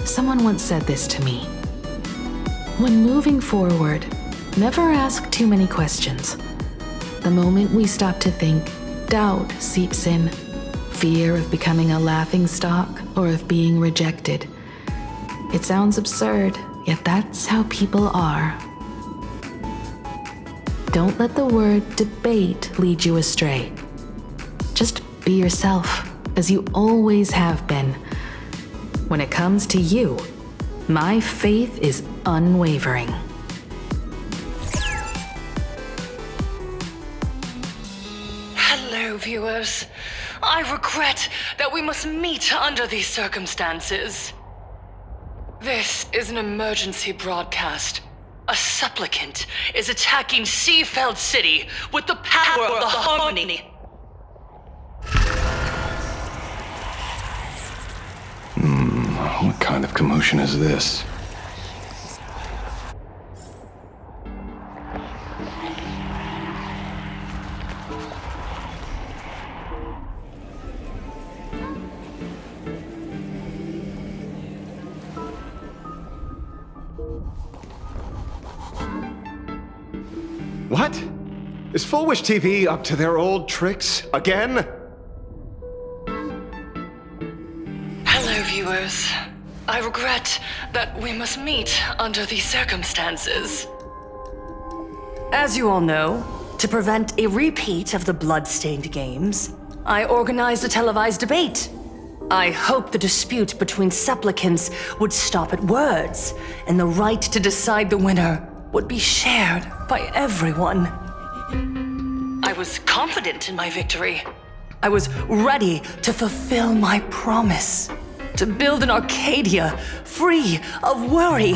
someone once said this to me. When moving forward, never ask too many questions. The moment we stop to think, doubt seeps in. Fear of becoming a laughingstock or of being rejected. It sounds absurd, yet that's how people are. Don't let the word debate lead you astray. Just be yourself, as you always have been. When it comes to you, my faith is unwavering. Hello, viewers. I regret that we must meet under these circumstances. This is an emergency broadcast. A supplicant is attacking Seafeld City with the power of the Harmony. What kind of commotion is this? What? Is Fullwish TV up to their old tricks again? Masters. I regret that we must meet under these circumstances. As you all know, to prevent a repeat of the blood-stained games, I organized a televised debate. I hoped the dispute between supplicants would stop at words, and the right to decide the winner would be shared by everyone. I was confident in my victory. I was ready to fulfill my promise. To build an Arcadia free of worry,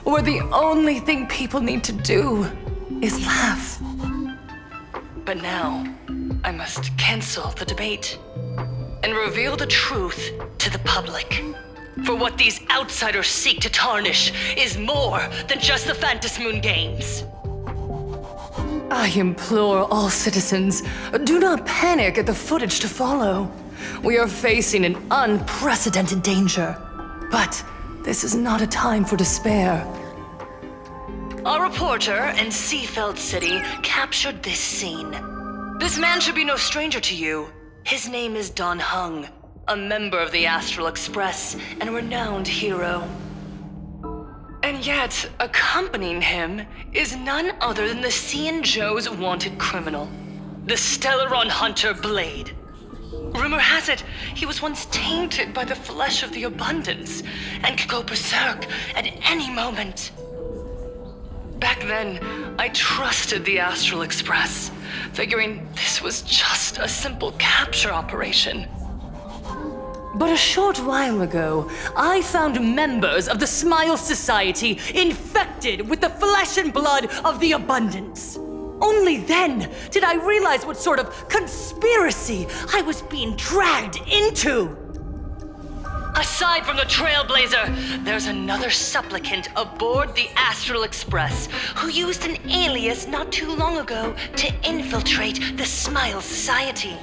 where the only thing people need to do is laugh. But now, I must cancel the debate and reveal the truth to the public. For what these outsiders seek to tarnish is more than just the Phantasmoon Games. I implore all citizens, do not panic at the footage to follow. We are facing an unprecedented danger, but this is not a time for despair. A reporter in Seafeld City captured this scene. This man should be no stranger to you. His name is Don Heng, a member of the Astral Express and a renowned hero. And yet, accompanying him is none other than the Cian Joe's wanted criminal, the Stellaron hunter Blade. Rumor has it, he was once tainted by the flesh of the abundance and could go berserk at any moment. Back then, I trusted the Astral Express, figuring this was just a simple capture operation. But a short while ago, I found members of the Smile Society infected with the flesh and blood of the abundance. Only then did I realize what sort of conspiracy I was being dragged into. Aside from the Trailblazer, there's another supplicant aboard the Astral Express who used an alias not too long ago to infiltrate the Smile Society.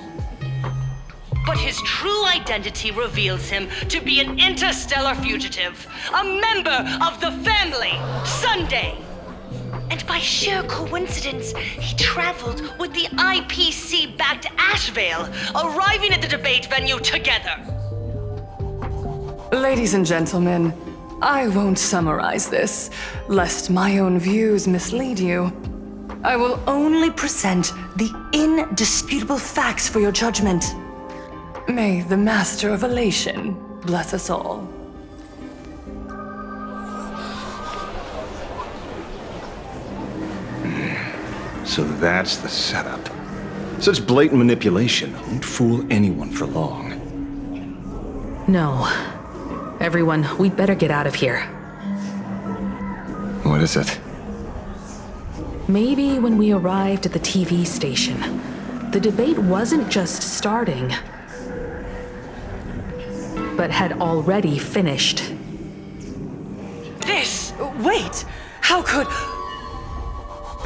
But his true identity reveals him to be an interstellar fugitive, a member of the family, Sunday. And by sheer coincidence, he traveled with the IPC-backed Ashveil, arriving at the debate venue together. Ladies and gentlemen, I won't summarize this, lest my own views mislead you. I will only present the indisputable facts for your judgment. May the Master of Elation bless us all. So that's the setup. Such blatant manipulation won't fool anyone for long. No. Everyone, we'd better get out of here. What is it? Maybe when we arrived at the TV station, the debate wasn't just starting, but had already finished. Wait! How could...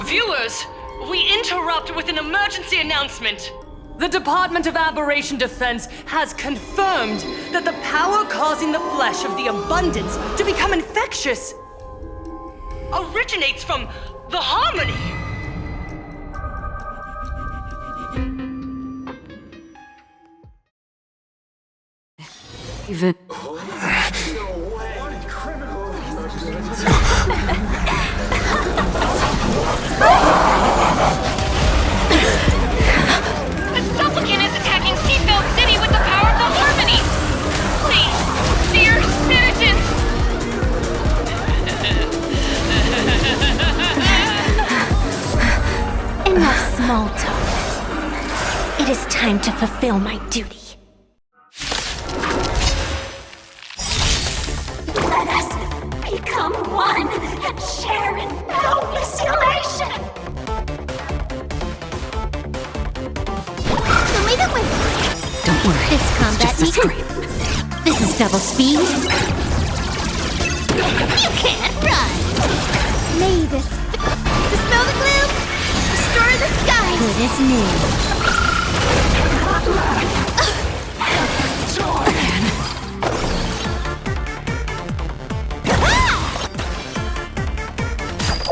Viewers, we interrupt with an emergency announcement. The Department of Aberration Defense has confirmed that the power causing the flesh of the abundance to become infectious originates from the Harmony. Even... The supplicant is attacking Seafeld City with the power of the Harmony! Please, dear citizens! Enough small talk. It is time to fulfill my duty. Let us become one and share in boundless elation! Show me the way. Don't worry. This combat Just a scrape. This is double speed. You can't run. May this dispel the gloom, destroy the skies. Good as new.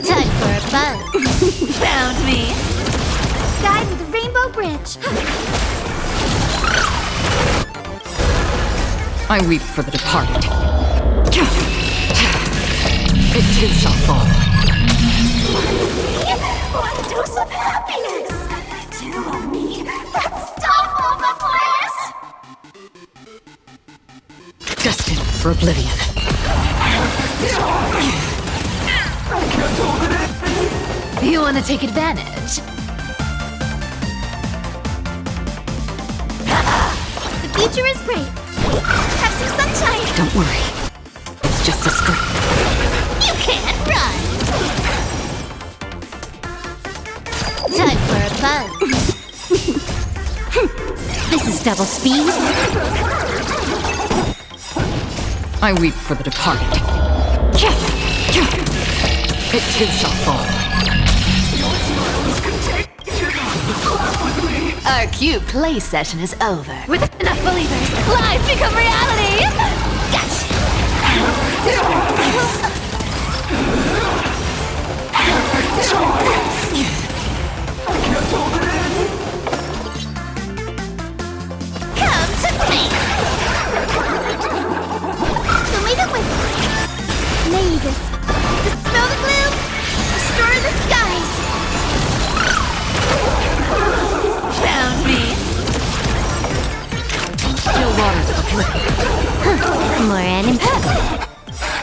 Time for a buzz. Found me. Guide with the rainbow bridge. I weep for the departed. It too shall fall. One dose of happiness! Two of me! Let's stop all the players! Destined for oblivion. You want to take advantage? The future is great. Have some sunshine. Don't worry. It's just a script. You can't run. Time for a buzz. This is double speed. I weep for the departed. It too shall fall. Our cute play session is over. With enough believers, lives become reality! Gotcha! Come to me! Show me the way. Magus, dispel the gloom, restore the skies! Found me! Still waters of oblivion. More imperfect.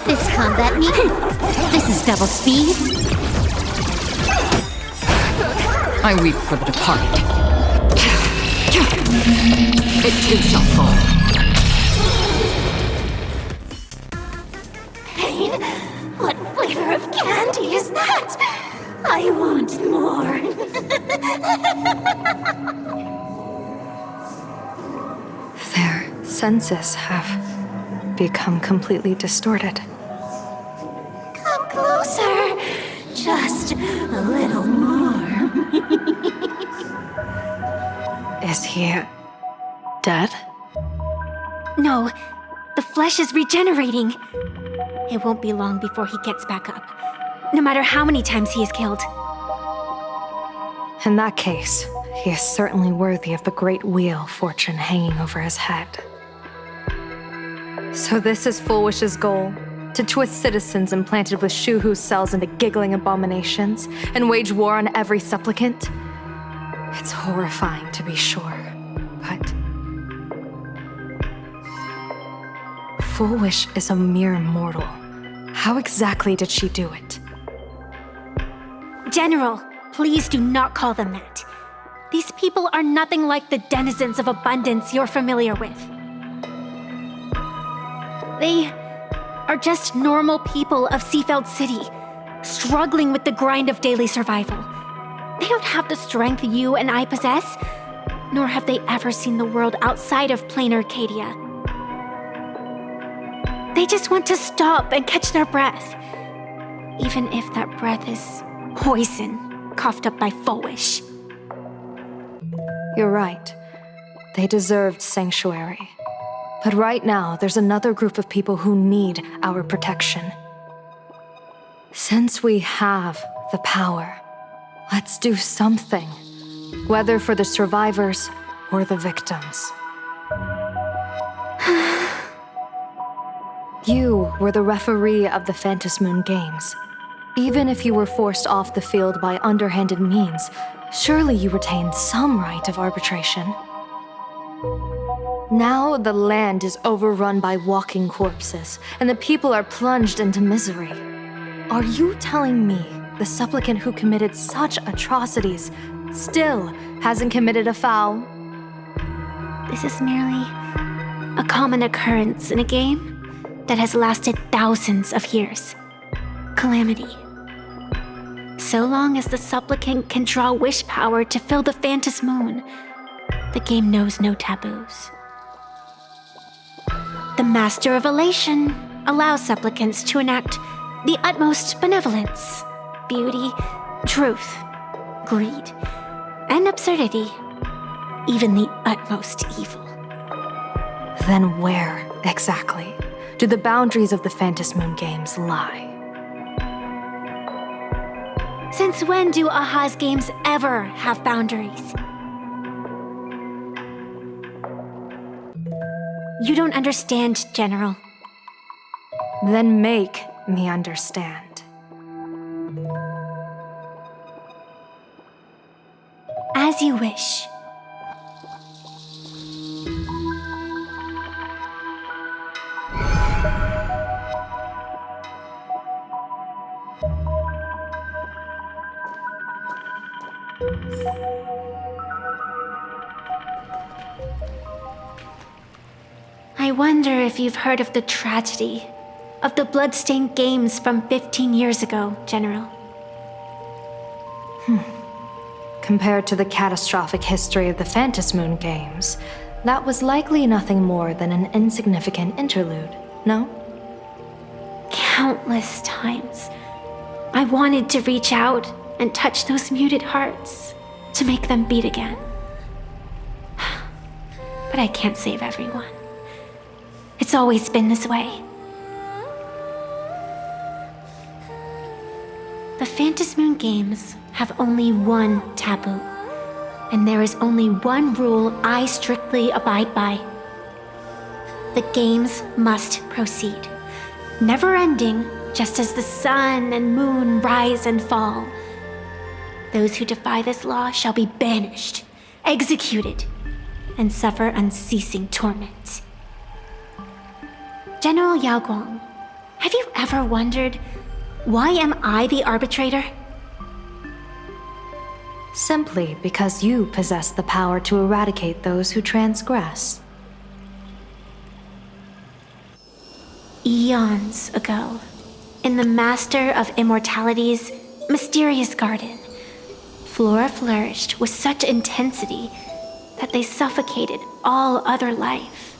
This combat meeting. This is double speed. I weep for the departed. It too shall fall. Pain? What flavor of candy is that? I want more. Their senses have become completely distorted. Come closer. Just a little more. Is he dead? No, the flesh is regenerating. It won't be long before he gets back up, no matter how many times he is killed. In that case, he is certainly worthy of the great wheel fortune hanging over his head. So this is Full Wish's goal? To twist citizens implanted with Shuhu cells into giggling abominations and wage war on every supplicant? It's horrifying to be sure, but Full Wish is a mere mortal. How exactly did she do it? General, please do not call them that. These people are nothing like the denizens of abundance you're familiar with. They are just normal people of Seafeld City, struggling with the grind of daily survival. They don't have the strength you and I possess, nor have they ever seen the world outside of Planarcadia. They just want to stop and catch their breath, even if that breath is poison coughed up by Full Wish. You're right. They deserved sanctuary. But right now, there's another group of people who need our protection. Since we have the power, let's do something. Whether for the survivors or the victims. You were the referee of the Phantom Moon Games. Even if you were forced off the field by underhanded means, surely you retained some right of arbitration. Now the land is overrun by walking corpses, and the people are plunged into misery. Are you telling me the supplicant who committed such atrocities still hasn't committed a foul? This is merely a common occurrence in a game that has lasted thousands of years. Calamity. So long as the supplicant can draw wish power to fill the Phantom Moon, the game knows no taboos. The Master of Elation allows supplicants to enact the utmost benevolence, beauty, truth, greed, and absurdity, even the utmost evil. Then where, exactly, do the boundaries of the Phantom Moon Games lie? Since when do Aha's games ever have boundaries? You don't understand, General. Then make me understand. As you wish. I wonder if you've heard of the tragedy of the bloodstained games from 15 years ago, General. Compared to the catastrophic history of the Phantasmoon Games, that was likely nothing more than an insignificant interlude, no? Countless times, I wanted to reach out and touch those muted hearts to make them beat again. But I can't save everyone. It's always been this way. The Phantasmoon Games have only one taboo, and there is only one rule I strictly abide by. The games must proceed, never ending, just as the sun and moon rise and fall. Those who defy this law shall be banished, executed, and suffer unceasing torment. General Yao Guang, have you ever wondered, why am I the arbitrator? Simply because you possess the power to eradicate those who transgress. Eons ago, in the Master of Immortality's mysterious garden, flora flourished with such intensity that they suffocated all other life.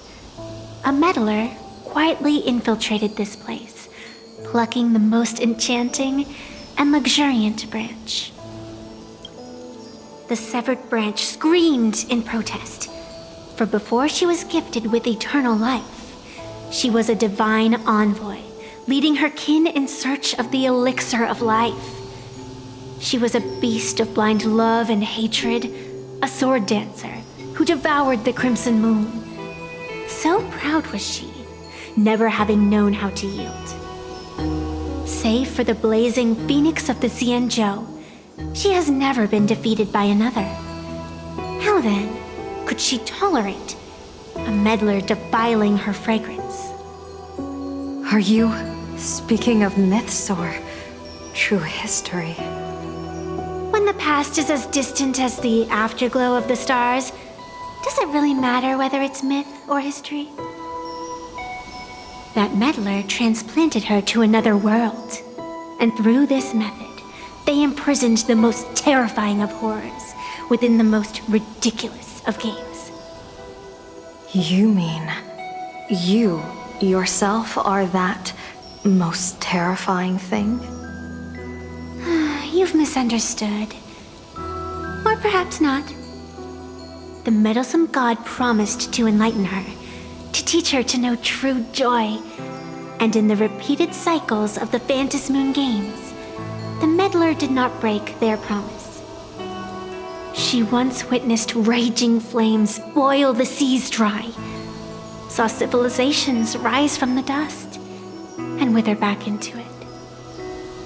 A meddler quietly infiltrated this place, plucking the most enchanting and luxuriant branch. The severed branch screamed in protest, for before she was gifted with eternal life, she was a divine envoy, leading her kin in search of the elixir of life. She was a beast of blind love and hatred, a sword dancer who devoured the crimson moon. So proud was she, never having known how to yield. Save for the blazing phoenix of the Xianzhou, she has never been defeated by another. How then could she tolerate a meddler defiling her fragrance? Are you speaking of myths or true history? When the past is as distant as the afterglow of the stars, does it really matter whether it's myth or history? That meddler transplanted her to another world, and through this method, they imprisoned the most terrifying of horrors within the most ridiculous of games. You mean you yourself are that most terrifying thing? You've misunderstood. Or perhaps not. The meddlesome god promised to enlighten her, to teach her to know true joy. And in the repeated cycles of the Phantasmoon Games, the meddler did not break their promise. She once witnessed raging flames boil the seas dry, saw civilizations rise from the dust, and wither back into it.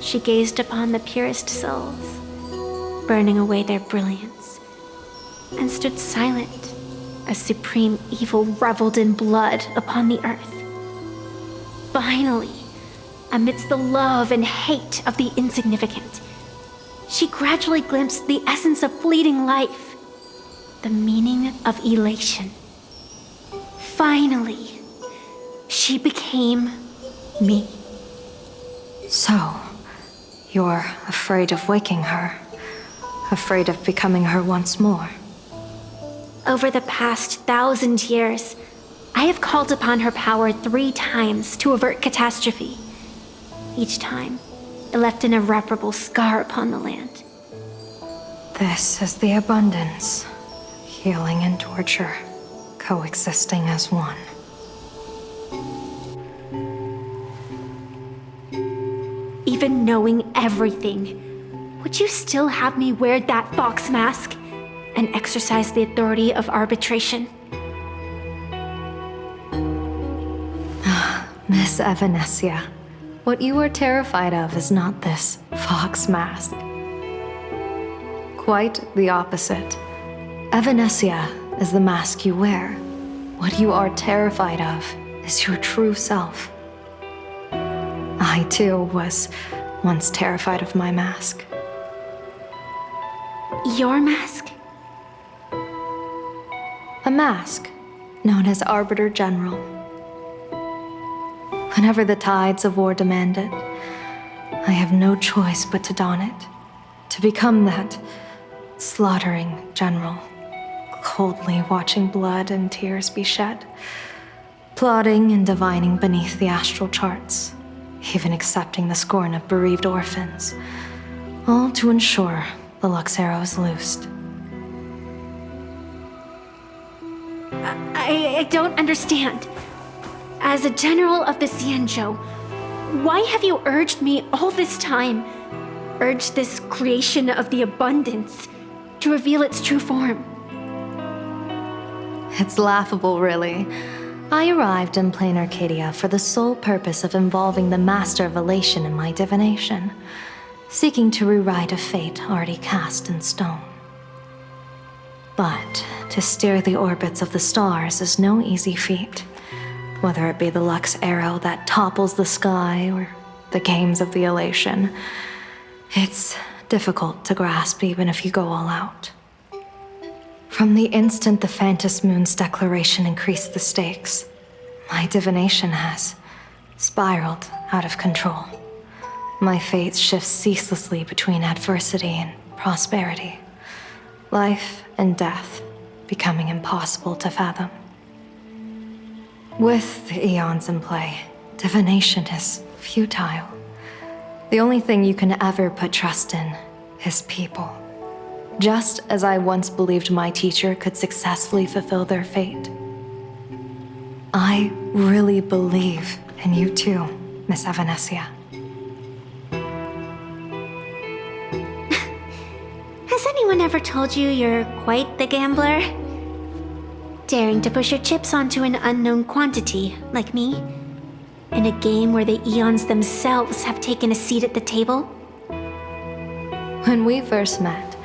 She gazed upon the purest souls, burning away their brilliance, and stood silent as supreme evil reveled in blood upon the earth. Finally, amidst the love and hate of the insignificant, she gradually glimpsed the essence of fleeting life, the meaning of elation. Finally, she became me. So, you're afraid of waking her, afraid of becoming her once more. Over the past 1,000 years, I have called upon her power 3 times to avert catastrophe. Each time, it left an irreparable scar upon the land. This is the abundance, healing and torture, coexisting as one. Even knowing everything, would you still have me wear that fox mask and exercise the authority of arbitration? Miss Evanescia, what you are terrified of is not this fox mask. Quite the opposite. Evanescia is the mask you wear. What you are terrified of is your true self. I too was once terrified of my mask. Your mask? A mask known as Arbiter General. Whenever the tides of war demand it, I have no choice but to don it, to become that slaughtering general, coldly watching blood and tears be shed, plotting and divining beneath the astral charts, even accepting the scorn of bereaved orphans, all to ensure the Luxero is loosed. I don't understand. As a general of the Xianzhou, why have you urged me all this time, urged this creation of the abundance, to reveal its true form? It's laughable, really. I arrived in Planarcadia for the sole purpose of involving the Master of Elation in my divination, seeking to rewrite a fate already cast in stone. But to steer the orbits of the stars is no easy feat, whether it be the Lux arrow that topples the sky or the games of the Elation. It's difficult to grasp even if you go all out. From the instant the Phantom Moon's declaration increased the stakes, my divination has spiraled out of control. My fate shifts ceaselessly between adversity and prosperity, life and death becoming impossible to fathom. With the eons in play, divination is futile. The only thing you can ever put trust in is people. Just as I once believed my teacher could successfully fulfill their fate. I really believe in you too, Miss Evanescia. Has anyone ever told you you're quite the gambler? Daring to push your chips onto an unknown quantity, like me? In a game where the eons themselves have taken a seat at the table? When we first met,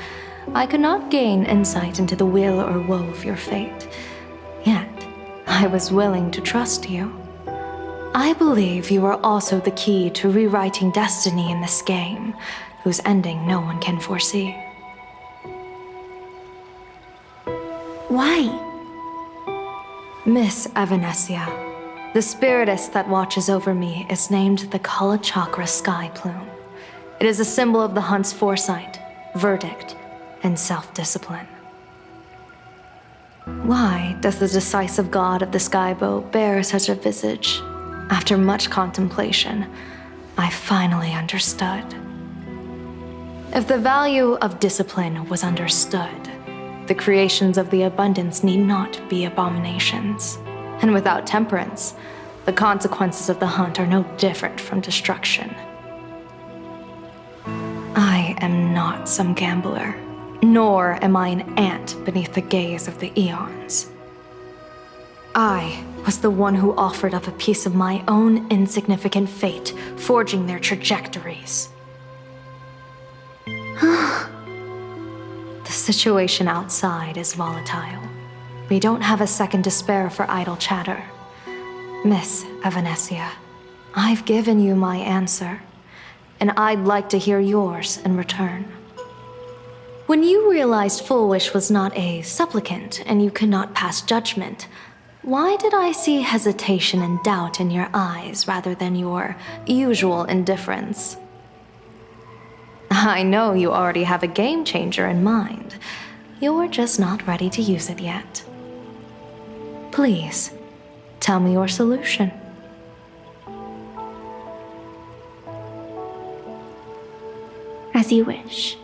I could not gain insight into the will or woe of your fate. Yet, I was willing to trust you. I believe you are also the key to rewriting destiny in this game, whose ending no one can foresee. Why? Miss Evanescia, the spiritess that watches over me is named the Kala Chakra Sky Plume. It is a symbol of the hunt's foresight, verdict, and self-discipline. Why does the decisive god of the skybow bear such a visage? After much contemplation, I finally understood. If the value of discipline was understood, the creations of the abundance need not be abominations. And without temperance, the consequences of the hunt are no different from destruction. I am not some gambler, nor am I an ant beneath the gaze of the eons. I was the one who offered up a piece of my own insignificant fate, forging their trajectories. The situation outside is volatile. We don't have a second to spare for idle chatter. Miss Evanescia, I've given you my answer, and I'd like to hear yours in return. When you realized Full Wish was not a supplicant and you could not pass judgment, why did I see hesitation and doubt in your eyes rather than your usual indifference? I know you already have a game changer in mind. You're just not ready to use it yet. Please, tell me your solution. As you wish.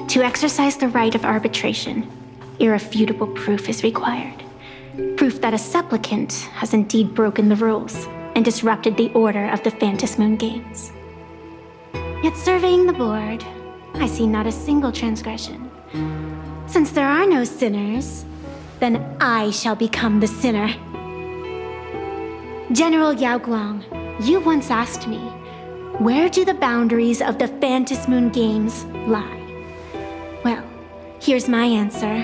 To exercise the right of arbitration, irrefutable proof is required. Proof that a supplicant has indeed broken the rules and disrupted the order of the Phantom Moon Games. Yet surveying the board, I see not a single transgression. Since there are no sinners, then I shall become the sinner. General Yao Guang, you once asked me, where do the boundaries of the Phantasm Moon Games lie? Well, here's my answer.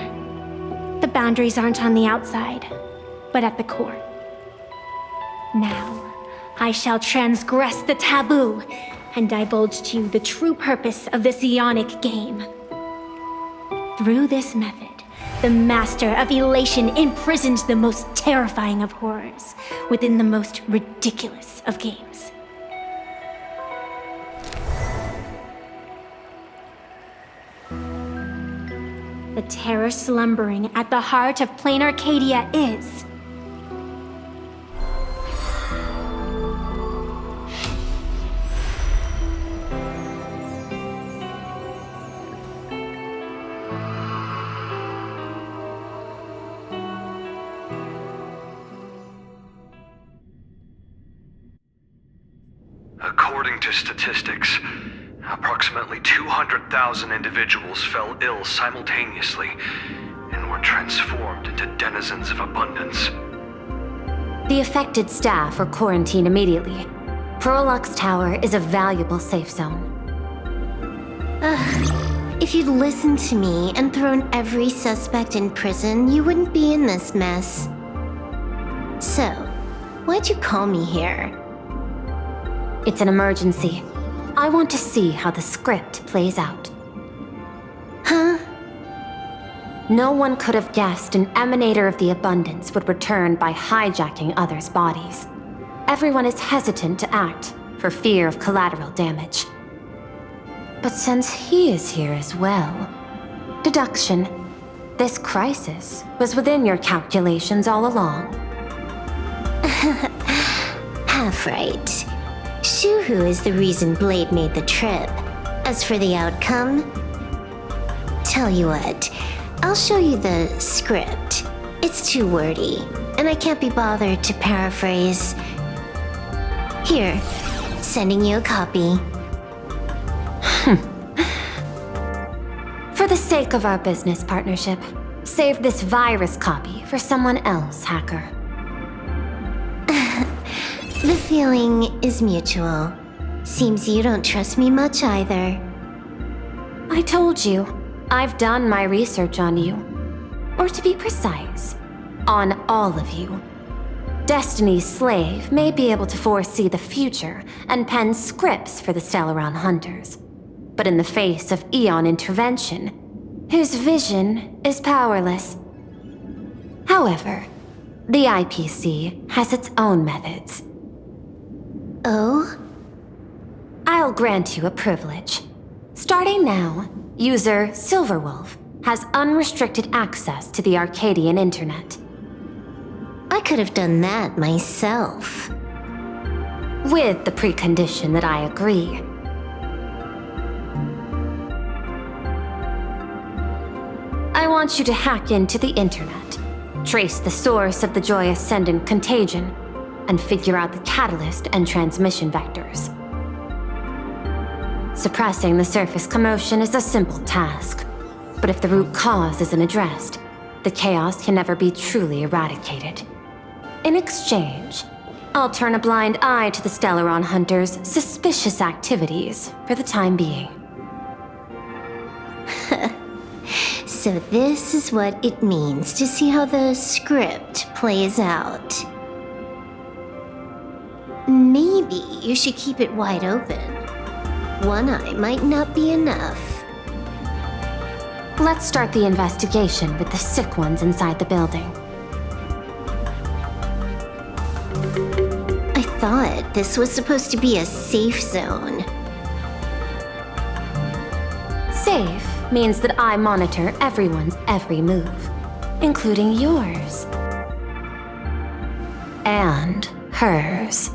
The boundaries aren't on the outside, but at the core. Now, I shall transgress the taboo and divulge to you the true purpose of this Ionic game. Through this method, the Master of Elation imprisons the most terrifying of horrors within the most ridiculous of games. The terror slumbering at the heart of Planarcadia is... According to statistics, approximately 200,000 individuals fell ill simultaneously and were transformed into denizens of abundance. The affected staff are quarantined immediately. Prolux Tower is a valuable safe zone. If you'd listened to me and thrown every suspect in prison, you wouldn't be in this mess. So, why'd you call me here? It's an emergency. I want to see how the script plays out. Huh? No one could have guessed an emanator of the abundance would return by hijacking others' bodies. Everyone is hesitant to act for fear of collateral damage. But since he is here as well, deduction. This crisis was within your calculations all along. Half right. Shuhu is the reason Blade made the trip. As for the outcome, tell you what, I'll show you the script. It's too wordy, and I can't be bothered to paraphrase. Here, sending you a copy. For the sake of our business partnership, save this virus copy for someone else, hacker. The feeling is mutual. Seems you don't trust me much either. I told you, I've done my research on you. Or to be precise, on all of you. Destiny's slave may be able to foresee the future and pen scripts for the Stellaron hunters. But in the face of Eon intervention, his vision is powerless. However, the IPC has its own methods. Oh? I'll grant you a privilege. Starting now, user Silverwolf has unrestricted access to the Arcadian internet. I could have done that myself. With the precondition that I agree. I want you to hack into the internet, trace the source of the Joy Ascendant contagion, and figure out the catalyst and transmission vectors. Suppressing the surface commotion is a simple task, but if the root cause isn't addressed, the chaos can never be truly eradicated. In exchange, I'll turn a blind eye to the Stellaron hunters' suspicious activities for the time being. So this is what it means to see how the script plays out. Maybe you should keep it wide open. One eye might not be enough. Let's start the investigation with the sick ones inside the building. I thought this was supposed to be a safe zone. Safe means that I monitor everyone's every move, including yours. And hers.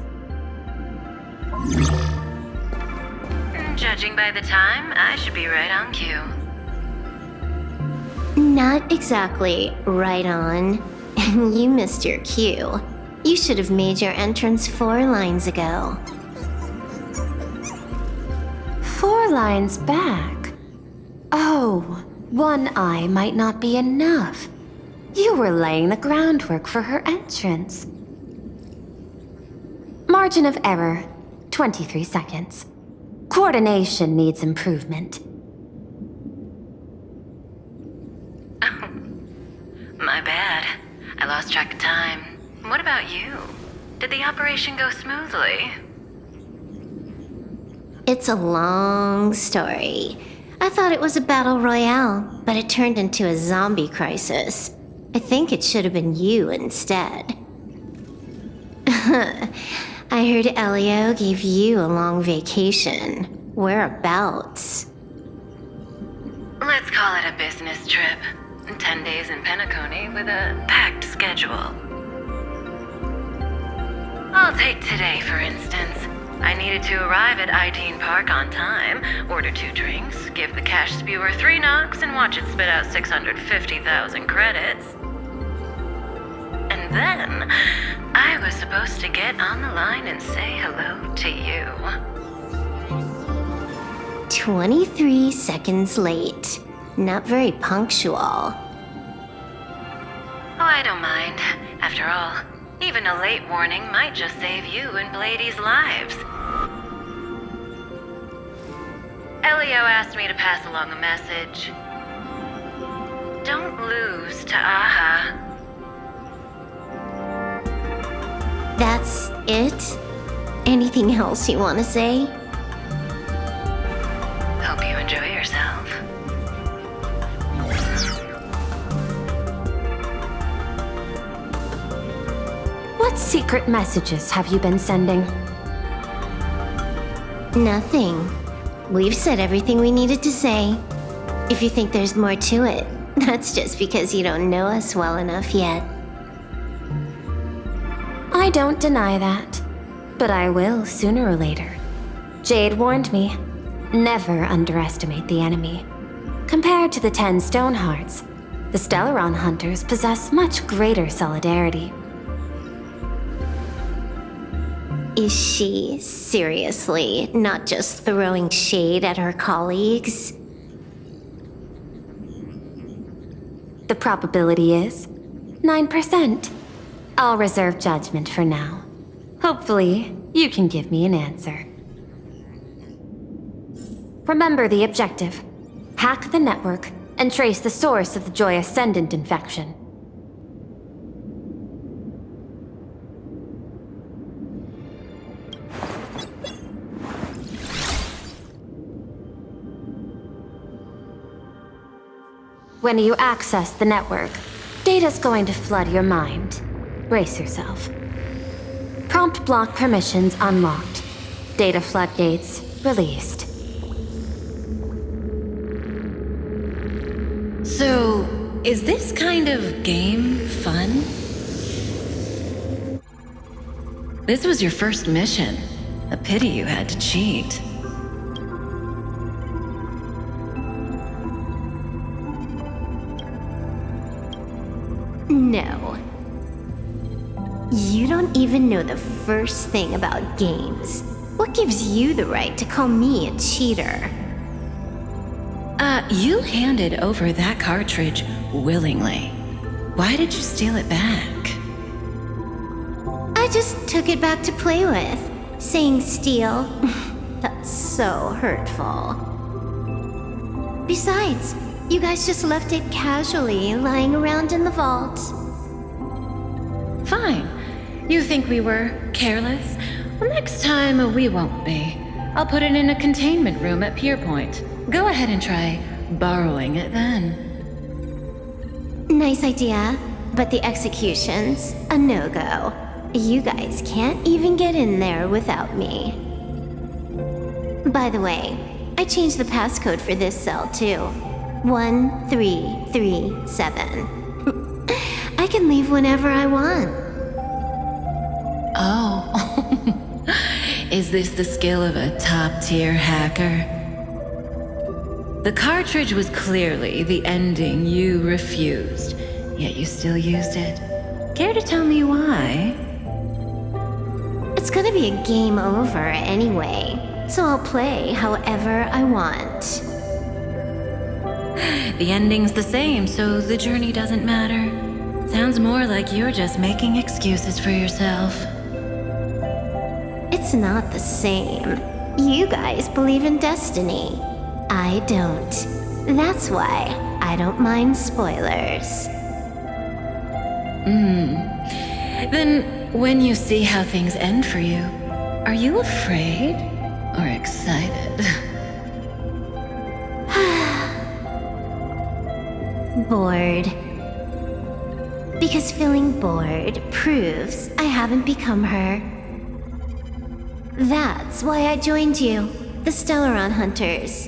Judging by the time, I should be right on cue. Not exactly right on. And you missed your cue. You should have made your entrance 4 lines ago. 4 lines back? Oh, 1 eye might not be enough. You were laying the groundwork for her entrance. Margin of error, 23 seconds. Coordination needs improvement. My bad. I lost track of time. What about you? Did the operation go smoothly? It's a long story. I thought it was a battle royale, but it turned into a zombie crisis. I think it should have been you instead. I heard Elio gave you a long vacation. Whereabouts? Let's call it a business trip. 10 days in Penacony with a packed schedule. I'll take today, for instance. I needed to arrive at I-Teen Park on time, order 2 drinks, give the cash spewer 3 knocks, and watch it spit out 650,000 credits. And then, I was supposed to get on the line and say hello to you. 23 seconds late. Not very punctual. Oh, I don't mind. After all, even a late warning might just save you and Blady's lives. Elio asked me to pass along a message. Don't lose to Aha. That's it? Anything else you want to say? Hope you enjoy yourself. What secret messages have you been sending? Nothing. We've said everything we needed to say. If you think there's more to it, that's just because you don't know us well enough yet. I don't deny that, but I will sooner or later. Jade warned me, never underestimate the enemy. Compared to the 10 Stonehearts, the Stellaron hunters possess much greater solidarity. Is she seriously not just throwing shade at her colleagues? The probability is 9%. I'll reserve judgment for now. Hopefully, you can give me an answer. Remember the objective. Hack the network and trace the source of the Joy Ascendant infection. When you access the network, data's going to flood your mind. Brace yourself. Prompt block permissions unlocked. Data floodgates released. So, is this kind of game fun? This was your first mission. A pity you had to cheat. No. You don't even know the first thing about games. What gives you the right to call me a cheater? You handed over that cartridge willingly. Why did you steal it back? I just took it back to play with. Saying steal, that's so hurtful. Besides, you guys just left it casually lying around in the vault. Fine. You think we were careless? Well, next time we won't be. I'll put it in a containment room at Pierpoint. Go ahead and try borrowing it then. Nice idea, but the execution's a no-go. You guys can't even get in there without me. By the way, I changed the passcode for this cell too. 1337. I can leave whenever I want. Oh. Is this the skill of a top-tier hacker? The cartridge was clearly the ending you refused, yet you still used it. Care to tell me why? It's gonna be a game over anyway, so I'll play however I want. The ending's the same, so the journey doesn't matter. Sounds more like you're just making excuses for yourself. It's not the same. You guys believe in destiny. I don't. That's why I don't mind spoilers. Then, when you see how things end for you, are you afraid or excited? Bored. Because feeling bored proves I haven't become her. That's why I joined you, the Stellaron Hunters.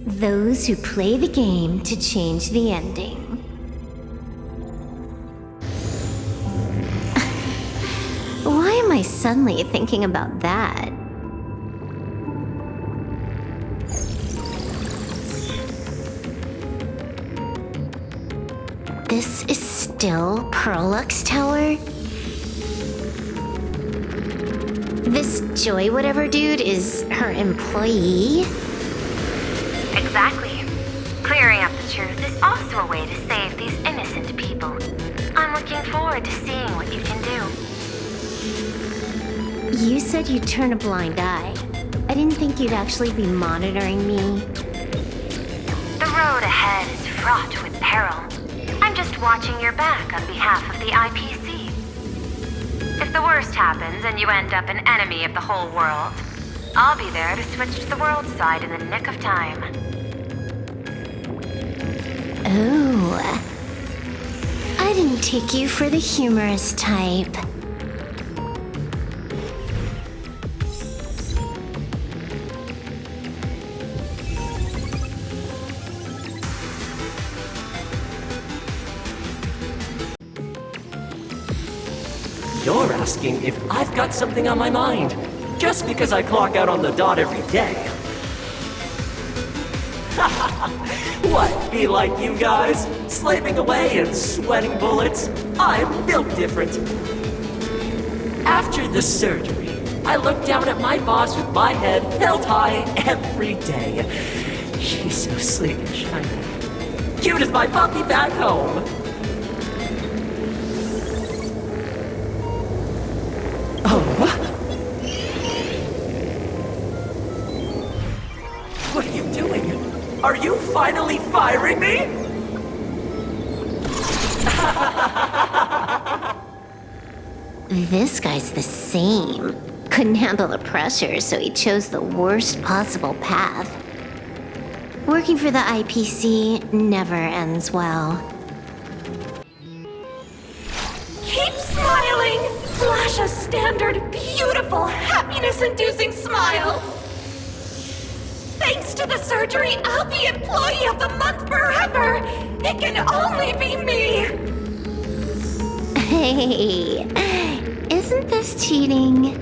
Those who play the game to change the ending. Why am I suddenly thinking about that? This is still Perlux Tower? This Joy whatever dude is her employee? Exactly. Clearing up the truth is also a way to save these innocent people. I'm looking forward to seeing what you can do. You said you'd turn a blind eye. I didn't think you'd actually be monitoring me. The road ahead is fraught with peril. I'm just watching your back on behalf of the IPC. If the worst happens and you end up an enemy of the whole world, I'll be there to switch to the world side in the nick of time. Oh. I didn't take you for the humorous type. You're asking if I've got something on my mind, just because I clock out on the dot every day. What, be like you guys? Slaving away and sweating bullets? I'm built different. After the surgery, I look down at my boss with my head held high every day. She's so sleek and shiny. Cute as my puppy back home. What are you doing? Are you finally firing me? This guy's the same. Couldn't handle the pressure, so he chose the worst possible path. Working for the IPC never ends well. Keep smiling! Flash a standard, beautiful, happiness-inducing smile! Thanks to the surgery, I'll be Employee of the Month forever! It can only be me! Hey, isn't this cheating?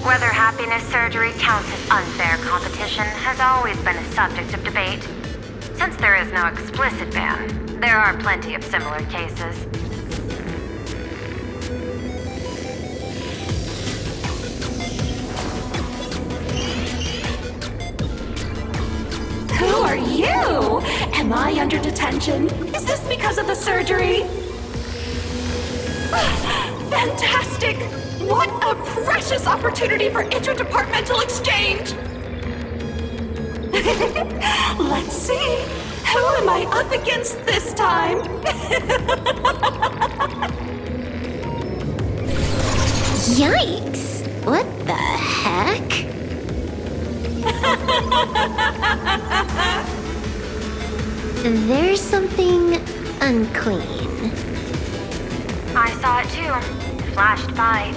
Whether happiness surgery counts as unfair competition has always been a subject of debate. Since there is no explicit ban, there are plenty of similar cases. Who are you? Am I under detention? Is this because of the surgery? Fantastic! What a precious opportunity for interdepartmental exchange! Let's see. Who am I up against this time? Yikes! What the heck? There's something unclean. I saw it too. Flashed by.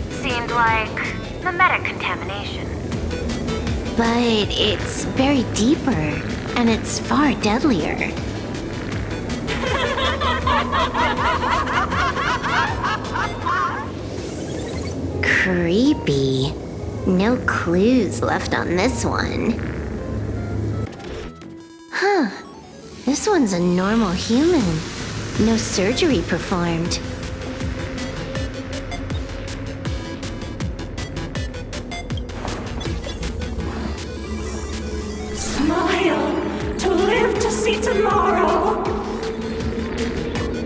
Seemed like mimetic contamination. But it's buried deeper, and it's far deadlier. Creepy. No clues left on this one. Huh. This one's a normal human. No surgery performed. Smile to live to see tomorrow.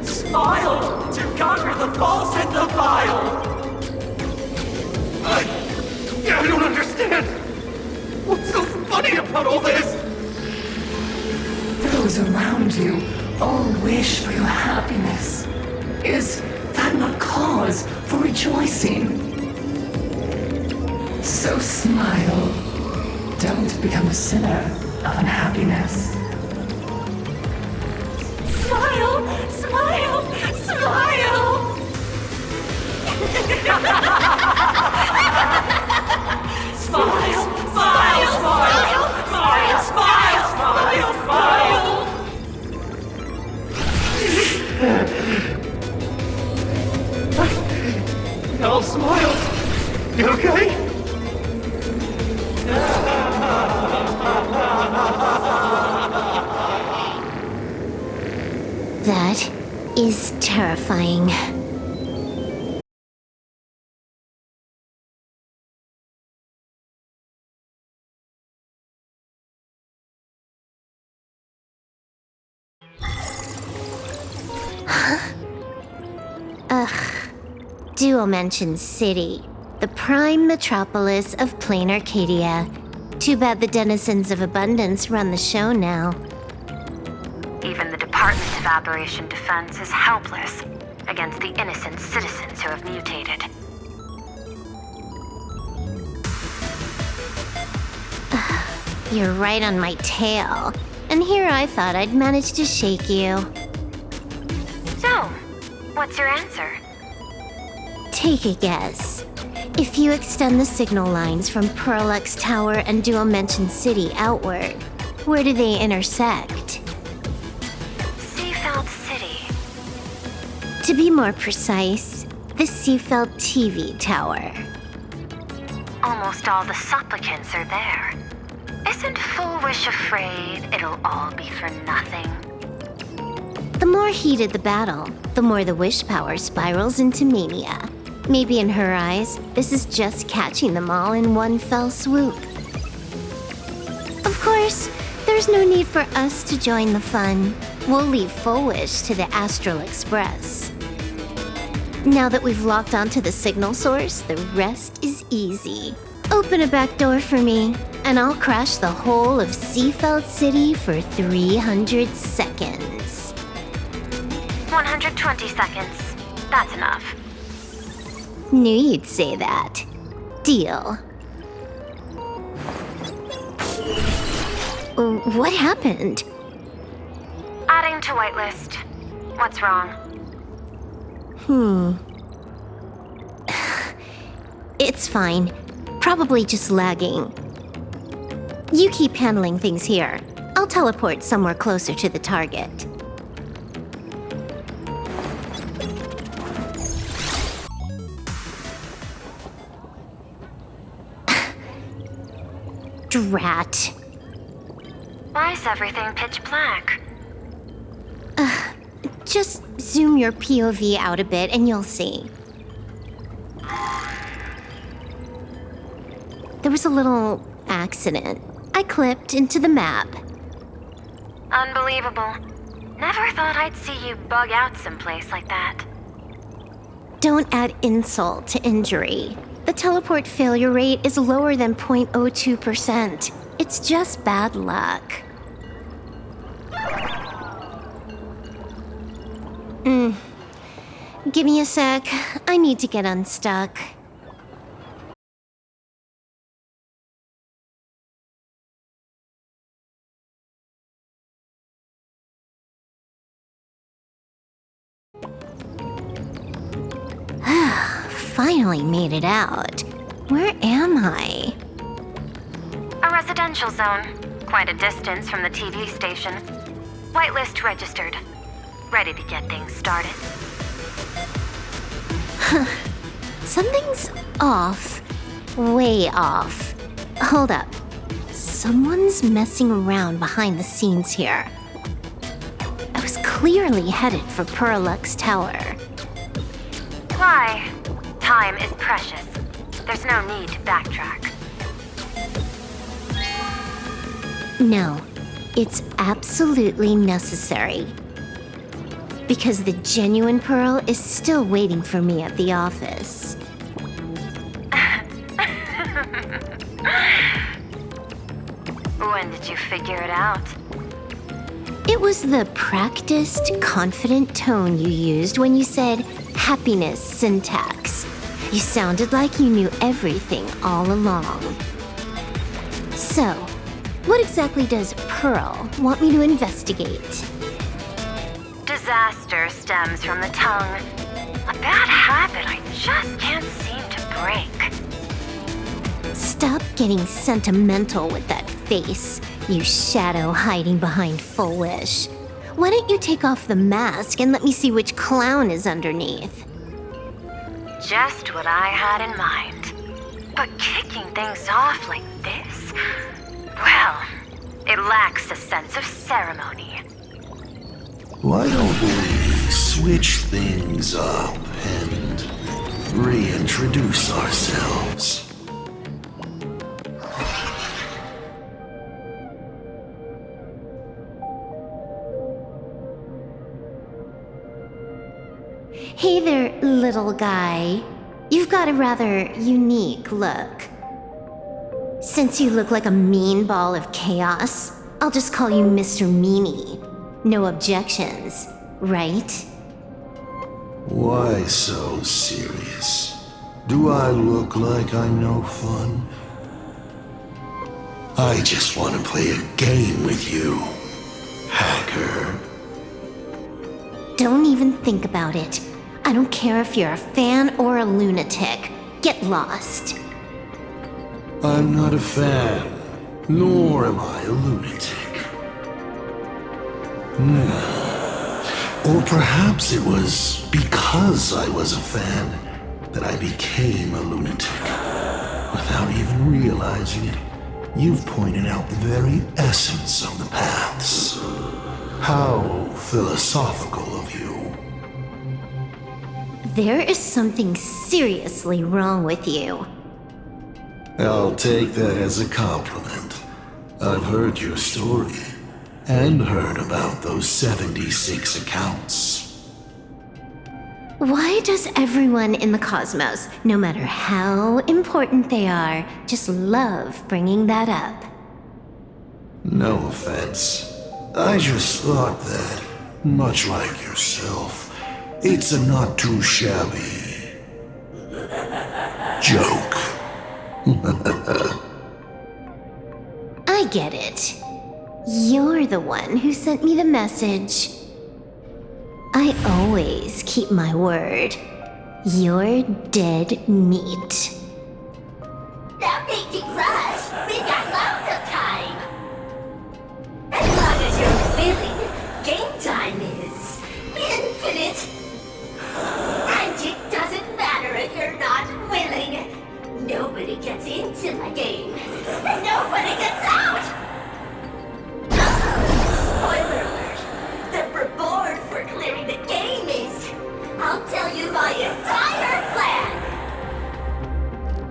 Smile to conquer the false and the vile. without all this? Those around you all wish for your happiness. Is that not cause for rejoicing? So smile. Don't become a sinner of unhappiness. Smile! Smile! Smile! Smile! Smile! Smile! Smile! Smile! Smile! Smile! I'll smile. You okay? That is terrifying. Dual Mention City, the prime metropolis of Planarcadia. Too bad the denizens of abundance run the show now. Even the Department of Aberration Defense is helpless against the innocent citizens who have mutated. You're right on my tail. And here I thought I'd manage to shake you. So, what's your answer? Take a guess. If you extend the signal lines from Parallax Tower and Dual Mention City outward, where do they intersect? Seafeld City. To be more precise, the Seafeld TV Tower. Almost all the supplicants are there. Isn't Full Wish afraid it'll all be for nothing? The more heated the battle, the more the wish power spirals into mania. Maybe in her eyes, this is just catching them all in one fell swoop. Of course, there's no need for us to join the fun. We'll leave Full Wish to the Astral Express. Now that we've locked onto the signal source, the rest is easy. Open a back door for me, and I'll crash the whole of Seafeld City for 300 seconds. 120 seconds. That's enough. Knew you'd say that. Deal. What happened? Adding to whitelist. What's wrong? It's fine. Probably just lagging. You keep handling things here. I'll teleport somewhere closer to the target. Drat. Why is everything pitch black? Just zoom your POV out a bit and you'll see. There was a little accident. I clipped into the map. Unbelievable. Never thought I'd see you bug out someplace like that. Don't add insult to injury. The teleport failure rate is lower than 0.02%. It's just bad luck. Give me a sec. I need to get unstuck. Finally made it out. Where am I? A residential zone. Quite a distance from the TV station. Whitelist registered. Ready to get things started. Something's off. Way off. Hold up. Someone's messing around behind the scenes here. I was clearly headed for Parallax Tower. Why? Time is precious. There's no need to backtrack. No, it's absolutely necessary. Because the genuine Pearl is still waiting for me at the office. When did you figure it out? It was the practiced, confident tone you used when you said happiness syntax. You sounded like you knew everything all along. So, what exactly does Pearl want me to investigate? Disaster stems from the tongue. A bad habit I just can't seem to break. Stop getting sentimental with that face, you shadow hiding behind Full Wish. Why don't you take off the mask and let me see which clown is underneath? Just what I had in mind. But kicking things off like this? Well, it lacks a sense of ceremony. Why don't we switch things up and reintroduce ourselves? Hey there, little guy. You've got a rather unique look. Since you look like a mean ball of chaos, I'll just call you Mr. Meanie. No objections, right? Why so serious? Do I look like I'm no fun? I just want to play a game with you, hacker. Don't even think about it. I don't care if you're a fan or a lunatic. Get lost. I'm not a fan, nor am I a lunatic. Or perhaps it was because I was a fan that I became a lunatic. Without even realizing it, you've pointed out the very essence of the paths. How philosophical of you. There is something seriously wrong with you. I'll take that as a compliment. I've heard your story, and heard about those 76 accounts. Why does everyone in the cosmos, no matter how important they are, just love bringing that up? No offense. I just thought that, much like yourself, it's a not too shabby joke. I get it. You're the one who sent me the message. I always keep my word. You're dead meat. That makes it rush. We got lots of time. As long as you're willing, game time is infinite. And it doesn't matter if you're not willing. Nobody gets into my game. And nobody gets out. Spoiler alert. The reward for clearing the game is... I'll tell you my entire plan.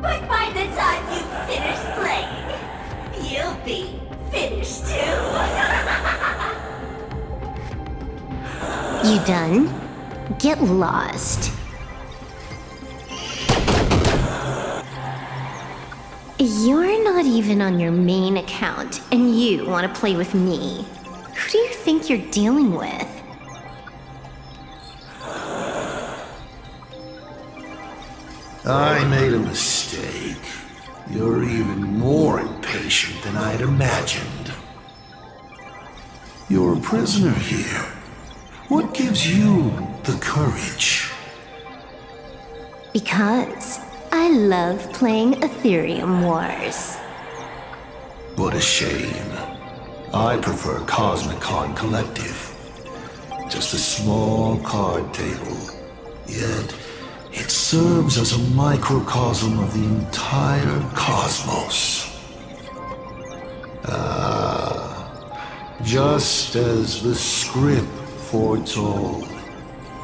But by the time you finish playing, you'll be finished too. You done? Get lost. You're not even on your main account, and you want to play with me. Who do you think you're dealing with? I made a mistake. You're even more impatient than I'd imagined. You're a prisoner here. What gives you the courage? Because I love playing Ethereum Wars. What a shame. I prefer Cosmicon Collective. Just a small card table. Yet, it serves as a microcosm of the entire cosmos. Just as the script foretold.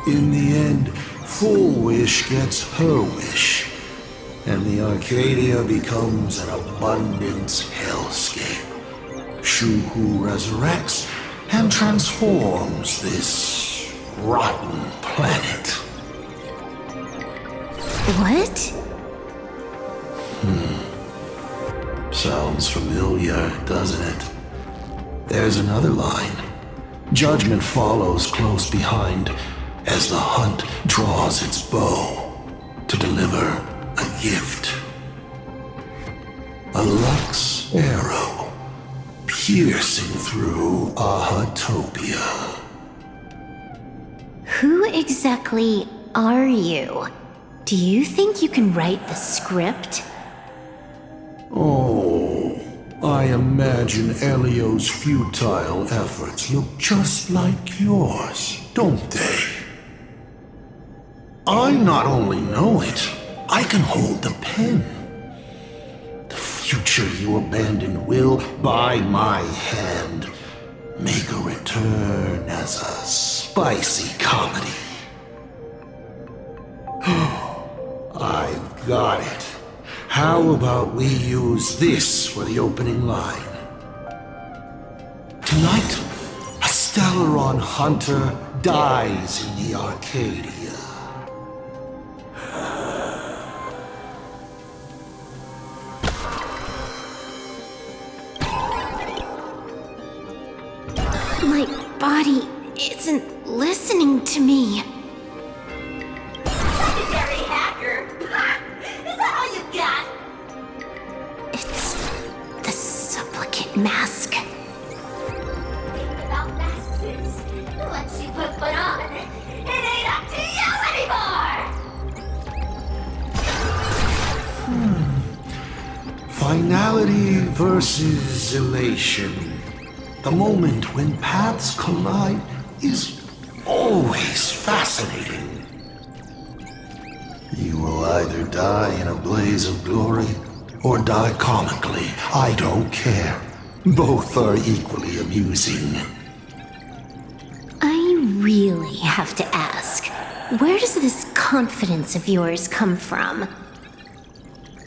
In the end, Full Wish gets her wish, and the Arcadia becomes an abundance hellscape. Shu-Hu resurrects and transforms this rotten planet. What? Sounds familiar, doesn't it? There's another line. Judgment follows close behind as the hunt draws its bow to deliver a gift. A Lux arrow piercing through Ahatopia. Who exactly are you? Do you think you can write the script? Oh, I imagine Elio's futile efforts look just like yours, don't they? I not only know it, I can hold the pen. The future you abandoned will, by my hand, make a return as a spicy comedy. I've got it. How about we use this for the opening line? Tonight, a Stellaron hunter dies in the Arcadia. My body isn't listening to me. Secondary hacker! Is that all you got? It's the supplicant mask. About masks is, once you put one on, it ain't up to you anymore! Finality versus elation. The moment when paths collide is always fascinating. You will either die in a blaze of glory or die comically. I don't care. Both are equally amusing. I really have to ask, where does this confidence of yours come from?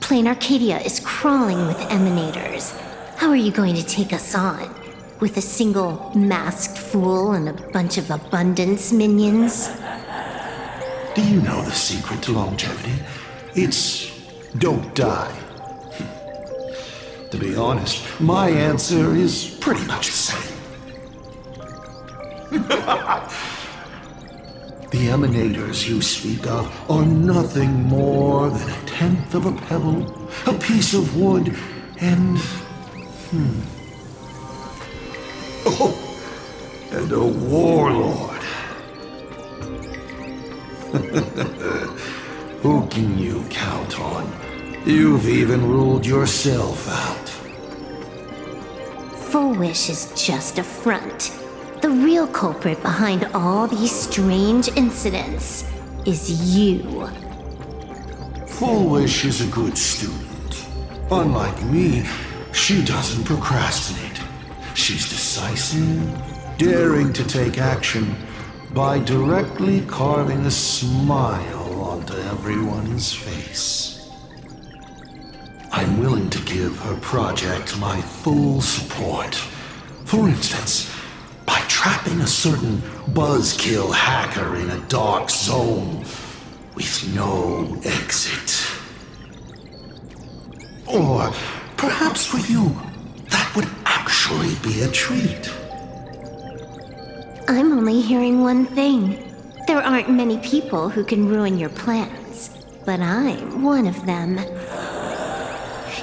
Planarcadia is crawling with emanators. How are you going to take us on? With a single masked fool and a bunch of abundance minions? Do you know the secret to longevity? It's don't die. To be honest, my answer is pretty much the same. The emanators you speak of are nothing more than a tenth of a pebble, a piece of wood, and... Oh, and a warlord. Who can you count on? You've even ruled yourself out. Full Wish is just a front. The real culprit behind all these strange incidents is you. Full Wish is a good student. Unlike me, she doesn't procrastinate. She's decisive, daring to take action by directly carving a smile onto everyone's face. I'm willing to give her project my full support. For instance, by trapping a certain buzzkill hacker in a dark zone with no exit. Or perhaps for you, that would actually be a treat. I'm only hearing one thing. There aren't many people who can ruin your plans, but I'm one of them.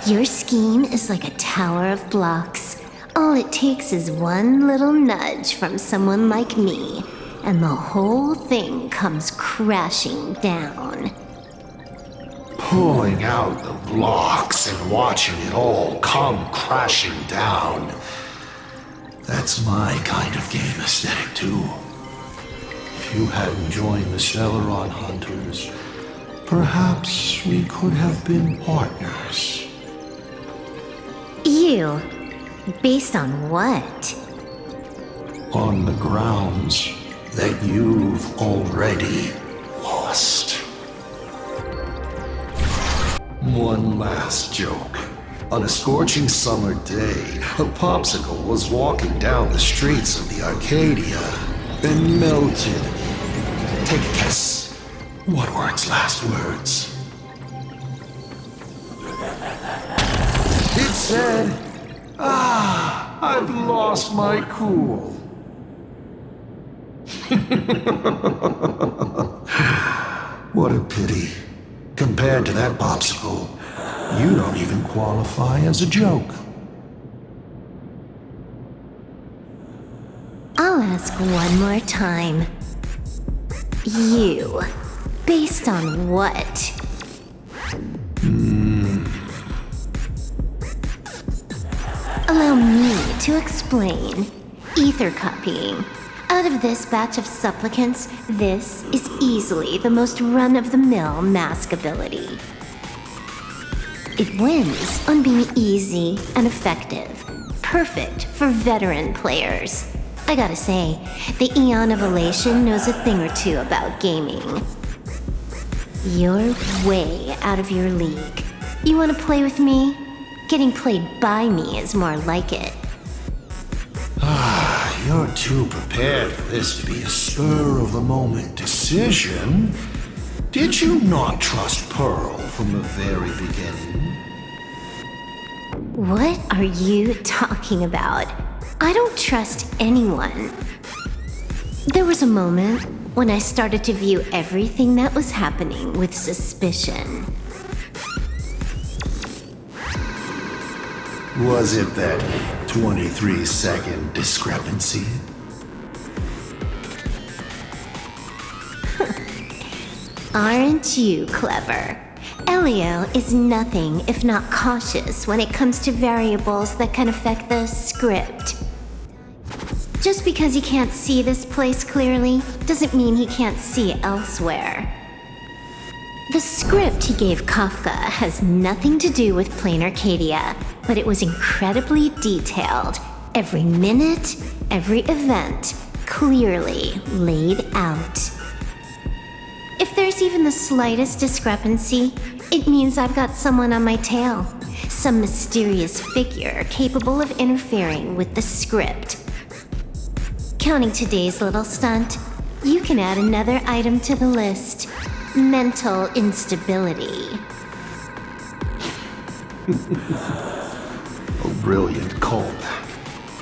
Your scheme is like a tower of blocks. All it takes is one little nudge from someone like me, and the whole thing comes crashing down. Pulling out the blocks and watching it all come crashing down. That's my kind of game aesthetic, too. If you hadn't joined the Stellaron Hunters, perhaps we could have been partners. You? Based on what? On the grounds that you've already lost. One last joke. On a scorching summer day, a popsicle was walking down the streets of the Arcadia and melted. Take a guess. What were its last words? It's said, I've lost my cool. What a pity. Compared to that popsicle, you don't even qualify as a joke. I'll ask one more time. You, based on what? Allow me to explain. Ether copying. Out of this batch of supplicants, this is easily the most run-of-the-mill mask ability. It wins on being easy and effective. Perfect for veteran players. I gotta say, the Eon of Elation knows a thing or two about gaming. You're way out of your league. You wanna play with me? Getting played by me is more like it. You're too prepared for this to be a spur-of-the-moment decision. Did you not trust Pearl from the very beginning? What are you talking about? I don't trust anyone. There was a moment when I started to view everything that was happening with suspicion. Was it that 23-second discrepancy? Aren't you clever? Elio is nothing if not cautious when it comes to variables that can affect the script. Just because he can't see this place clearly doesn't mean he can't see elsewhere. The script he gave Kafka has nothing to do with Planarcadia, but it was incredibly detailed. Every minute, every event, clearly laid out. If there's even the slightest discrepancy, it means I've got someone on my tail. Some mysterious figure capable of interfering with the script. Counting today's little stunt, you can add another item to the list. Mental instability. A brilliant callback.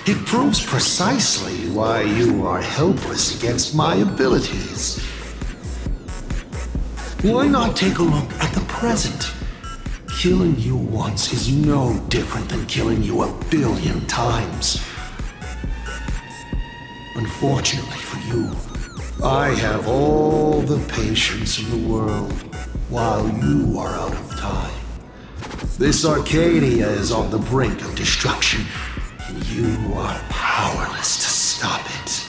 It proves precisely why you are helpless against my abilities. Why not take a look at the present? Killing you once is no different than killing you 1,000,000,000 times. Unfortunately for you, I have all the patience in the world, while you are out of time. This Arcadia is on the brink of destruction, and you are powerless to stop it.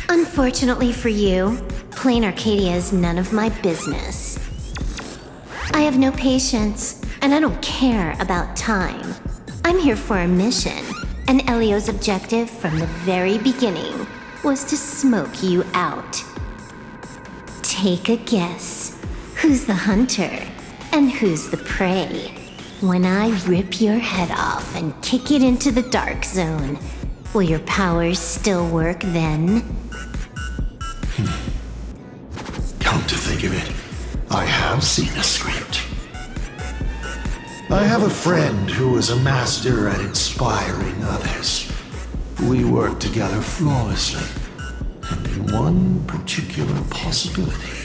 Unfortunately for you, Planarcadia is none of my business. I have no patience, and I don't care about time. I'm here for a mission, and Elio's objective from the very beginning was to smoke you out. Take a guess. Who's the hunter, and who's the prey? When I rip your head off and kick it into the dark zone, will your powers still work then? Come to think of it, I have seen a script. I have a friend who is a master at inspiring others. We work together flawlessly, and in one particular possibility.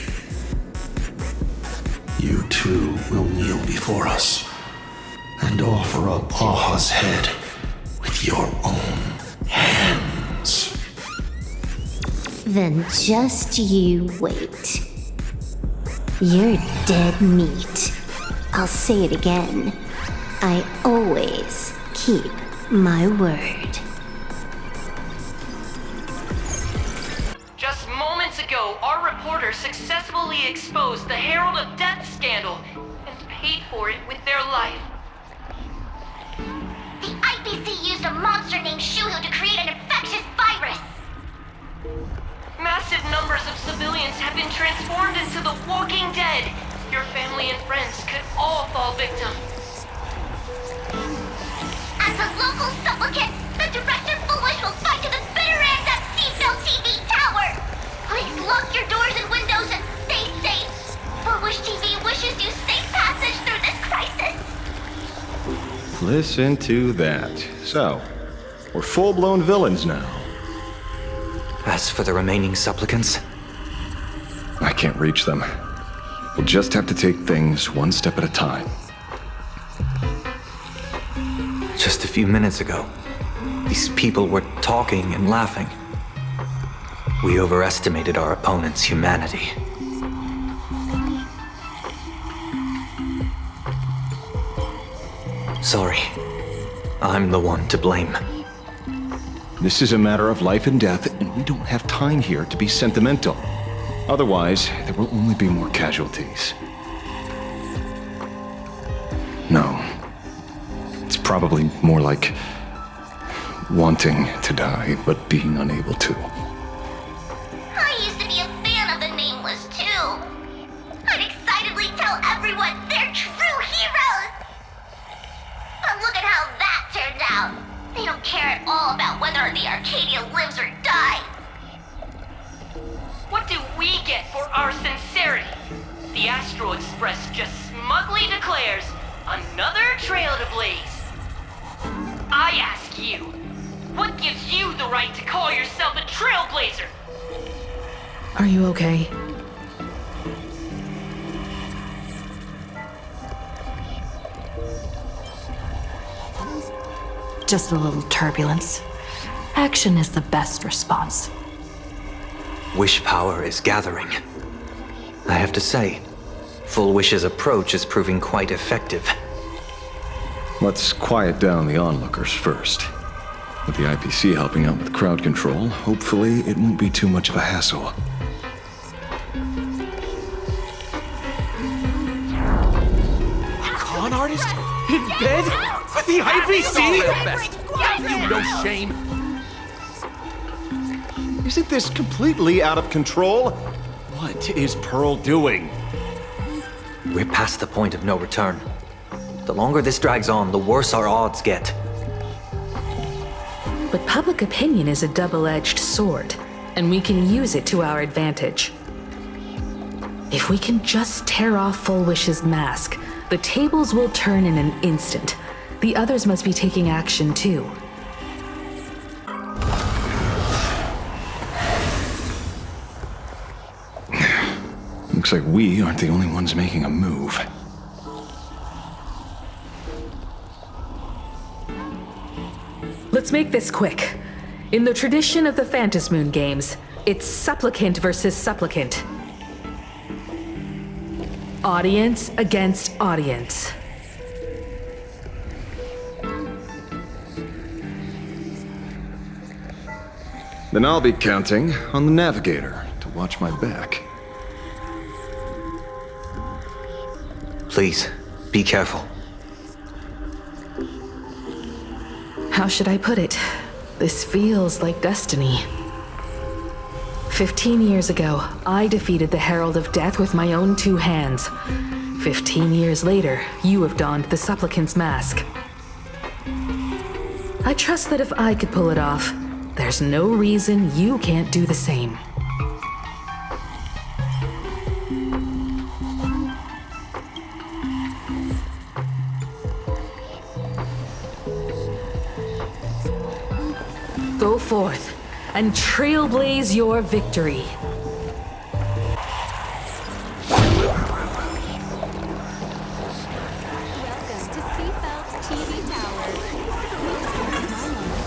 You two will kneel before us and offer up Aha's head with your own hands. Then just you wait. You're dead meat. I'll say it again. I always keep my word. Just moments ago, our reporter successfully exposed the Herald of Death scandal and paid for it with their life. The IPC used a monster named Shuhu to create an infectious virus. Massive numbers of civilians have been transformed into the Walking Dead. Your family and friends could all fall victim. As a local supplicant, the Director Foolish will fight to the bitter end at Seatbelt TV Tower. Please lock your doors and windows and stay safe. Foolish TV wishes you safe passage through this crisis. Listen to that. So, we're full-blown villains now. As for the remaining supplicants, I can't reach them. We'll just have to take things one step at a time. just a few minutes ago, these people were talking and laughing. We overestimated our opponent's humanity. Sorry. I'm the one to blame. This is a matter of life and death, and we don't have time here to be sentimental. Otherwise, there will only be more casualties. No. It's probably more like wanting to die, but being unable to. I used to be a fan of the Nameless, too. I'd excitedly tell everyone they're true heroes. But look at how that turned out. They don't care at all about whether the Arcadia lives or dies. What do we get for our sincerity? The Astral Express just smugly declares another trail to blaze. I ask you, what gives you the right to call yourself a trailblazer? Are you okay? Just a little turbulence. Action is the best response. Wish power is gathering. I have to say, Full Wish's approach is proving quite effective. Let's quiet down the onlookers first. With the IPC helping out with crowd control, hopefully it won't be too much of a hassle. Con artist? In bed? With the IPC? You no shame. Isn't this completely out of control? What is Pearl doing? We're past the point of no return. The longer this drags on, the worse our odds get. But public opinion is a double-edged sword, and we can use it to our advantage. If we can just tear off Full Wish's mask, the tables will turn in an instant. The others must be taking action too. Looks like we aren't the only ones making a move. Let's make this quick. In the tradition of the Phantasm Moon games, it's supplicant versus supplicant. Audience against audience. Then I'll be counting on the navigator to watch my back. Please, be careful. How should I put it? This feels like destiny. 15 years ago, I defeated the Herald of Death with my own 2 hands. 15 years later, you have donned the supplicant's mask. I trust that if I could pull it off, there's no reason you can't do the same. Go forth and trailblaze your victory.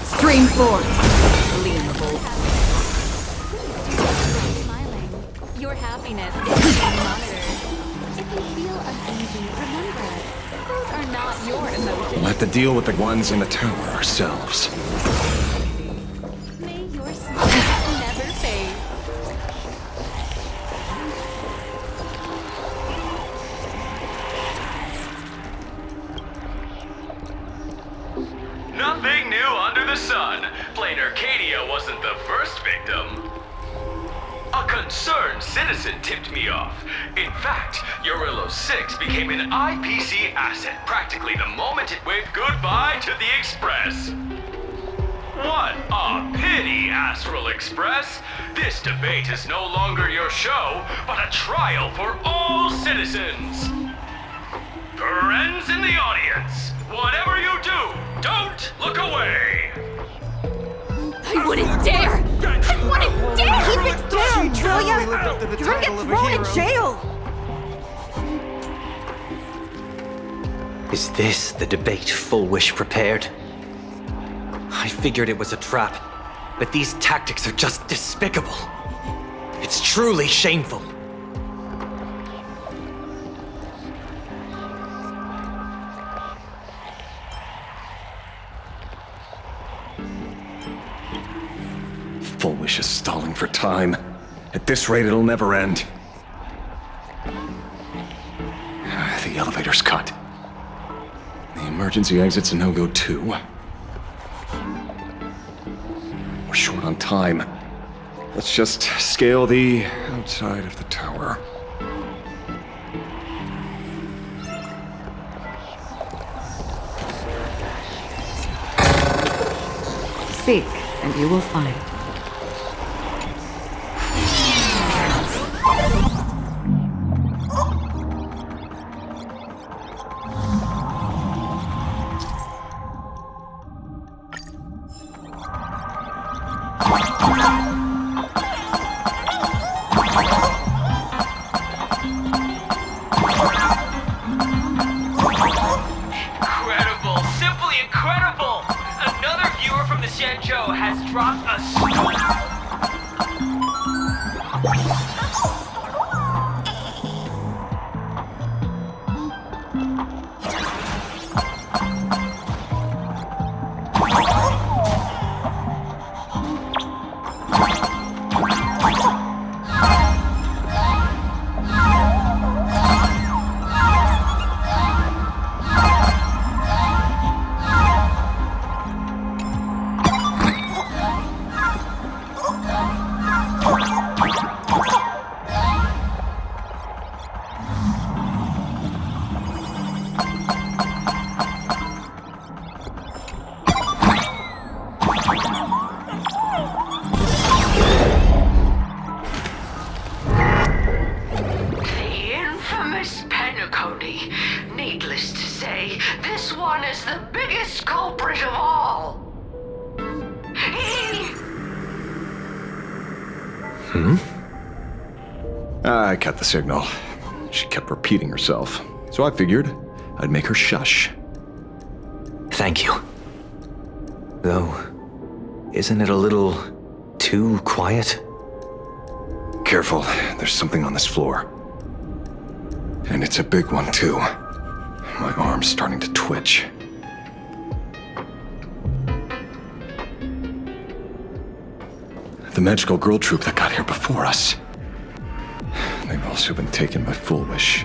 Stream forth. Your happiness is being monitored. If you feel uneasy, remember, those are not your emotions. We'll have to deal with the ones in the tower ourselves. May your smile never fade. Nothing new under the sun. Planarcadia wasn't the first victim. A concerned citizen tipped me off. In fact, Eurillo 6 became an IPC asset practically the moment it waved goodbye to the Express. What a pity, Astral Express! This debate is no longer your show, but a trial for all citizens! Friends in the audience, whatever you do, don't look away! I wouldn't dare! I wouldn't dare! Keep it down, Julia! You're gonna get thrown in jail! Is this the debate Full Wish prepared? I figured it was a trap, but these tactics are just despicable. It's truly shameful. Full Wish is stalling for time. At this rate, it'll never end. The elevator's cut. The emergency exit's a no-go too. We're short on time. Let's just scale the outside of the tower. Seek, and you will find. Incredible! Simply incredible! Another viewer from the Shenzhou has dropped a Needless to say, this one is the biggest culprit of all. I cut the signal. She kept repeating herself, so I figured I'd make her shush. Thank you. Though, isn't it a little too quiet? Careful, there's something on this floor. And it's a big one, too. My arm's starting to twitch. The magical girl troupe that got here before us. They've also been taken by Full Wish.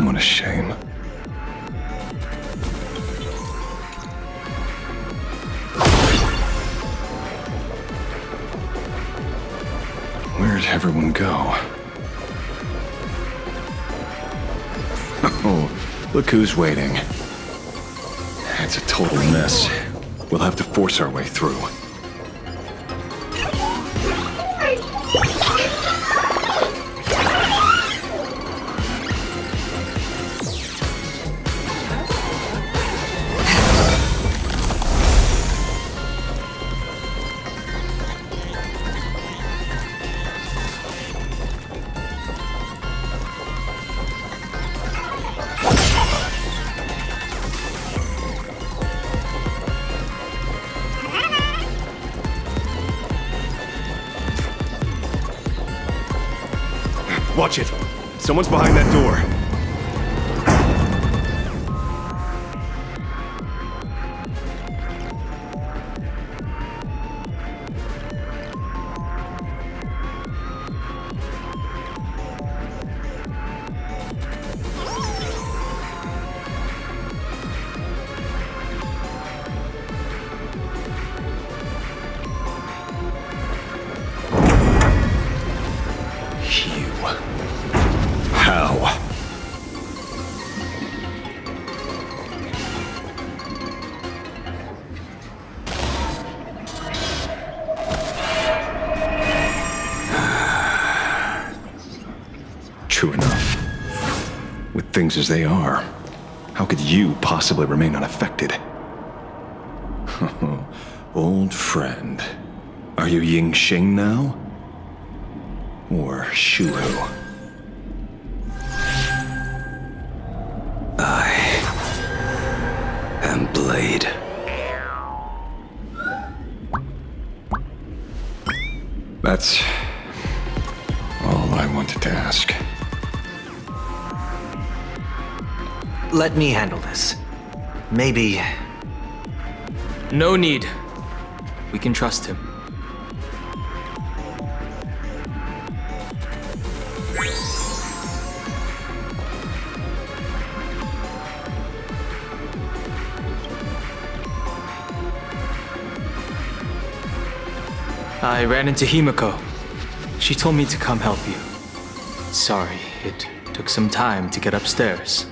What a shame. Where'd everyone go? Oh, look who's waiting. It's a total mess. We'll have to force our way through. Watch it. Someone's behind that door. True enough. With things as they are, how could you possibly remain unaffected? Old friend, are you Ying Xing now? Or Shuhu? I am Blade. That's all I wanted to ask. Let me handle this. Maybe... No need. We can trust him. I ran into Himeko. She told me to come help you. Sorry, it took some time to get upstairs.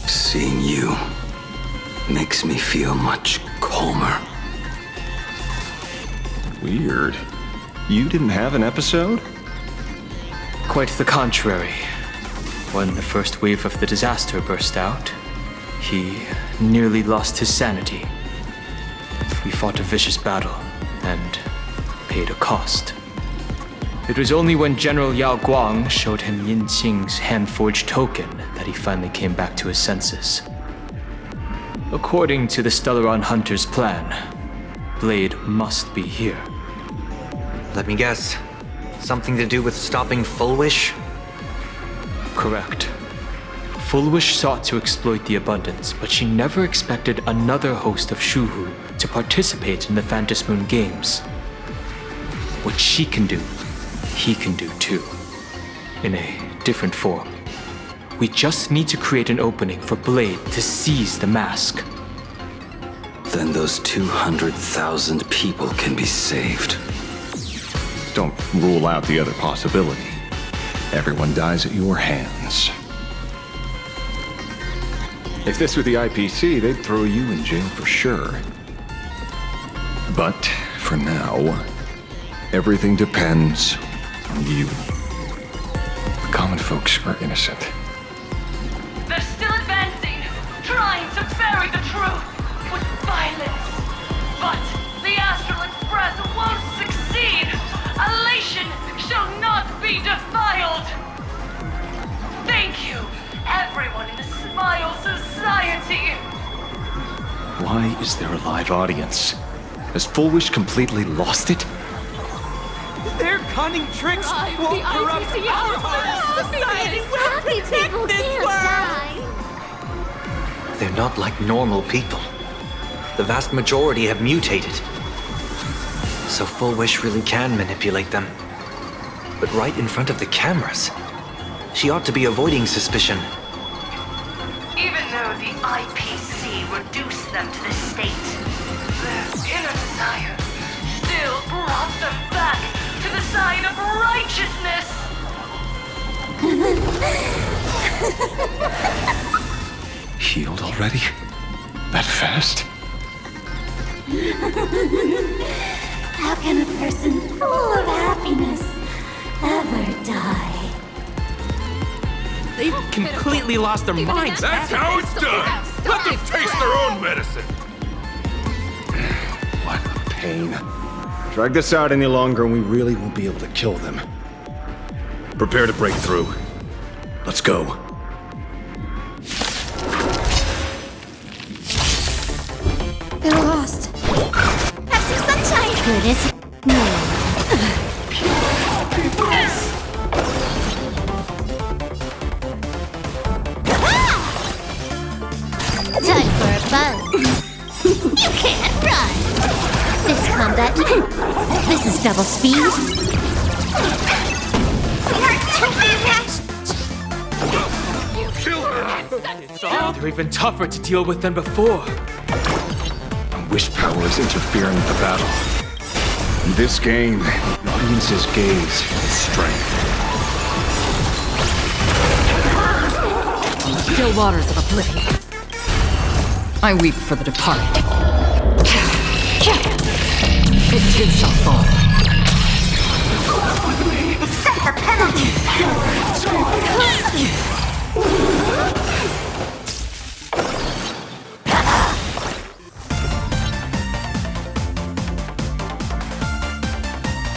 Seeing you makes me feel much calmer. Weird. You didn't have an episode? Quite the contrary. When the first wave of the disaster burst out, he nearly lost his sanity. We fought a vicious battle and paid a cost. It was only when General Yao Guang showed him Yin Qing's hand-forged token that he finally came back to his senses. According to the Stellaron Hunter's plan, Blade must be here. Let me guess. Something to do with stopping Full Wish? Correct. Full Wish sought to exploit the abundance, but she never expected another host of Shuhu to participate in the Phantom Moon Games. What she can do, he can do too. In a different form. We just need to create an opening for Blade to seize the mask. Then those 200,000 people can be saved. Don't rule out the other possibility. Everyone dies at your hands. If this were the IPC, they'd throw you in jail for sure. But for now, everything depends on you. The common folks are innocent. They're still advancing, trying to bury the truth with violence. But the Astral Express won't succeed. Elation shall not be defiled. Thank you, everyone in the Smile Society. Why is there a live audience? Has Full Wish completely lost it? Their cunning tricks won't corrupt our hearts. Society will protect this world. They're not like normal people. The vast majority have mutated. So Full Wish really can manipulate them. But right in front of the cameras. She ought to be avoiding suspicion. Even though the IPC reduced them to this state, their inner desire still brought them back to the side of righteousness. Healed already? That fast? How can a person full of happiness ever die? They've completely lost their minds. That's how it's done. Let them taste their own medicine. What a pain. Drag this out any longer and we really won't be able to kill them. Prepare to break through. Let's go. They're lost. Have some sunshine. Good as time for a buzz. You can't run. This combat. This is double speed. Kill her. They're even tougher to deal with than before. Wish power is interfering with the battle. In this game, the audience's gaze is strength. Still waters of oblivion. I weep for the departed. It too shall fall. Set the penalty!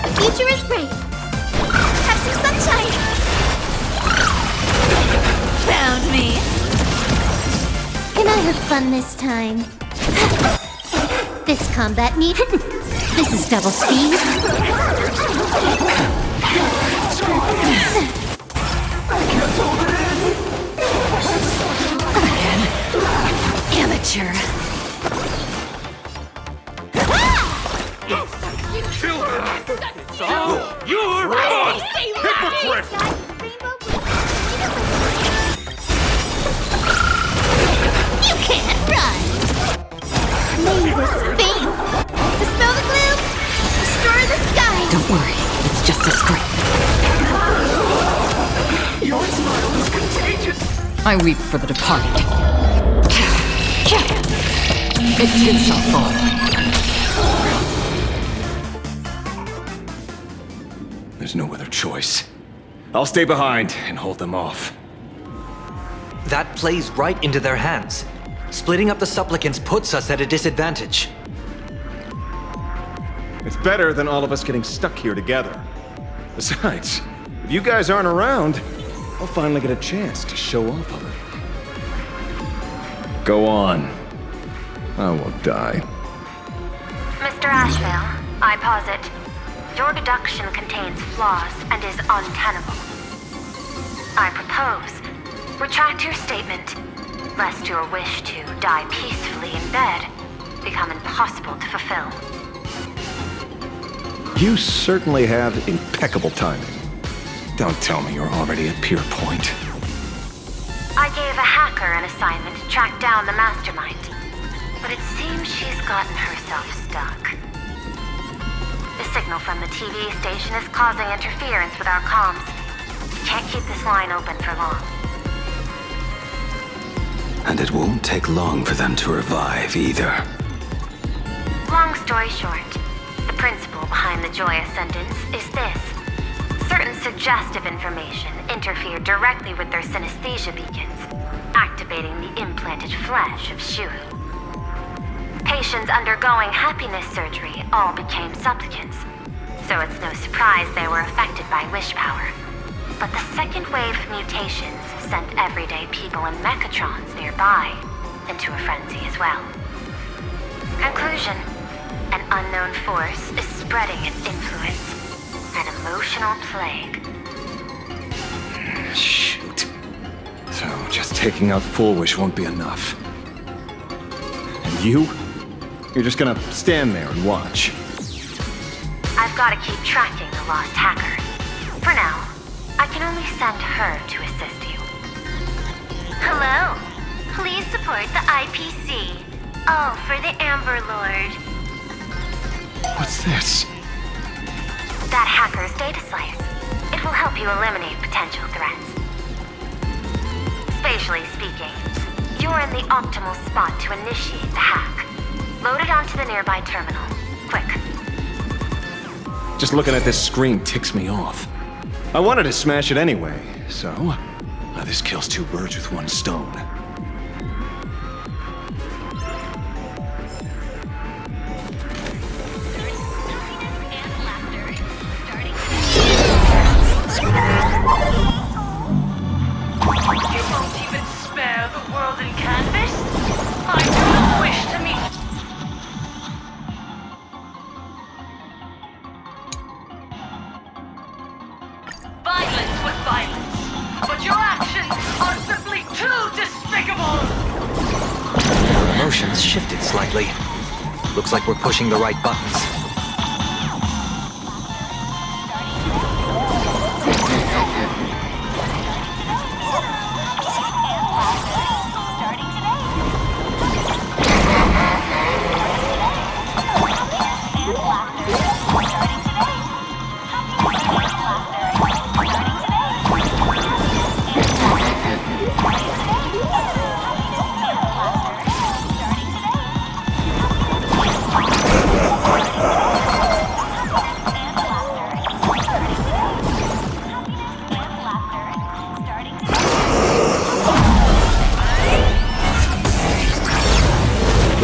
The future is bright. Have some sunshine. Found me. Can I have fun this time? This combat need. This is double speed. Amateur. You're gone! Hypocrite! You can't run! May this fame dispel the gloom, restore the sky! Don't worry, it's just a script. Your smile is contagious! I weep for the departed. It too shall fall. There's no other choice. I'll stay behind and hold them off. That plays right into their hands. Splitting up the supplicants puts us at a disadvantage. It's better than all of us getting stuck here together. Besides, if you guys aren't around, I'll finally get a chance to show off a little. Go on. I won't die. Mr. Ashveil, I posit, your deduction contains flaws and is untenable. I propose, retract your statement, lest your wish to die peacefully in bed become impossible to fulfill. You certainly have impeccable timing. Don't tell me you're already at Pier Point. I gave a hacker an assignment to track down the mastermind, but it seems she's gotten herself stuck. The signal from the TV station is causing interference with our comms. Can't keep this line open for long. And it won't take long for them to revive either. Long story short, the principle behind the joyous sentence is this. Certain suggestive information interfered directly with their synesthesia beacons, activating the implanted flesh of Shu. Patients undergoing happiness surgery all became supplicants, so it's no surprise they were affected by wish power. But the second wave of mutations sent everyday people in mechatrons nearby into a frenzy as well. Conclusion: an unknown force is spreading its influence. An emotional plague. Shoot. So just taking out Full Wish won't be enough. And you? You're just gonna stand there and watch. I've got to keep tracking the lost hacker. For now, I can only send her to assist you. Hello. Please support the IPC. All for the Amber Lord. What's this? That hacker's data slice. It will help you eliminate potential threats. Spatially speaking, you're in the optimal spot to initiate the hack. Load it onto the nearby terminal. Quick. Just looking at this screen ticks me off. I wanted to smash it anyway, so this kills two birds with one stone. You won't even spare the world in canvas? I do not wish to meet. Violence with violence, but your actions are simply too despicable! Our emotions shifted slightly. Looks like we're pushing the right buttons.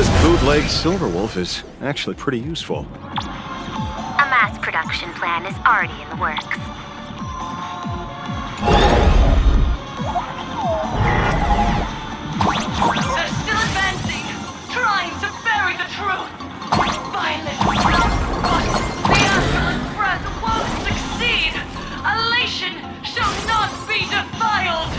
This bootleg Silverwolf is actually pretty useful. A mass production plan is already in the works. They're still advancing, trying to bury the truth. Violence, but the Astral Express won't succeed. Elation shall not be defiled.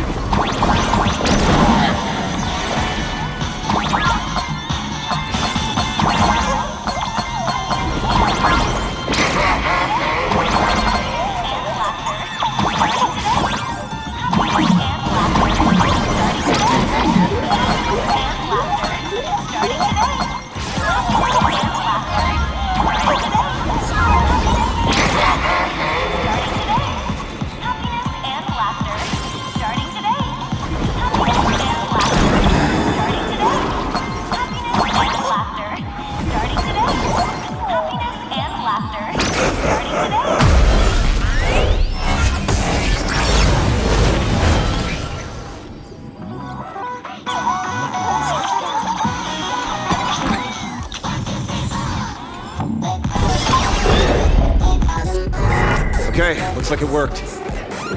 Okay, looks like it worked.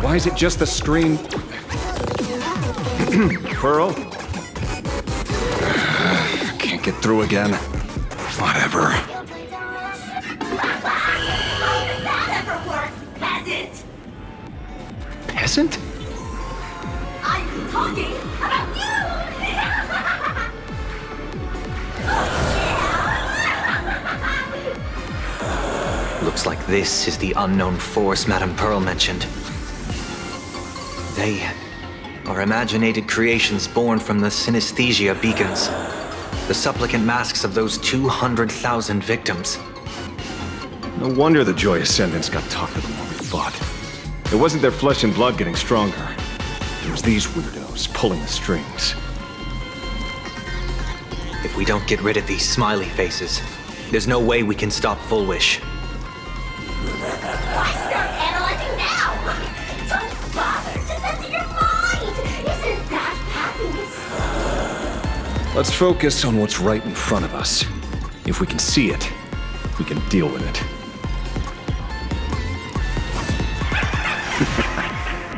Why is it just the screen? Pearl? Can't get through again. Whatever. Peasant! Peasant? I'm talking about you! Looks like this is the unknown force Madame Pearl mentioned. They are imaginated creations born from the synesthesia beacons. The supplicant masks of those 200,000 victims. No wonder the Joy Ascendants got tougher than what we thought. It wasn't their flesh and blood getting stronger. It was these weirdos pulling the strings. If we don't get rid of these smiley faces, there's no way we can stop Full Wish. Why start analyzing now? Don't bother to center your mind! Isn't that happiness? Let's focus on what's right in front of us. If we can see it, we can deal with it.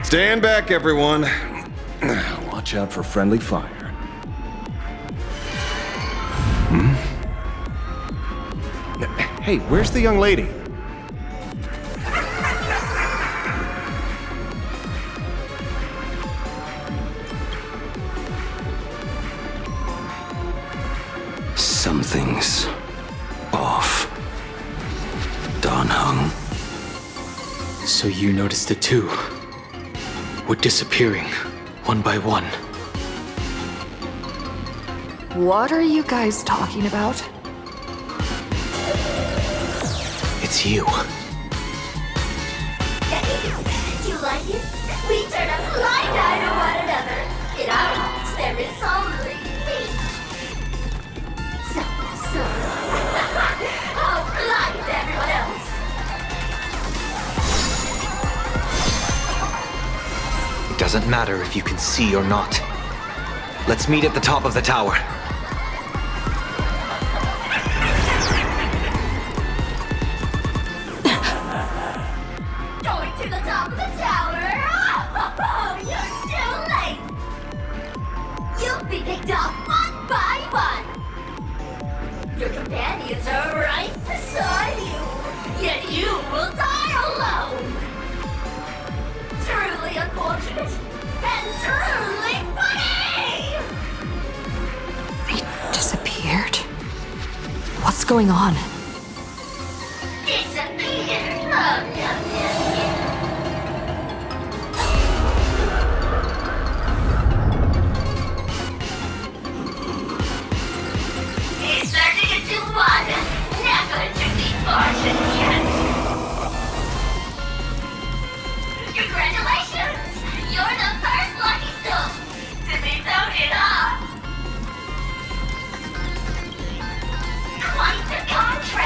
Stand back, everyone. Watch out for friendly fire. Hey, where's the young lady? Something's off. Don Heng. So you noticed it too? We're disappearing, one by one. What are you guys talking about? It's you. Do you like it? We turn a blind eye to one another. In our hearts, there is only peace. So, how blind everyone else. It doesn't matter if you can see or not. Let's meet at the top of the tower. Going to the top of the tower. Oh, you're too late. You'll be picked off one by one. Your companions are right beside you, yet you will die alone. Truly unfortunate and truly funny. They disappeared? What's going on? Disappeared. Oh, no. It's turning into one. Never to be fortune yet. Congratulations! You're the first lucky soul to be voted off. Quite the contrast.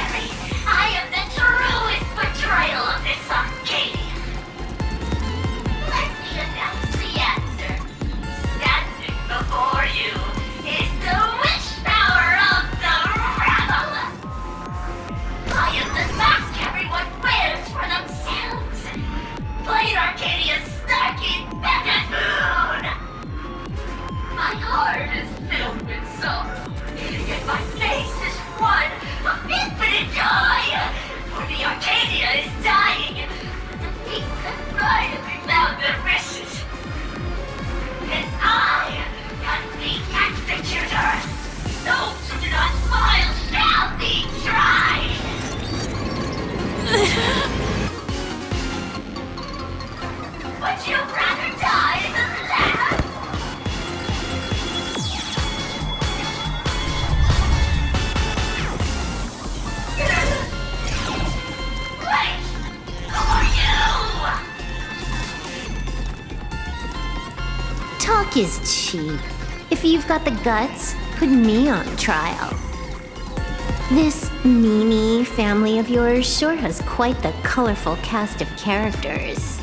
Talk is cheap. If you've got the guts, put me on trial. This Mimi family of yours sure has quite the colorful cast of characters.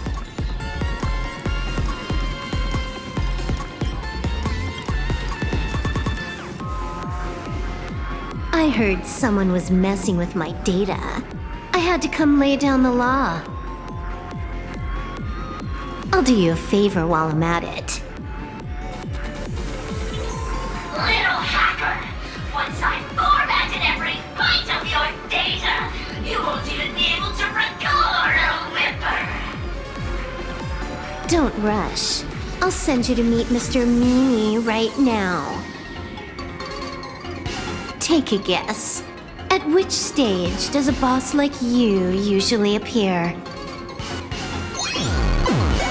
I heard someone was messing with my data. I had to come lay down the law. I'll do you a favor while I'm at it. Little hacker! Once I've formatted every byte of your data, you won't even be able to record a whimper! Don't rush. I'll send you to meet Mr. Mimi right now. Take a guess. At which stage does a boss like you usually appear?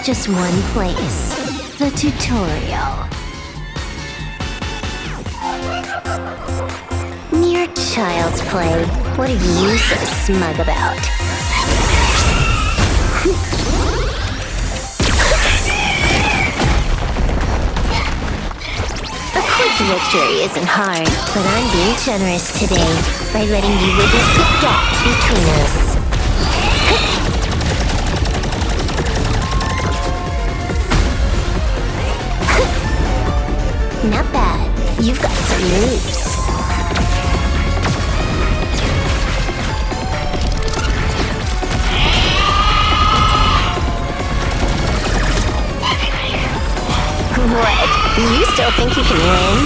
Just one place. The tutorial. Mere child's play. What are you so smug about? A quick victory isn't hard, but I'm being generous today by letting you witness the gap between us. Not bad. You've got some moves. What? You still think you can win?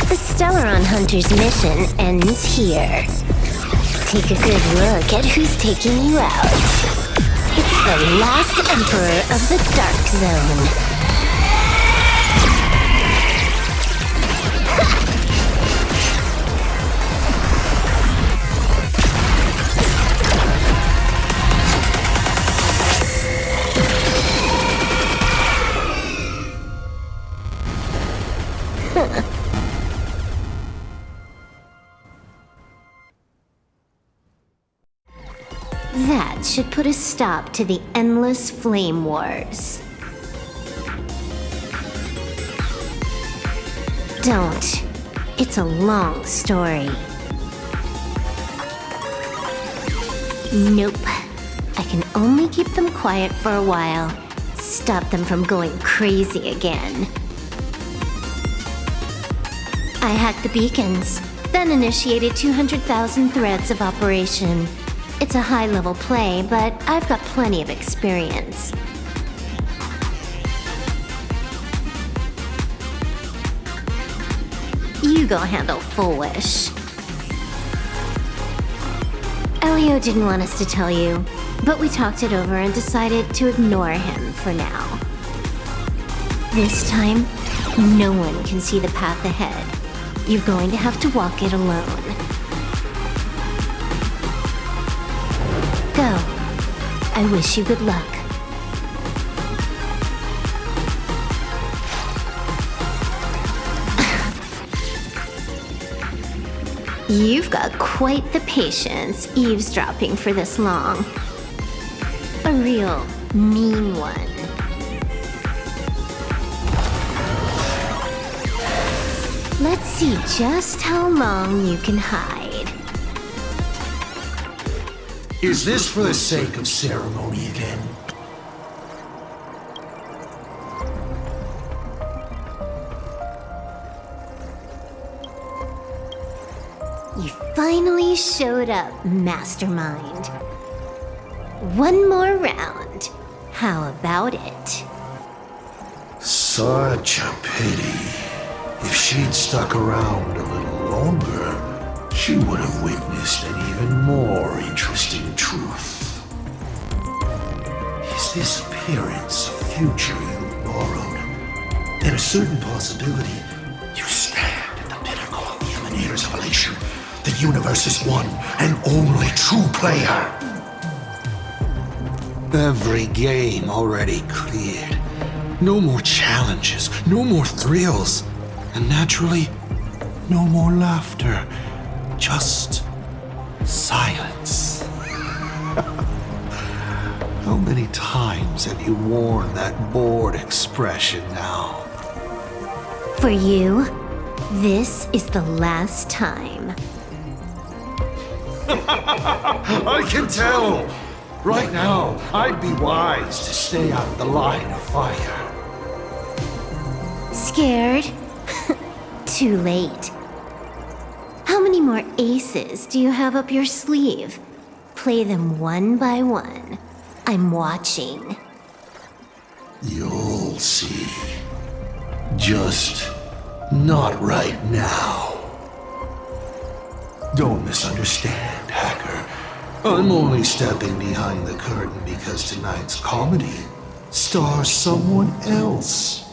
The Stellar Hunter's mission ends here. Take a good look at who's taking you out. It's the last Emperor of the Dark Zone. That should put a stop to the endless flame wars. Don't. It's a long story. Nope. I can only keep them quiet for a while. Stop them from going crazy again. I hacked the beacons, then initiated 200,000 threads of operation. It's a high-level play, but I've got plenty of experience. You go handle Full Wish. Elio didn't want us to tell you, but we talked it over and decided to ignore him for now. This time, no one can see the path ahead. You're going to have to walk it alone. Go. I wish you good luck. You've got quite the patience eavesdropping for this long. A real mean one. Let's see just how long you can hide. Is this for the sake of ceremony again? You finally showed up, Mastermind. One more round. How about it? Such a pity. If she'd stuck around a little longer, she would have witnessed an even more interesting truth. Is this appearance a future you borrowed? In a certain possibility, you stand at the pinnacle of the Emanator's evolution. The universe's one and only true player. Every game already cleared. No more challenges, no more thrills. And naturally, no more laughter. Just silence. How many times have you worn that bored expression now? For you, this is the last time. I can tell! Right now, I'd be wise to stay out of the line of fire. Scared? Too late. How many more aces do you have up your sleeve? Play them one by one. I'm watching. You'll see. Just not right now. Don't misunderstand, Hacker. I'm only stepping behind the curtain because tonight's comedy stars someone else.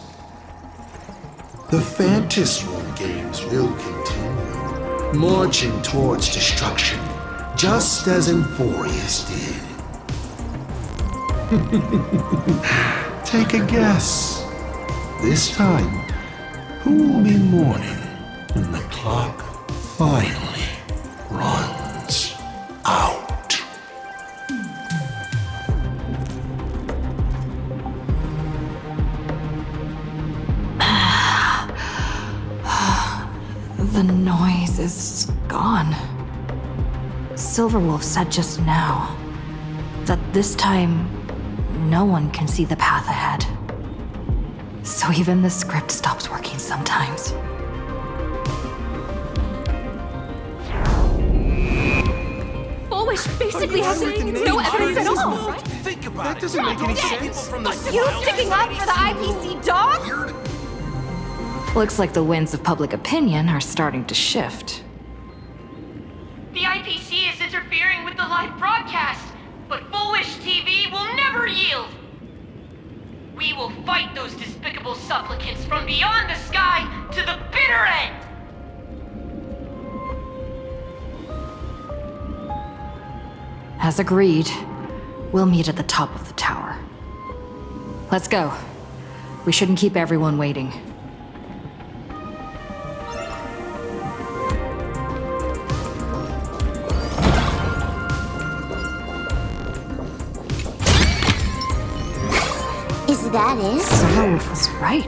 The Fantasroom games will continue, marching towards destruction, just as Euphorius did. Take a guess. This time, who will be mourning when the clock finally runs out? The noise is gone. Silverwolf said just now that this time no one can see the path ahead. So even the script stops working sometimes. Foolish basically has no evidence at all. Think about it. That doesn't make any sense. You sticking up for the IPC dogs? Looks like the winds of public opinion are starting to shift. The IPC is interfering with the live broadcast, but Foolish TV will never yield. We will fight those despicable supplicants from beyond the sky to the bitter end. As agreed, we'll meet at the top of the tower. Let's go. We shouldn't keep everyone waiting. Is that it? Silverwolf was right.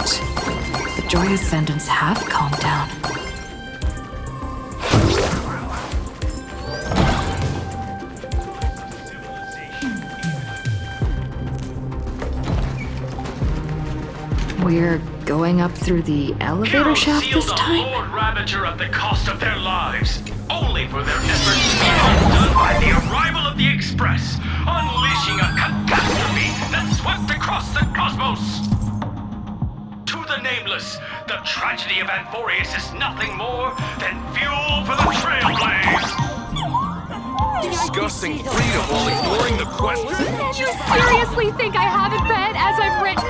The Joy Ascendants have calmed down. We're going up through the elevator shaft this time? Lord Ravager at the cost of their lives, only for their efforts to be undone by the arrival of the Express, unleashing a catastrophe that swept across the cosmos. To the nameless, the tragedy of Euphorius is nothing more than fuel for the Trailblaze. Discussing freedom while ignoring the question? You seriously think I haven't read as I've written?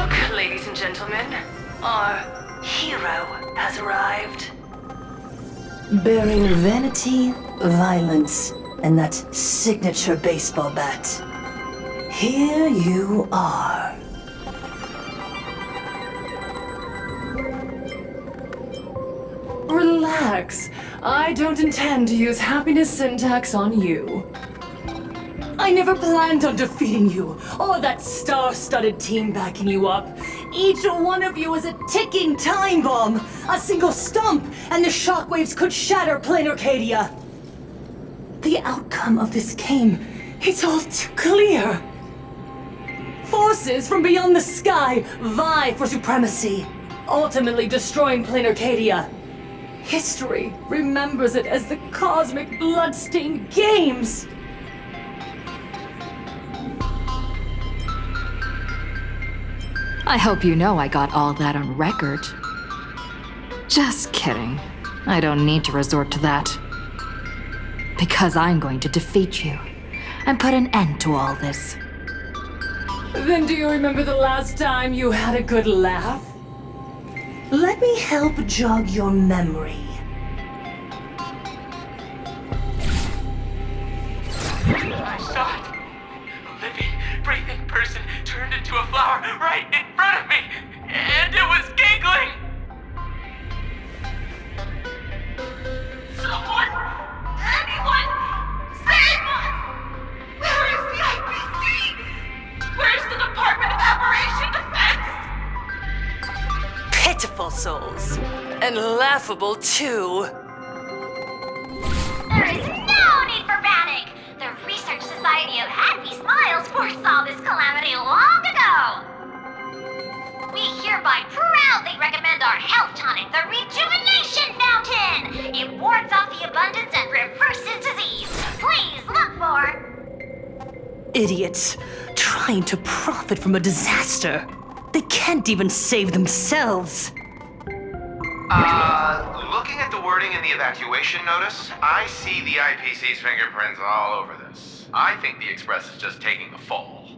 Look, ladies and gentlemen, our hero has arrived. Bearing vanity, violence, and that signature baseball bat. Here you are. Relax. I don't intend to use happiness syntax on you. I never planned on defeating you, or that star-studded team backing you up. Each one of you is a ticking time bomb. A single stump, and the shockwaves could shatter Planarcadia. The outcome of this game, it's all too clear. Forces from beyond the sky vie for supremacy, ultimately destroying Planarcadia. History remembers it as the cosmic bloodstained games. I hope you know I got all that on record. Just kidding. I don't need to resort to that. Because I'm going to defeat you and put an end to all this. Then do you remember the last time you had a good laugh? Let me help jog your memory. I saw it. A living, breathing person turned into a flower right in front of me, and it was giggling. Someone, anyone, save us! Where is the IPC? Where's the Department of Operation Defense? Pitiful souls. And laughable, too. There is no need for panic! The Research Society of Happy Smiles foresaw this calamity long ago! We hereby proudly recommend our health tonic, the Rejuvenation Fountain! It wards off the abundance and reverses disease. Please look for... Idiots. Trying to profit from a disaster. They can't even save themselves. Looking at the wording in the evacuation notice, I see the IPC's fingerprints all over this. I think the Express is just taking the fall.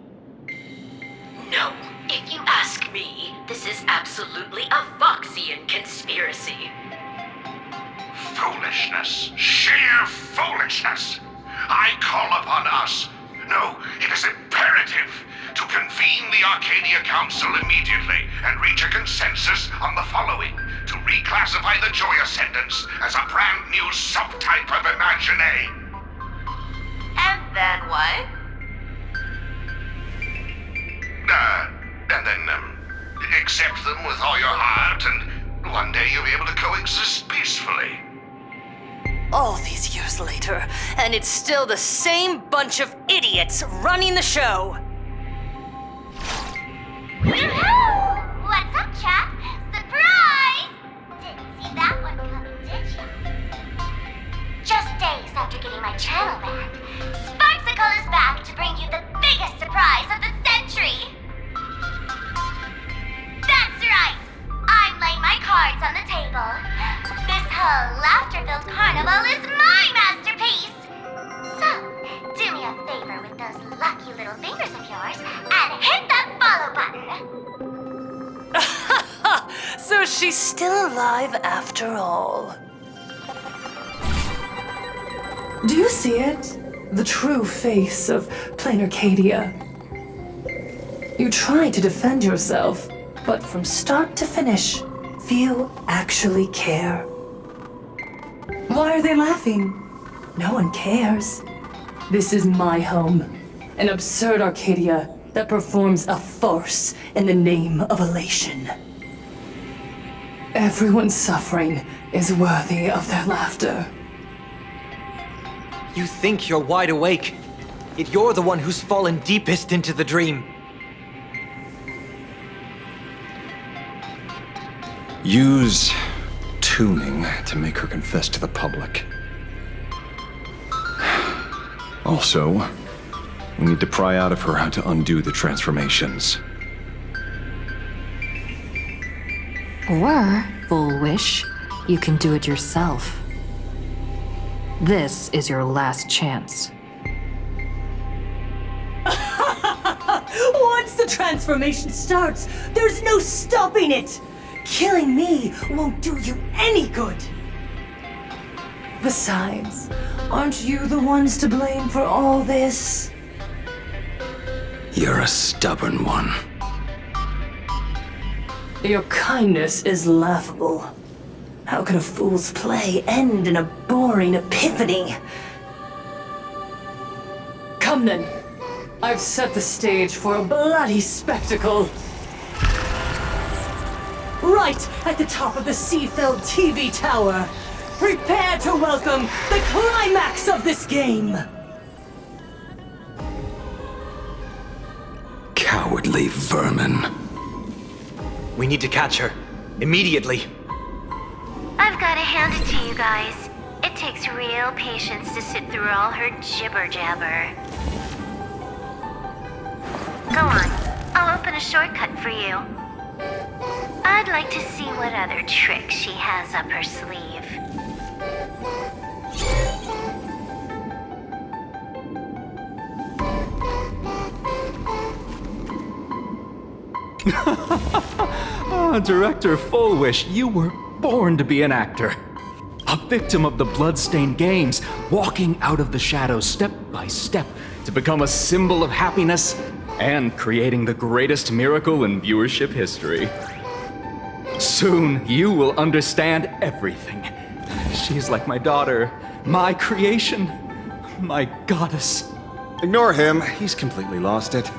No, if you ask me, this is absolutely a Voxian conspiracy. Foolishness. Sheer foolishness. I call upon us. No, it is imperative to convene the Arcadia Council immediately and reach a consensus on the following. To reclassify the Joy Ascendants as a brand new subtype of Imagine. And then what? And then, accept them with all your heart, and one day you'll be able to coexist peacefully. All these years later, and it's still the same bunch of idiots running the show. Woohoo! What's up, chap? Surprise! Didn't see that one coming, did ya? Just days after getting my channel banned, Sparxie is back to bring you the biggest surprise of the century! That's right! I'm laying my cards on the table. This whole laughter-filled carnival is my masterpiece! So, do me a favor with those lucky little fingers of yours and hit that follow button! So she's still alive after all. Do you see it? The true face of Planarcadia. You try to defend yourself, but from start to finish, few actually care. Why are they laughing? No one cares. This is my home, an absurd Arcadia that performs a farce in the name of elation. Everyone's suffering is worthy of their laughter. You think you're wide awake, yet you're the one who's fallen deepest into the dream. Use tuning to make her confess to the public. Also, we need to pry out of her how to undo the transformations. Or, Full Wish, you can do it yourself. This is your last chance. Once the transformation starts, there's no stopping it! Killing me won't do you any good! Besides, aren't you the ones to blame for all this? You're a stubborn one. Your kindness is laughable. How can a fool's play end in a boring epiphany? Come then. I've set the stage for a bloody spectacle. Right at the top of the sea-filled TV tower. Prepare to welcome the climax of this game! Cowardly vermin. We need to catch her. Immediately. I've gotta hand it to you guys. It takes real patience to sit through all her jibber-jabber. Go on. I'll open a shortcut for you. I'd like to see what other tricks she has up her sleeve. Director Fullwish, you were born to be an actor. A victim of the bloodstained games, walking out of the shadows step by step to become a symbol of happiness and creating the greatest miracle in viewership history. Soon, you will understand everything. She's like my daughter, my creation, my goddess. Ignore him. He's completely lost it.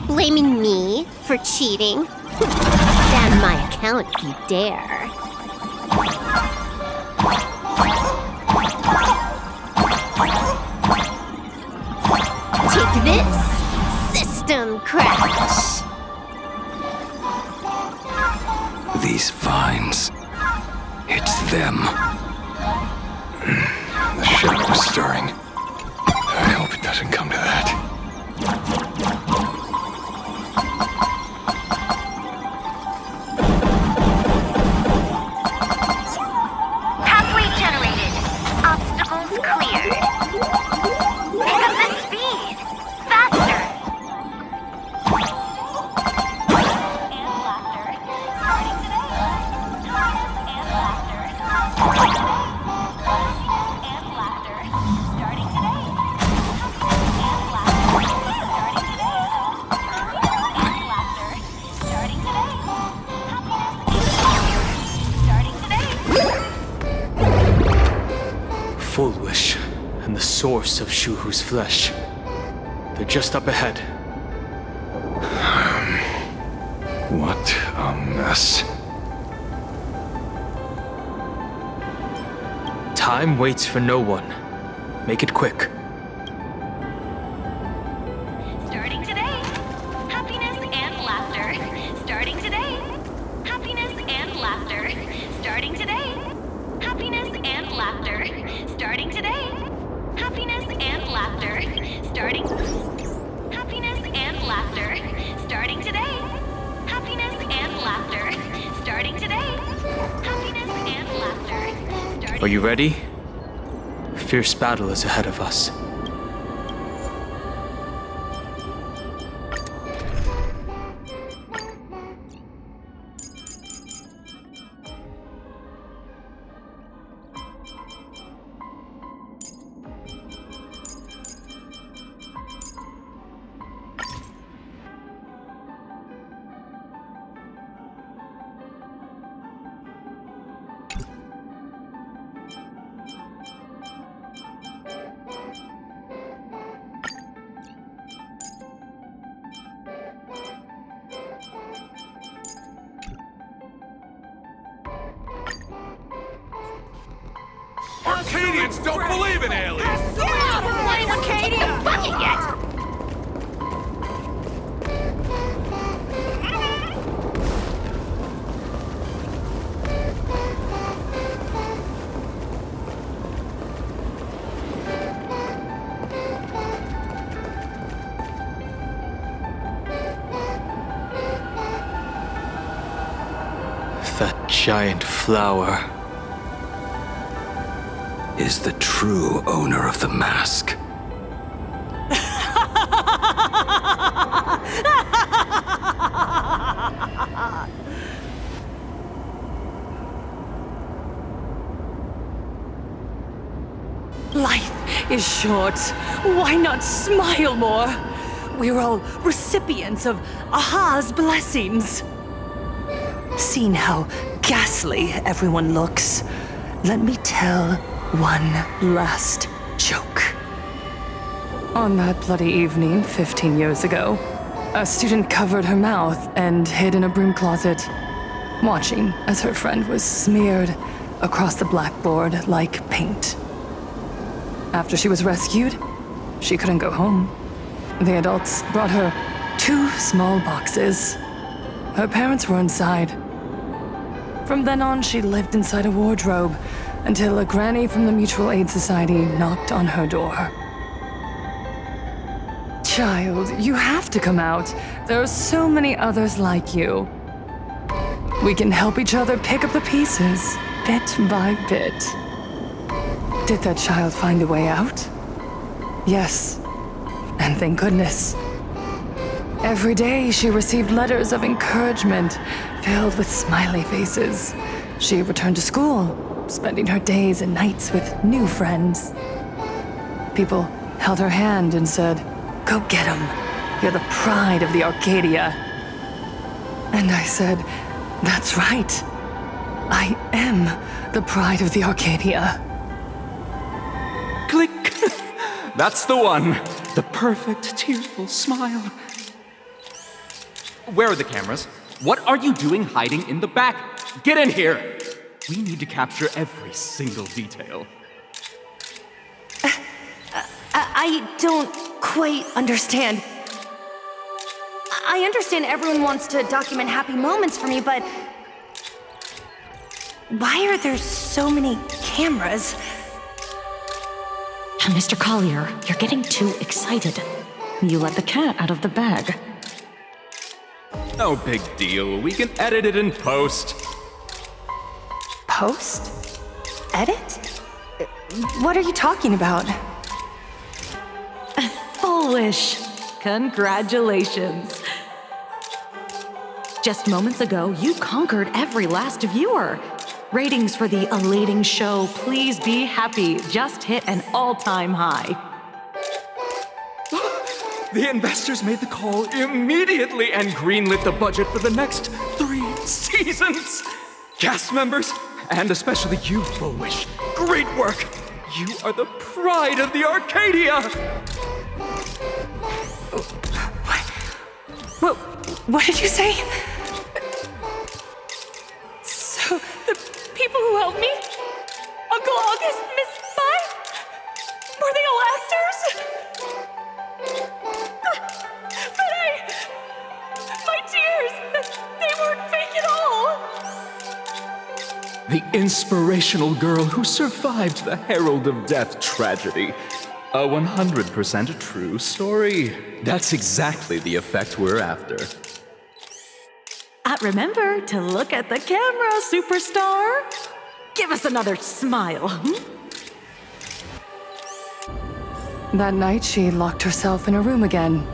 Blaming me for cheating? Ban my account if you dare. Take this, system crash. These vines. It's them. The shadow is stirring. I hope it doesn't come to that. Pathway generated. Obstacles cleared. Pick up the speed. Faster. Fullwish and the source of Shuhu's flesh. They're just up ahead. What a mess. Time waits for no one. Make it quick. Starting today, happiness and laughter. Starting today, happiness and laughter. Starting today, happiness and laughter. Starting today, happiness and laughter. Starting happiness and laughter. Starting today, happiness and laughter. Starting today, happiness and laughter. Are you ready? Fierce battle is ahead of us. Arcadians don't believe in aliens! Yeah, we're playing Arcadian bucket yet! giant flower is the true owner of the mask. Life is short. Why not smile more? We're all recipients of Aha's blessings. Seeing how ghastly everyone looks, let me tell one last joke. On that bloody evening 15 years ago, a student covered her mouth and hid in a broom closet, watching as her friend was smeared across the blackboard like paint. After she was rescued, she couldn't go home. The adults brought her 2 small boxes. Her parents were inside. From then on, she lived inside a wardrobe until a granny from the Mutual Aid Society knocked on her door. Child, you have to come out. There are so many others like you. We can help each other pick up the pieces, bit by bit. Did that child find a way out? Yes, and thank goodness. Every day she received letters of encouragement filled with smiley faces. She returned to school, spending her days and nights with new friends. People held her hand and said, "Go get him. You're the pride of the Arcadia." And I said, "That's right. I am the pride of the Arcadia." Click! That's the one. The perfect, tearful smile. Where are the cameras? What are you doing hiding in the back? Get in here! We need to capture every single detail. I don't quite understand. I understand everyone wants to document happy moments for me, but why are there so many cameras? Mr. Collier, you're getting too excited. You let the cat out of the bag. No big deal. We can edit it in post. Post? Edit? What are you talking about? Foolish. Congratulations. Just moments ago, you conquered every last viewer. Ratings for the elating show, Please Be Happy, just hit an all-time high. The investors made the call immediately and greenlit the budget for the next 3 seasons. Cast members, and especially you, Foolish, great work. You are the pride of the Arcadia. What did you say? So, the people who helped me? Uncle August, Miss Spy? Were they all actors? But my tears, they weren't fake at all. The inspirational girl who survived the Herald of Death tragedy. A 100% true story. That's exactly the effect we're after. Remember to look at the camera, superstar. Give us another smile. That night, she locked herself in a room again.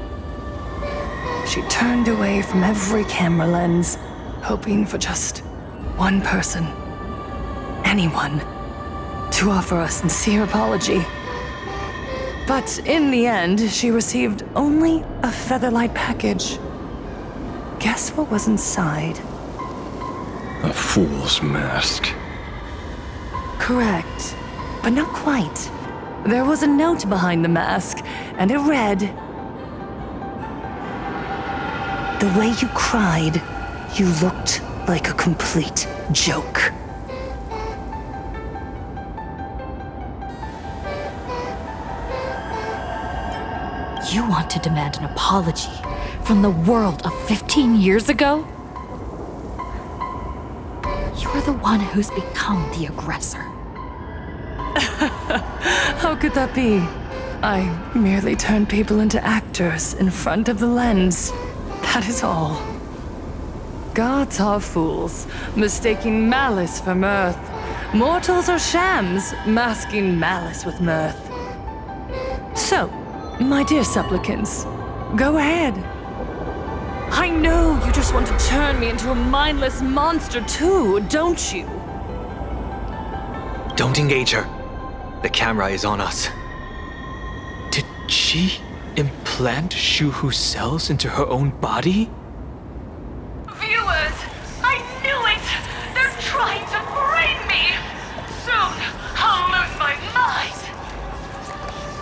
She turned away from every camera lens, hoping for just one person, anyone, to offer a sincere apology. But in the end, she received only a Featherlight package. Guess what was inside? A fool's mask. Correct, but not quite. There was a note behind the mask, and it read, "The way you cried, you looked like a complete joke." You want to demand an apology from the world of 15 years ago? You're the one who's become the aggressor. How could that be? I merely turned people into actors in front of the lens. That is all. Gods are fools, mistaking malice for mirth. Mortals are shams, masking malice with mirth. So, my dear supplicants, go ahead. I know you just want to turn me into a mindless monster too, don't you? Don't engage her. The camera is on us. Did she implant Shuhu's cells into her own body? Viewers, I knew it! They're trying to brain me! Soon, I'll lose my mind!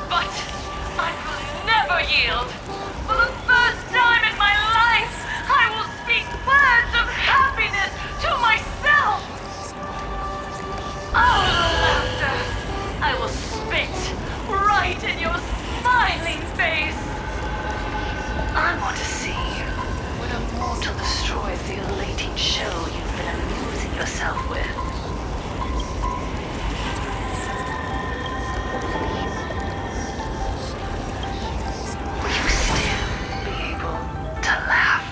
But I will never yield! For the first time in my life, I will speak words of happiness to myself! All laughter! I will spit right in your smiling face! I want to see when a mortal destroys the elating shell you've been amusing yourself with. Will you still be able to laugh?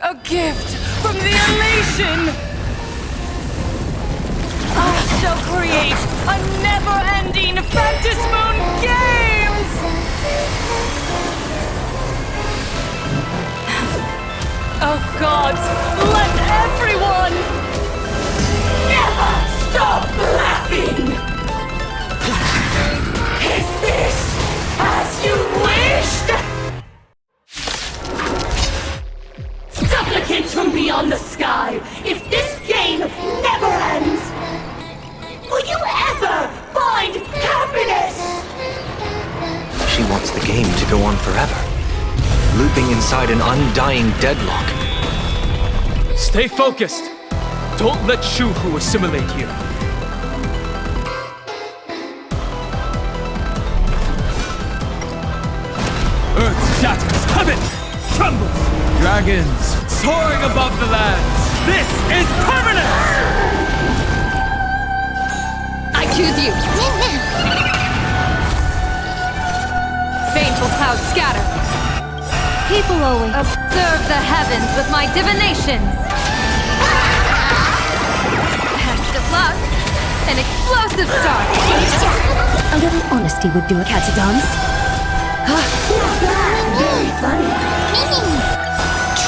A gift from the elation! I shall create a never-ending Phantasmoon Games! Oh gods, let everyone never stop laughing! Is this as you wished? Supplicants from beyond the sky, if this game never ends, will you ever find happiness? She wants the game to go on forever, looping inside an undying deadlock. Stay focused! Don't let Shuhu assimilate you. Earth shatters, heaven trembles! Dragons soaring above the lands! This is permanent! I choose you! Baneful clouds scatter! People always observe the heavens with my divinations! Best of luck! An explosive start! A little honesty would do it, Katadons. Very funny.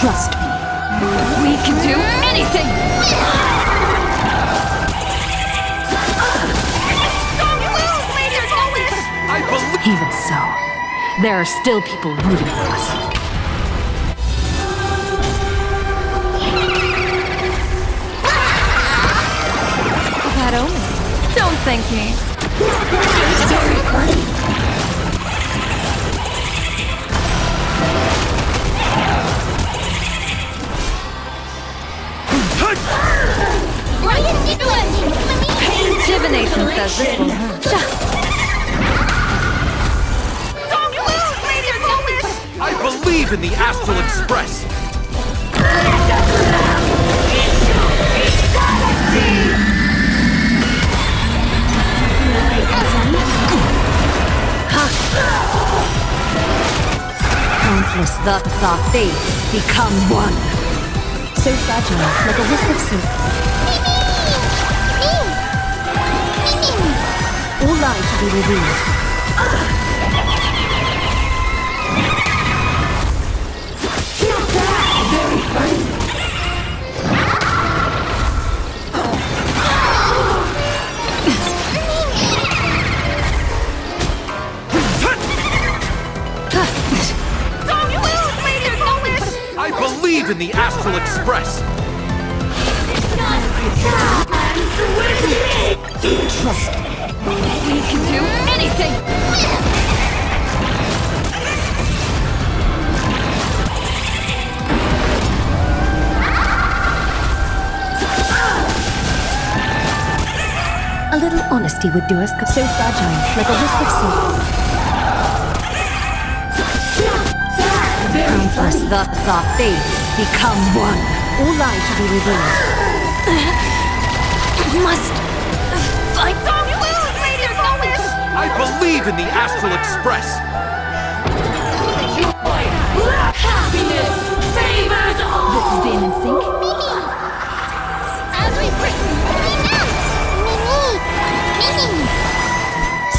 Trust me. We can do anything! Even so, there are still people rooting for us. That only. Don't thank me. Very funny. Divination says this will hurt. I believe in the Astral Express! Countless thoughts our fates become one. So fragile, like a wisp of silk. All lies should be revealed. Not bad! Very funny. I believe in the Astral Express! Trust me. We can do anything! A little honesty would do us good. So fragile, like a wisp of silk. Countless thoughts our fates become one. All lies should be revealed. Must fight. I believe in the Astral Express! Happiness!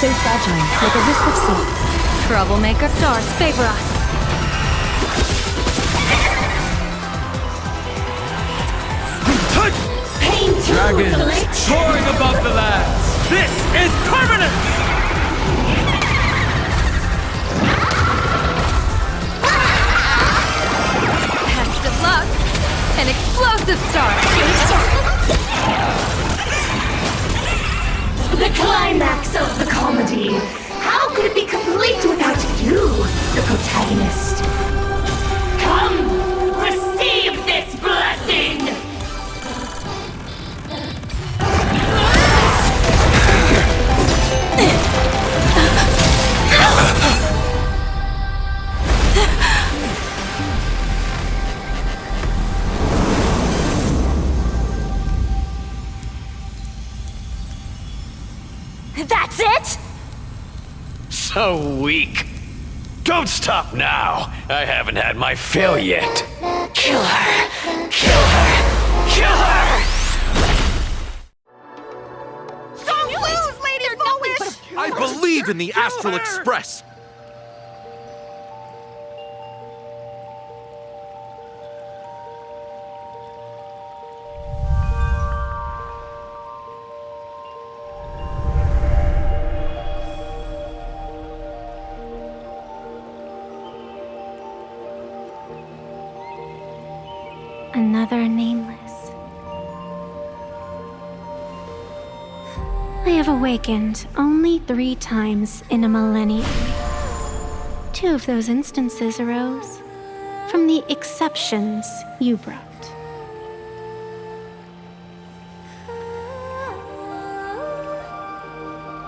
so fragile, like a wisp of salt. Troublemaker stars favor us. Dragons soaring above the lands. This is permanent! Best of luck. An explosive start. The climax of the comedy. How could it be complete without you, the protagonist? Come, receive this blessing! That's it? So weak. Don't stop now. I haven't had my fill yet. Kill her. Kill her. Kill her! Don't lose, Lady Foolish! I believe in the Astral Express! Another nameless. I have awakened only 3 times in a millennium. 2 of those instances arose from the exceptions you brought.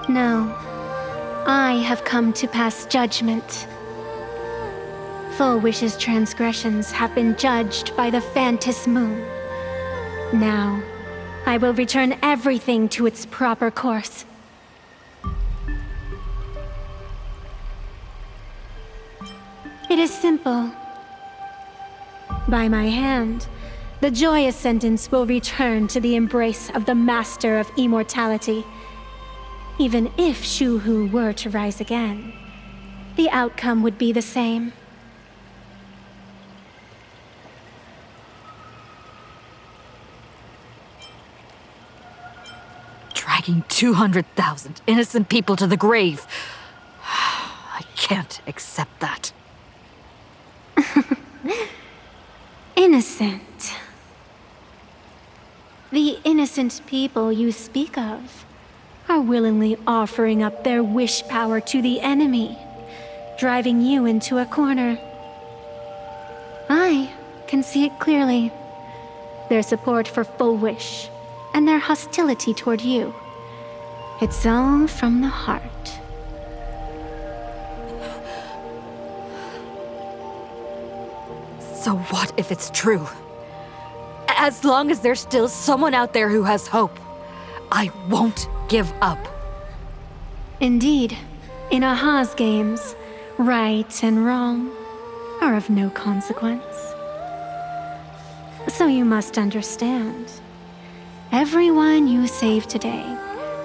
No, I have come to pass judgment. Full Wish's transgressions have been judged by the Phantus Moon. Now, I will return everything to its proper course. It is simple. By my hand, the joyous sentence will return to the embrace of the Master of Immortality. Even if Shu-Hu were to rise again, the outcome would be the same. Dragging 200,000 innocent people to the grave. I can't accept that. Innocent. The innocent people you speak of are willingly offering up their wish power to the enemy, driving you into a corner. I can see it clearly. Their support for Full Wish and their hostility toward you. It's all from the heart. So what if it's true? As long as there's still someone out there who has hope, I won't give up. Indeed, in Aha's games, right and wrong are of no consequence. So you must understand, everyone you save today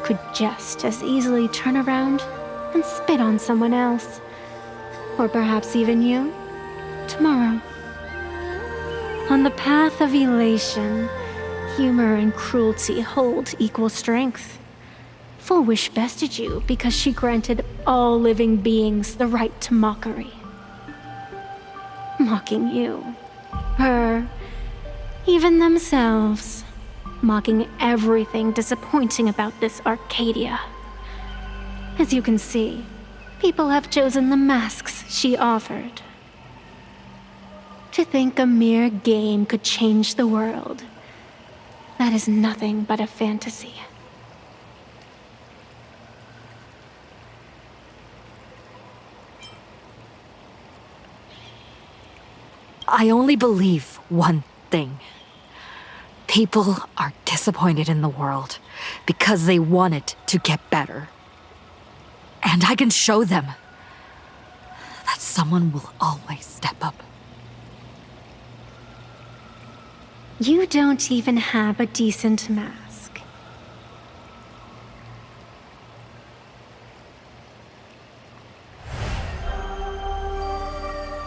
could just as easily turn around and spit on someone else. Or perhaps even you, tomorrow. On the path of elation, humor and cruelty hold equal strength. Full Wish bested you because she granted all living beings the right to mockery. Mocking you, her, even themselves. Mocking everything disappointing about this Arcadia. As you can see, people have chosen the masks she offered. To think a mere game could change the world, that is nothing but a fantasy. I only believe one thing. People are disappointed in the world because they want it to get better. And I can show them that someone will always step up. You don't even have a decent mask.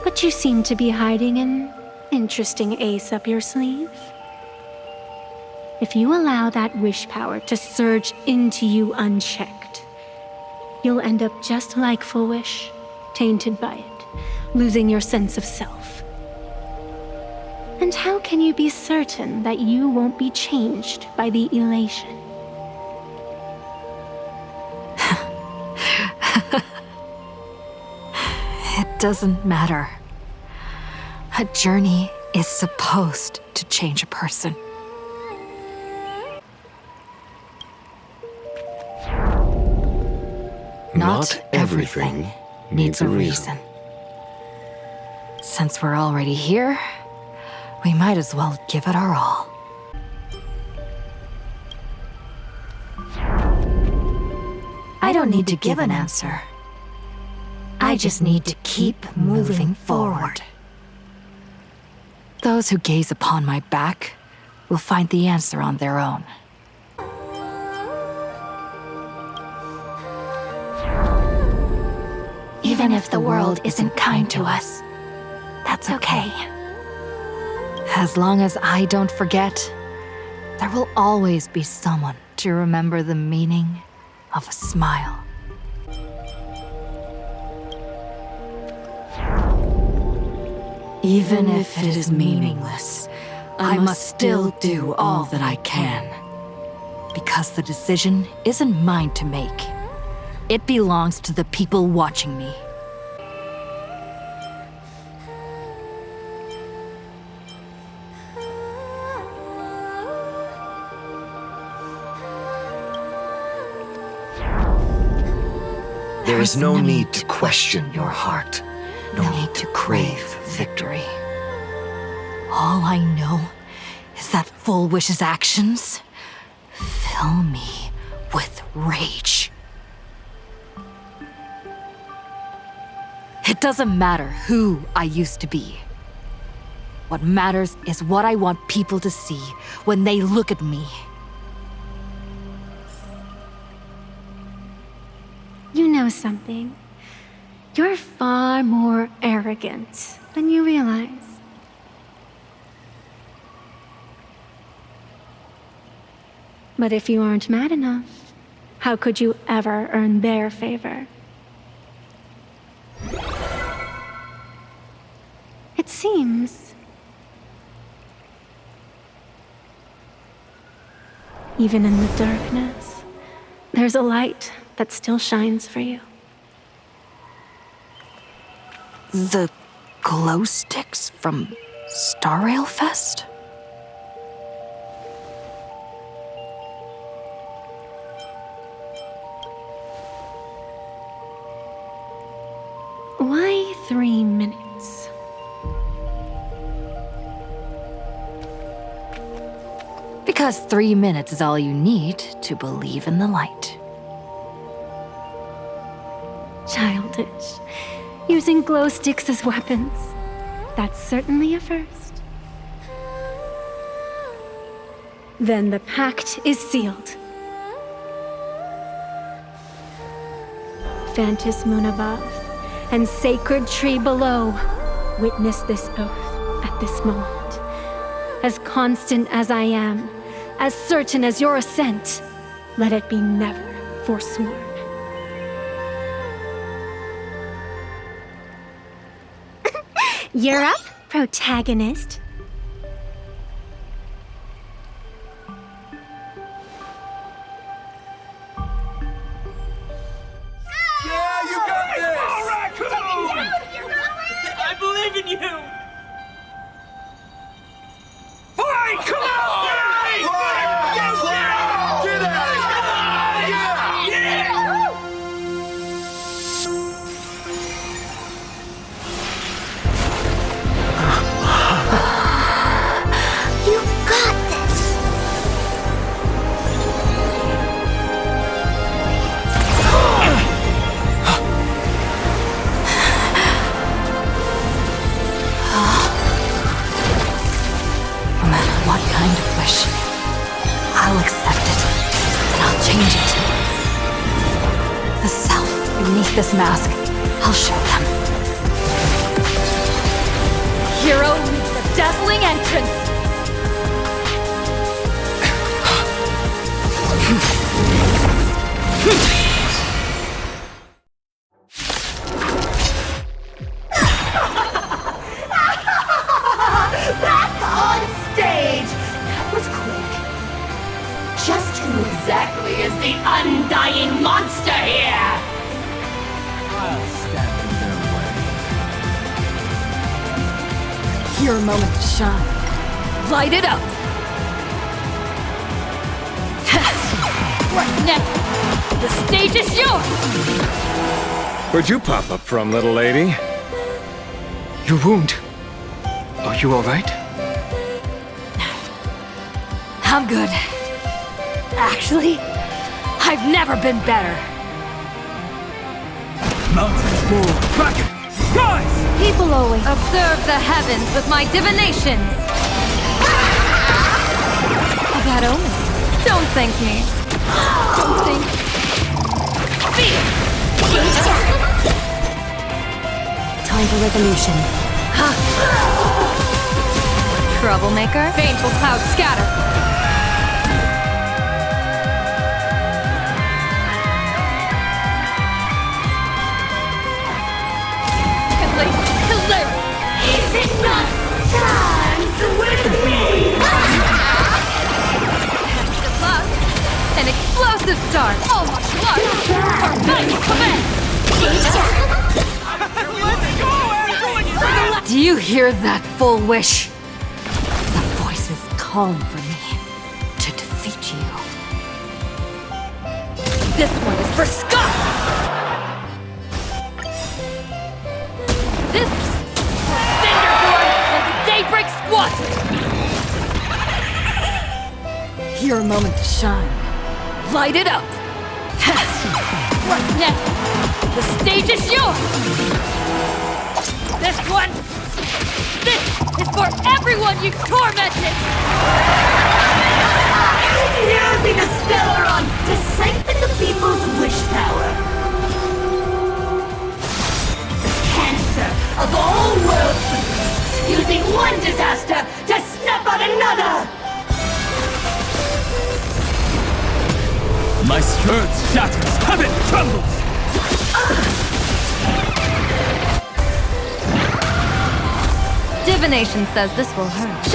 But you seem to be hiding an interesting ace up your sleeve. If you allow that wish power to surge into you unchecked, you'll end up just like Full Wish, tainted by it, losing your sense of self. And how can you be certain that you won't be changed by the elation? It doesn't matter. A journey is supposed to change a person. Not everything needs a reason. Since we're already here, we might as well give it our all. I don't need to give an answer. I just need to keep moving forward. Those who gaze upon my back will find the answer on their own. Even if the world isn't kind to us, that's okay. As long as I don't forget, there will always be someone to remember the meaning of a smile. Even if it is meaningless, I must still do all that I can. Because the decision isn't mine to make. It belongs to the people watching me. There is no need to question your heart. No need to crave victory. All I know is that Full Wish's actions fill me with rage. It doesn't matter who I used to be. What matters is what I want people to see when they look at me. You know something? You're far more arrogant than you realize. But if you aren't mad enough, how could you ever earn their favor? It seems even in the darkness, there's a light that still shines for you. The glow sticks from Star Rail Fest? Why 3 minutes? Because 3 minutes is all you need to believe in the light. Childish. Using glow sticks as weapons. That's certainly a first. Then the pact is sealed. Phantus Moon above and Sacred Tree below, witness this oath at this moment. As constant as I am, as certain as your ascent, let it be never forsworn. You're up, protagonist. Yeah, you got this! I believe in you! Fine, come on! Yes! Get at it! Yeah! You got this! No matter what kind of wish, I'll accept it, and I'll change it. The self beneath this mask, I'll show them. hero meets the dazzling entrance. Back on stage! That was quick. Just who exactly is the undying monster here? I'll stand in their way. Your moment to shine. Light it up. Right now, the stage is yours. Where'd you pop up from, little lady? Your wound. Are you alright? I'm good. Actually, I've never been better. Mountains move. Dragon! Guys! People always observe the heavens with my divinations. A bad omen. Don't thank me. Don't think. Fear! Time for resolution. Troublemaker. Baneful clouds scatter. Is it not time to win me? An explosive start. All martial arts are ready to command. Do you hear that full wish? The voice is calm for me to defeat you. This one is for Scott! This is for Cinderborn and the Daybreak Squadron! Your moment to shine. Light it up! Right now, the stage is yours! This one! This is for everyone you tormented! Here be the Stellar to strengthen the people's wish power. The cancer of all worlds, using one disaster to snuff out another! My earth shatters, heaven trembles! Divination says this will hurt.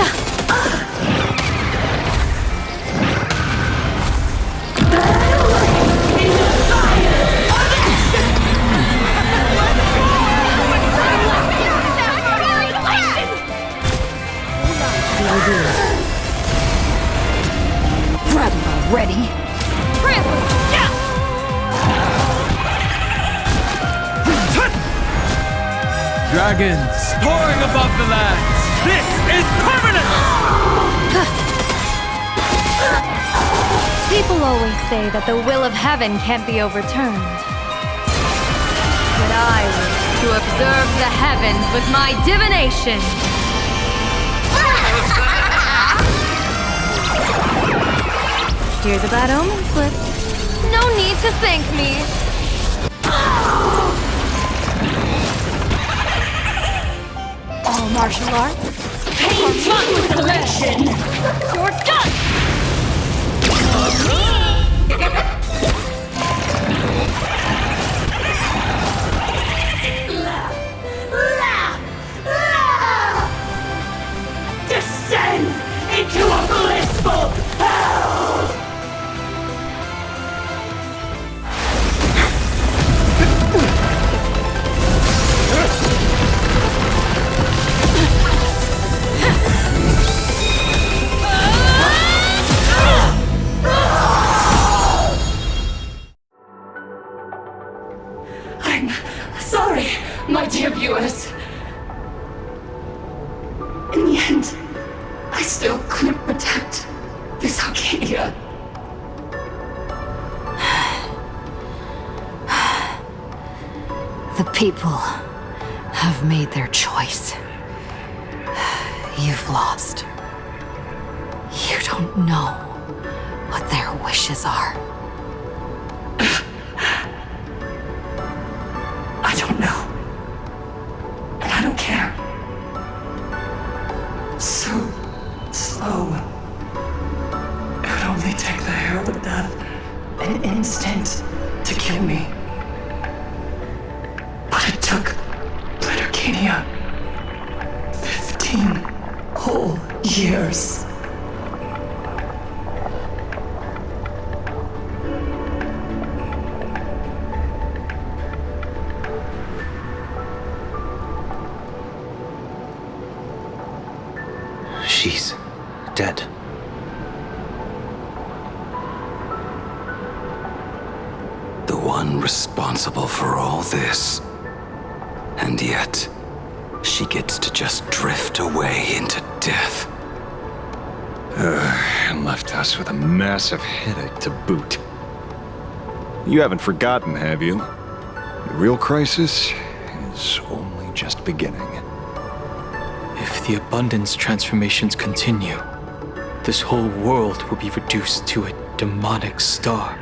Grab it already. Trample! Yeah! Dragons soaring above the lands! This is permanent! People always say that the will of heaven can't be overturned. But I wish to observe the heavens with my divination. Here's a bad omen slip. No need to thank me. All martial arts. Pain collection! You're done! Descend into a blissful hell! I'm sorry, my dear viewers. In the end, I still couldn't protect this Arcadia. The people have made their choice. You've lost. You don't know what their wishes are. I don't know. And I don't care. Arcadia. 15 whole years. She's dead. The one responsible for all this. And yet, she gets to just drift away into death. And left us with a massive headache to boot. You haven't forgotten, have you? The real crisis is only just beginning. If the abundance transformations continue, this whole world will be reduced to a demonic star.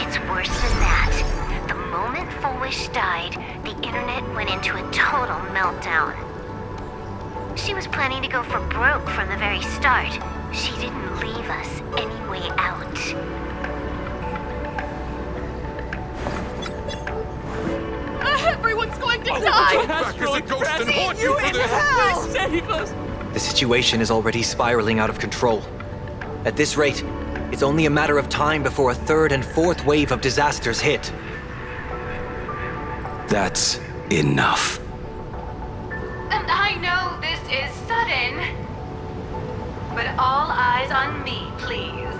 It's worse than that. The moment Fullwish died, the internet went into a total meltdown. She was planning to go for broke from the very start. She didn't leave us any way out. Everyone's going to die! Back as a ghost and haunt you for this! Please save us! The situation is already spiraling out of control. At this rate, it's only a matter of time before a third and fourth wave of disasters hit. That's enough. And I know this is sudden, but all eyes on me, please.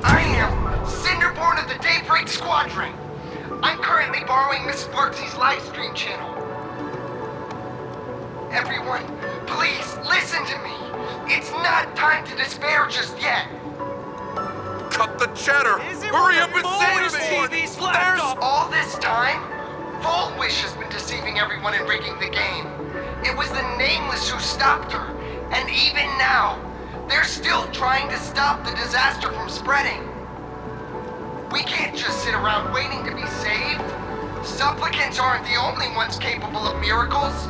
I am Cinderborn of the Daybreak Squadron. I'm currently borrowing Miss Sparxie's livestream channel. Everyone, please listen to me. It's not time to despair just yet. Cut the chatter! Hurry up and save me! There's all this time, Fullwish has been deceiving everyone and rigging the game. It was the Nameless who stopped her, and even now, they're still trying to stop the disaster from spreading. We can't just sit around waiting to be saved. Supplicants aren't the only ones capable of miracles.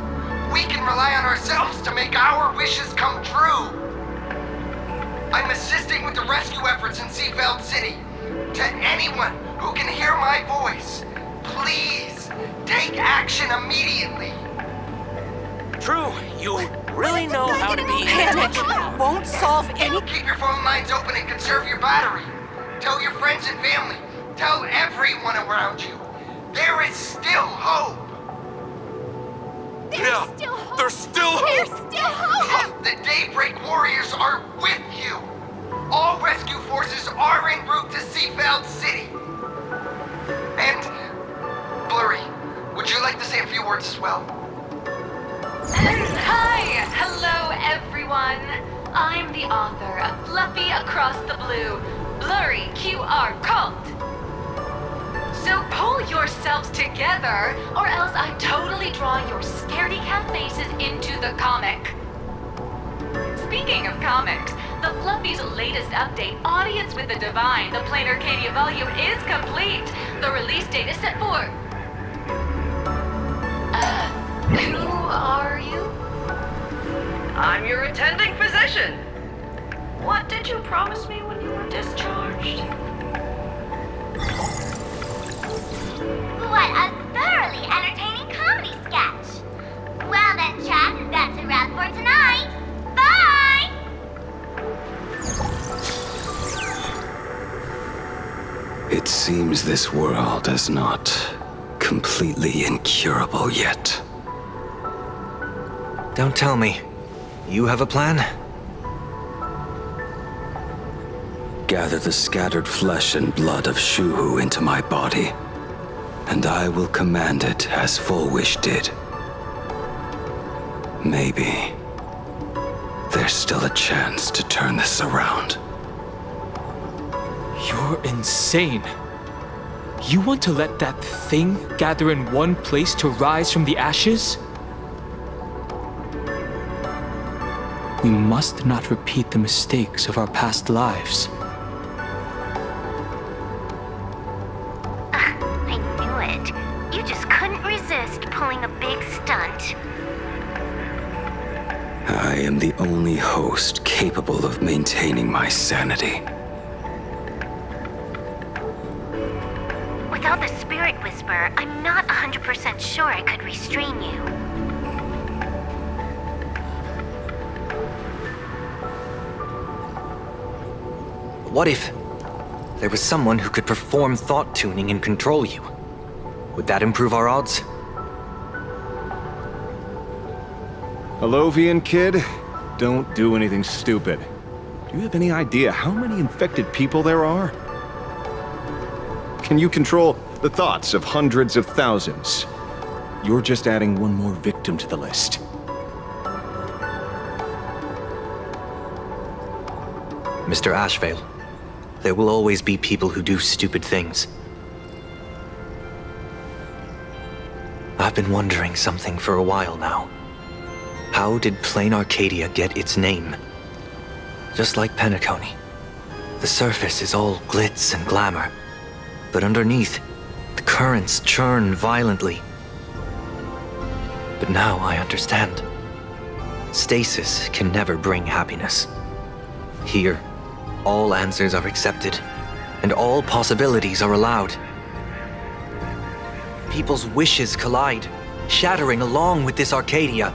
We can rely on ourselves to make our wishes come true. I'm assisting with the rescue efforts in Welt City. To anyone who can hear my voice, please take action immediately. True, you really know how to be... Panic won't solve any... Keep your phone lines open and conserve your battery. Tell your friends and family. Tell everyone around you. There is still hope. There's still hope! The Daybreak Warriors are with you. All rescue forces are en route to Welt City. And, Blurry, would you like to say a few words as well? Hi! Hello, everyone. I'm the author of Fluffy Across the Blue, Blurry QR Cult. So pull yourselves together, or else I totally draw your scaredy cat faces into the comic. Speaking of comics, the Fluffy's latest update, Audience with the Divine, the Planarcadia volume, is complete. The release date is set for... who are you? I'm your attending physician. What did you promise me when you were discharged? What a thoroughly entertaining comedy sketch. Well then, chat, that's a wrap for tonight. Bye! It seems this world is not completely incurable yet. Don't tell me. You have a plan? Gather the scattered flesh and blood of Shuhu into my body, and I will command it as Fullwish did. Maybe there's still a chance to turn this around. You're insane. You want to let that thing gather in one place to rise from the ashes? We must not repeat the mistakes of our past lives. I knew it. You just couldn't resist pulling a big stunt. I am the only host capable of maintaining my sanity. Without the spirit Whisper, I'm not 100% sure I could restrain you. What if there was someone who could perform thought tuning and control you? Would that improve our odds? Alovian kid, don't do anything stupid. Do you have any idea how many infected people there are? Can you control the thoughts of hundreds of thousands? You're just adding one more victim to the list. Mr. Ashveil, there will always be people who do stupid things. I've been wondering something for a while now. How did Planarcadia get its name? Just like Penacony, the surface is all glitz and glamour, but underneath, the currents churn violently. But now I understand. Stasis can never bring happiness. Here, all answers are accepted, and all possibilities are allowed. People's wishes collide, shattering along with this Arcadia.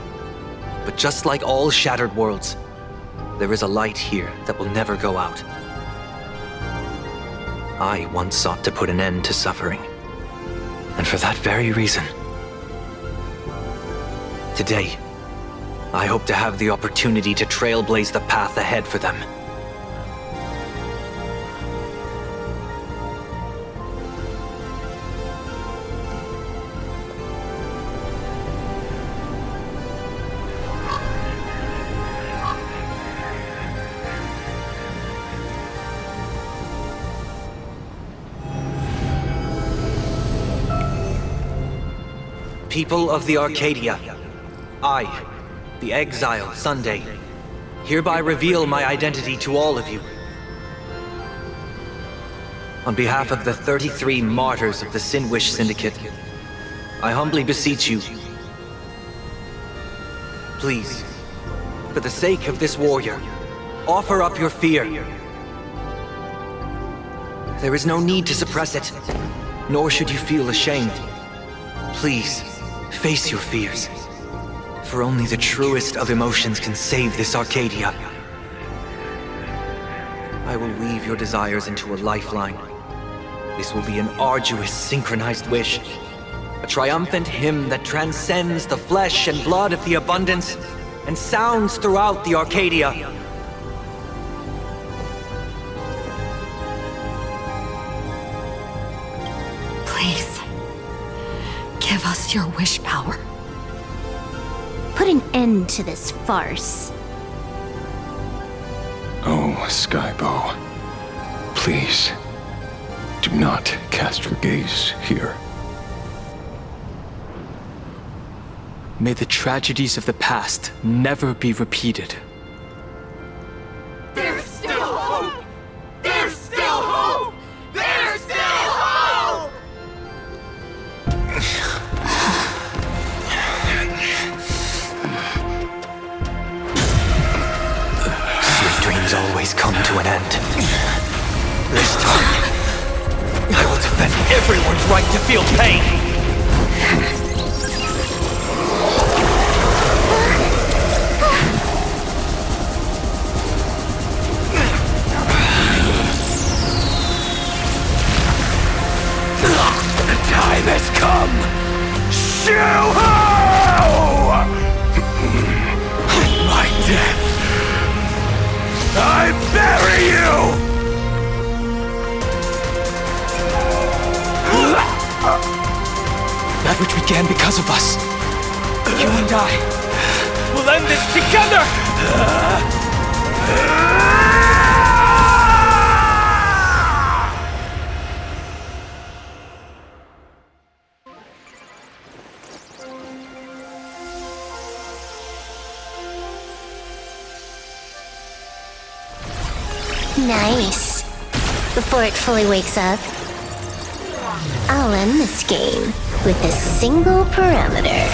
But just like all shattered worlds, there is a light here that will never go out. I once sought to put an end to suffering, and for that very reason, today, I hope to have the opportunity to trailblaze the path ahead for them. People of the Arcadia, I, the Exile Sunday, hereby reveal my identity to all of you. On behalf of the 33 martyrs of the Sinwish Syndicate, I humbly beseech you, please, for the sake of this warrior, offer up your fear. There is no need to suppress it, nor should you feel ashamed. Please, face your fears, for only the truest of emotions can save this Arcadia. I will weave your desires into a lifeline. This will be an arduous, synchronized wish, a triumphant hymn that transcends the flesh and blood of the abundance and sounds throughout the Arcadia. Please, give us your wish power. Put an end to this farce. Oh, Skybow. Please, do not cast your gaze here. May the tragedies of the past never be repeated. There's still hope! There's still hope! There's still hope! Your dreams always come to an end. This time, I will defend everyone's right to feel pain! The time has come! Shoo-ho! My death! I bury you! That which began because of us. You and I will end this together! Nice. Before it fully wakes up, I'll end this game with a single parameter.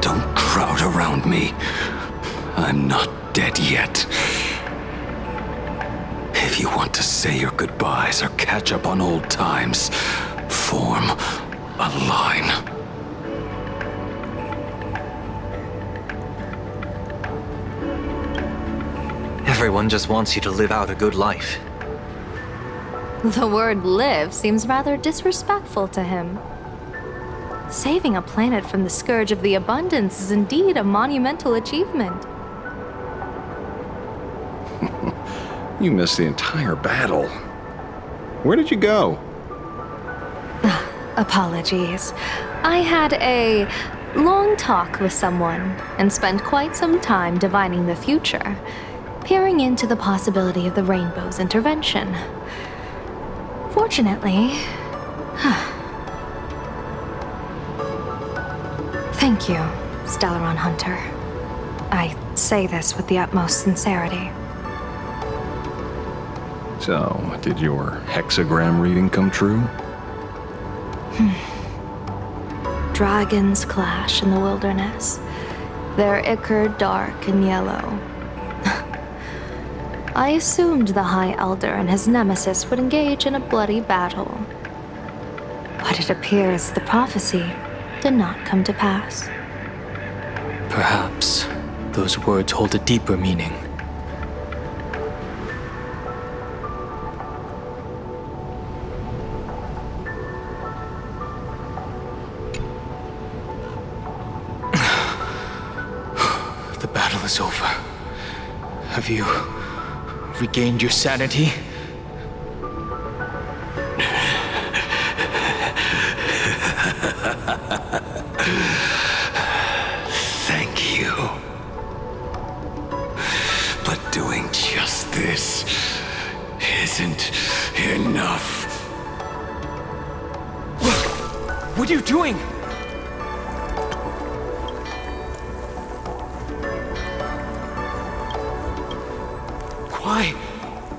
Don't crowd around me. I'm not dead yet. If you want to say your goodbyes or catch up on old times, form a line. Everyone just wants you to live out a good life. The word live seems rather disrespectful to him. Saving a planet from the scourge of the abundance is indeed a monumental achievement. You missed the entire battle. Where did you go? Apologies. I had a long talk with someone and spent quite some time divining the future, peering into the possibility of the Rainbow's intervention. Fortunately... Thank you, Stellaron Hunter. I say this with the utmost sincerity. So, did your hexagram reading come true? Dragons clash in the wilderness, their ichor dark and yellow. I assumed the High Elder and his nemesis would engage in a bloody battle. But it appears the prophecy did not come to pass. Perhaps those words hold a deeper meaning. The battle is over. Have you regained your sanity? Thank you. But doing just this isn't enough. What are you doing?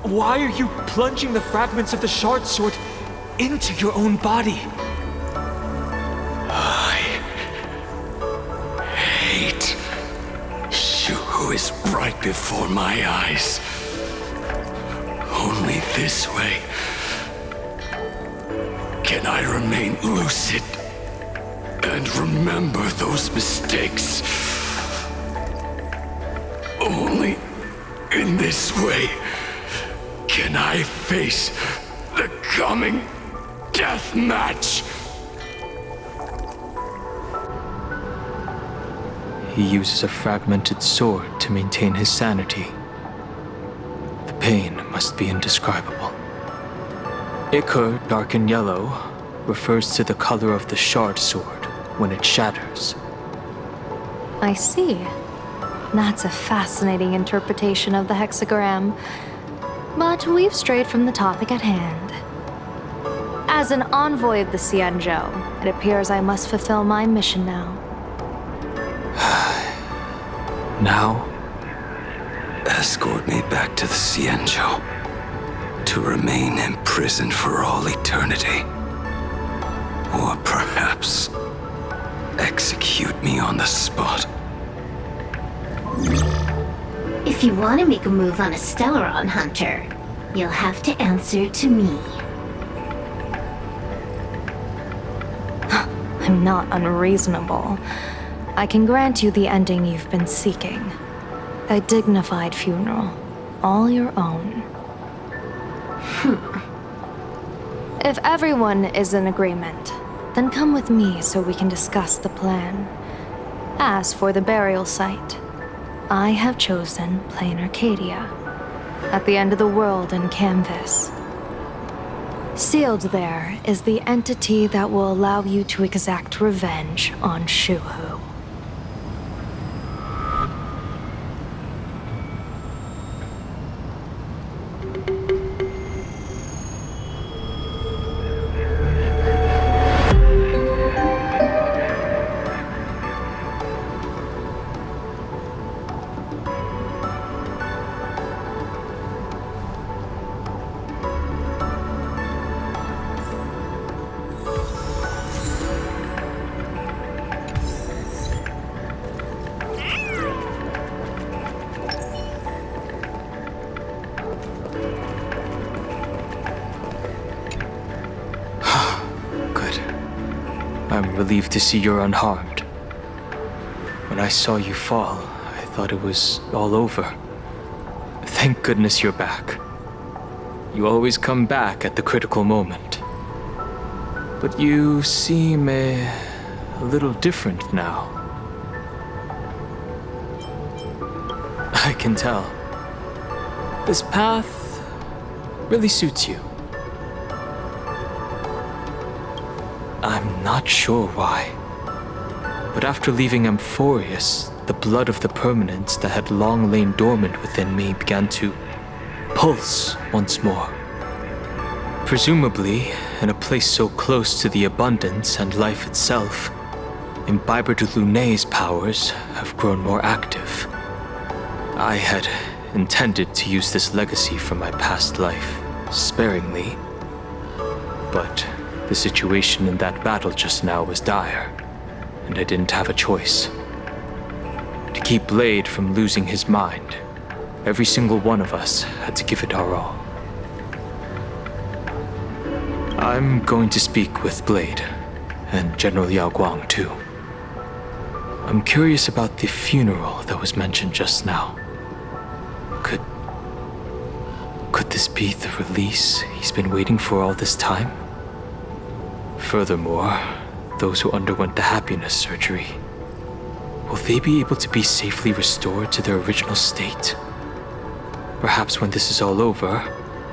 Why are you plunging the fragments of the shard sword into your own body? I hate you who is right before my eyes. Only this way can I remain lucid and remember those mistakes. Only in this way can I face the coming death match. He uses a fragmented sword to maintain his sanity. The pain must be indescribable. Ichor, dark and yellow, refers to the color of the shard sword when it shatters. I see. That's a fascinating interpretation of the hexagram. But we've strayed from the topic at hand. As an envoy of the Xianzhou, it appears I must fulfill my mission now. Now? Escort me back to the Xianzhou, to remain imprisoned for all eternity. Or perhaps execute me on the spot. If you want to make a move on a Stellaron Hunter, you'll have to answer to me. I'm not unreasonable. I can grant you the ending you've been seeking. A dignified funeral, all your own. If everyone is in agreement, then come with me so we can discuss the plan. As for the burial site, I have chosen Planarcadia, at the end of the world in Canvas. Sealed there is the entity that will allow you to exact revenge on Shuhu. I'm relieved to see you're unharmed. When I saw you fall, I thought it was all over. Thank goodness you're back. You always come back at the critical moment. But you seem a little different now. I can tell. This path really suits you. I'm not sure why, but after leaving Amphorius, the blood of the permanents that had long lain dormant within me began to pulse once more. Presumably, in a place so close to the abundance and life itself, Imbiber de Lunay's powers have grown more active. I had intended to use this legacy from my past life sparingly, but the situation in that battle just now was dire, and I didn't have a choice. To keep Blade from losing his mind, every single one of us had to give it our all. I'm going to speak with Blade, and General Yao Guang too. I'm curious about the funeral that was mentioned just now. Could this be the release he's been waiting for all this time? Furthermore, those who underwent the happiness surgery, will they be able to be safely restored to their original state? Perhaps when this is all over,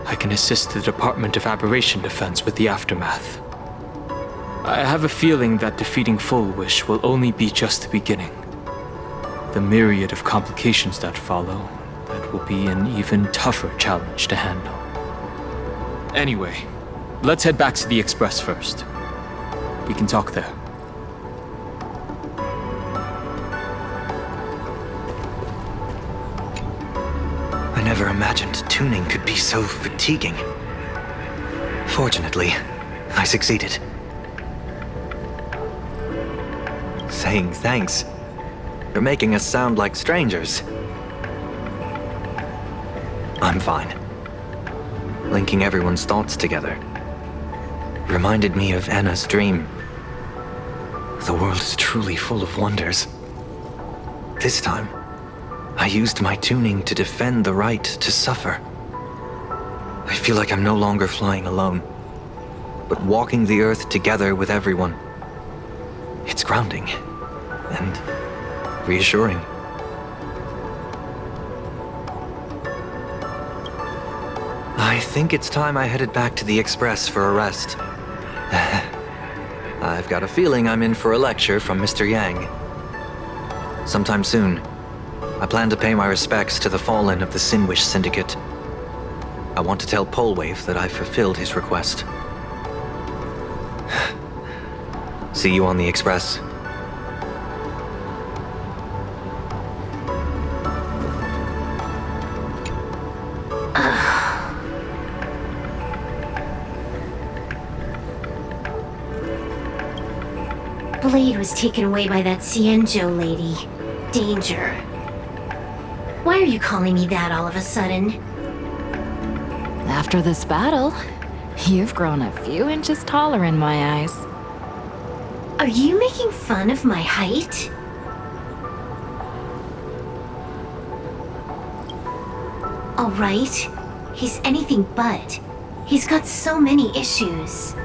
I can assist the Department of Aberration Defense with the aftermath. I have a feeling that defeating Full Wish will only be just the beginning. The myriad of complications that follow, that will be an even tougher challenge to handle. Anyway, let's head back to the Express first. We can talk there. I never imagined tuning could be so fatiguing. Fortunately, I succeeded. Saying thanks. You're making us sound like strangers. I'm fine. Linking everyone's thoughts together reminded me of Anna's dream. The world is truly full of wonders. This time, I used my tuning to defend the right to suffer. I feel like I'm no longer flying alone, but walking the earth together with everyone. It's grounding and reassuring. I think it's time I headed back to the Express for a rest. I've got a feeling I'm in for a lecture from Mr. Yang. Sometime soon, I plan to pay my respects to the fallen of the Sinwish Syndicate. I want to tell Polwave that I fulfilled his request. See you on the Express. Blade was taken away by that Cienjo lady. Danger. Why are you calling me that all of a sudden? After this battle, you've grown a few inches taller in my eyes. Are you making fun of my height? All right, he's anything but. He's got so many issues.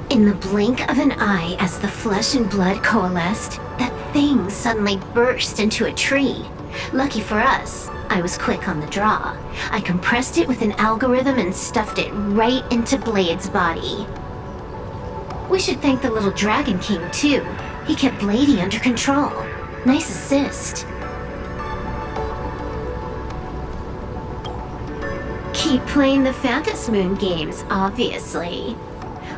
In the blink of an eye, as the flesh and blood coalesced, that thing suddenly burst into a tree. Lucky for us, I was quick on the draw. I compressed it with an algorithm and stuffed it right into Blade's body. We should thank the little Dragon King, too. He kept Bladey under control. Nice assist. Keep playing the Phantasmoon games, obviously.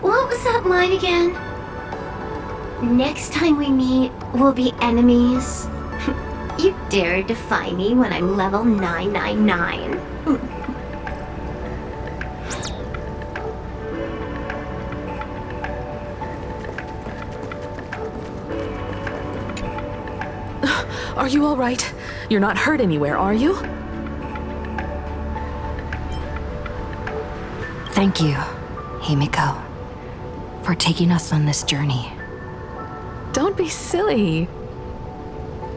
What was that line again? Next time we meet, we'll be enemies. You dare defy me when I'm level 999. Are you all right? You're not hurt anywhere, are you? Thank you, Himeko, for taking us on this journey. Don't be silly.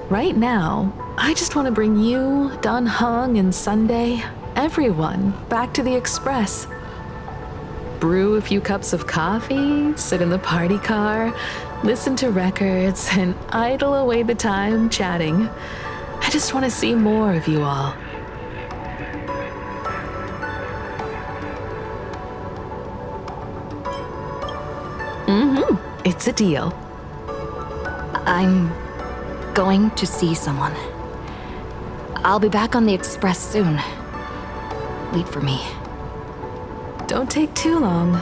Right now, I just want to bring you, Don Hung, and Sunday, everyone, back to the Express. Brew a few cups of coffee, sit in the party car, listen to records, and idle away the time chatting. I just want to see more of you all. It's a deal. I'm going to see someone. I'll be back on the Express soon. Wait for me. Don't take too long.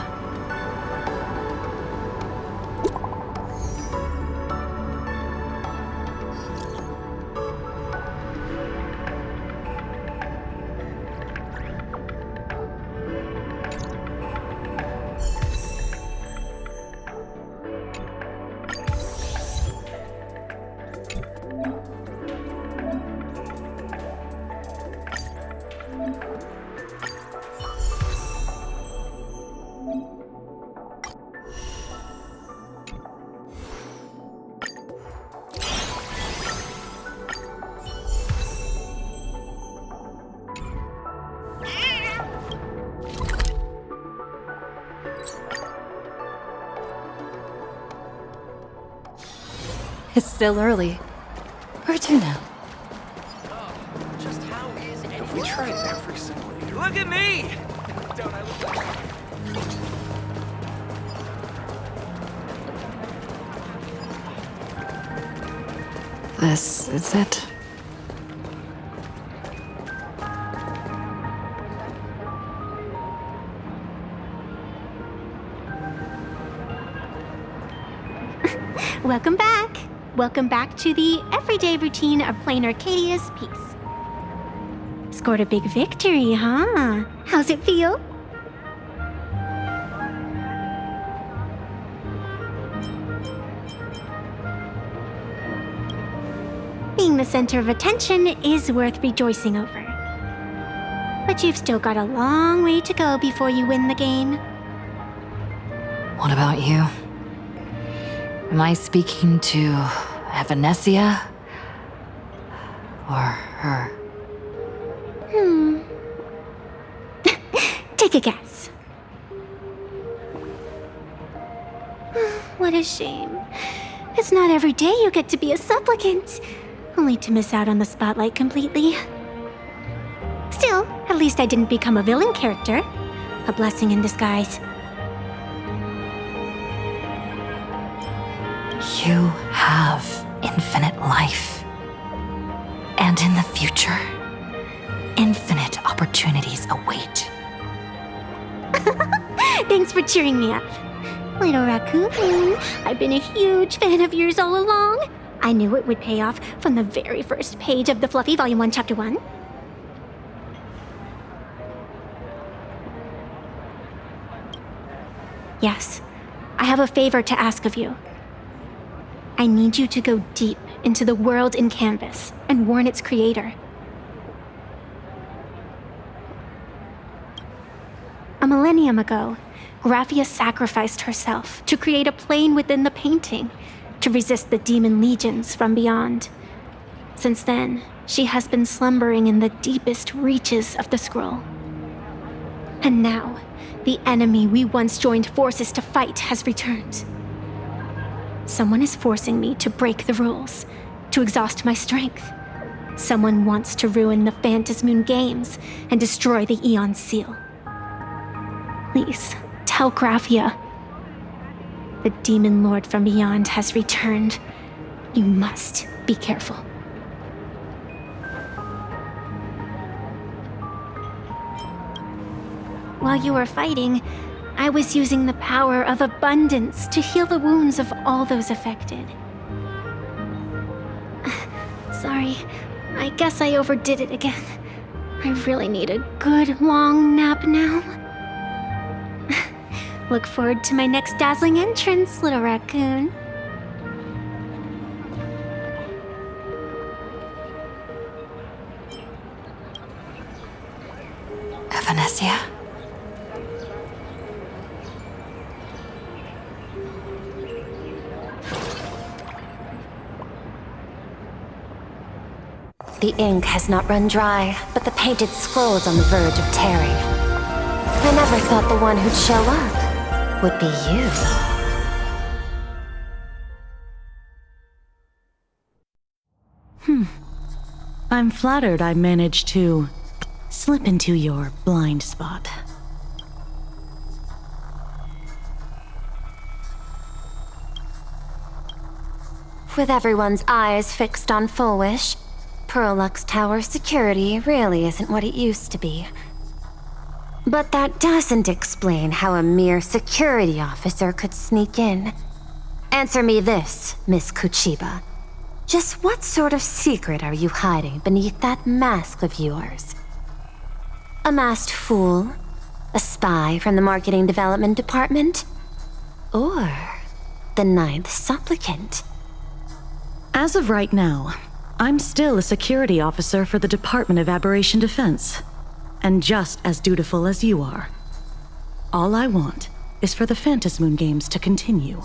It's still early. Where to now? Just how is it? Have we tried every single year? Look at me! Don't I look like... This is it. Welcome back. Welcome back to the everyday routine of Planarcadia's peace. Scored a big victory, huh? How's it feel? Being the center of attention is worth rejoicing over. But you've still got a long way to go before you win the game. What about you? Am I speaking to Evanescia? Or her? Take a guess. What a shame. It's not every day you get to be a supplicant, only to miss out on the spotlight completely. Still, at least I didn't become a villain character. A blessing in disguise. You have infinite life. And in the future, infinite opportunities await. Thanks for cheering me up. Little raccoon, I've been a huge fan of yours all along. I knew it would pay off from the very first page of the Fluffy Volume 1, Chapter 1. Yes, I have a favor to ask of you. I need you to go deep into the world in Canvas and warn its creator. A millennium ago, Graphia sacrificed herself to create a plane within the painting to resist the demon legions from beyond. Since then, she has been slumbering in the deepest reaches of the scroll. And now, the enemy we once joined forces to fight has returned. Someone is forcing me to break the rules, to exhaust my strength. Someone wants to ruin the Phantasmoon games and destroy the Aeon Seal. Please, tell Graphia. The Demon Lord from beyond has returned. You must be careful. While you were fighting, I was using the power of abundance to heal the wounds of all those affected. Sorry, I guess I overdid it again. I really need a good long nap now. Look forward to my next dazzling entrance, little raccoon. Evanescia? The ink has not run dry, but the painted scroll's on the verge of tearing. I never thought the one who'd show up would be you. I'm flattered I managed to slip into your blind spot. With everyone's eyes fixed on Full Wish, Pearlux Tower security really isn't what it used to be. But that doesn't explain how a mere security officer could sneak in. Answer me this, Miss Kuchiba. Just what sort of secret are you hiding beneath that mask of yours? A masked fool? A spy from the Marketing Development Department? Or the Ninth Supplicant? As of right now, I'm still a security officer for the Department of Aberration Defense, and just as dutiful as you are. All I want is for the Phantasmoon Games to continue.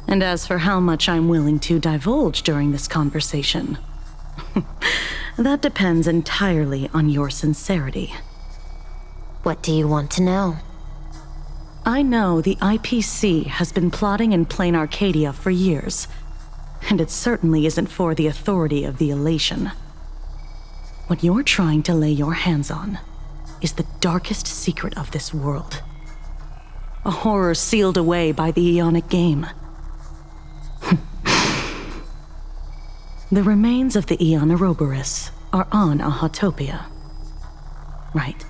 And as for how much I'm willing to divulge during this conversation, that depends entirely on your sincerity. What do you want to know? I know the IPC has been plotting in Planarcadia for years, and it certainly isn't for the authority of the Elation. What you're trying to lay your hands on is the darkest secret of this world. A horror sealed away by the Ionic Game. The remains of the Aeon Ouroboros are on Ahatopia. Right.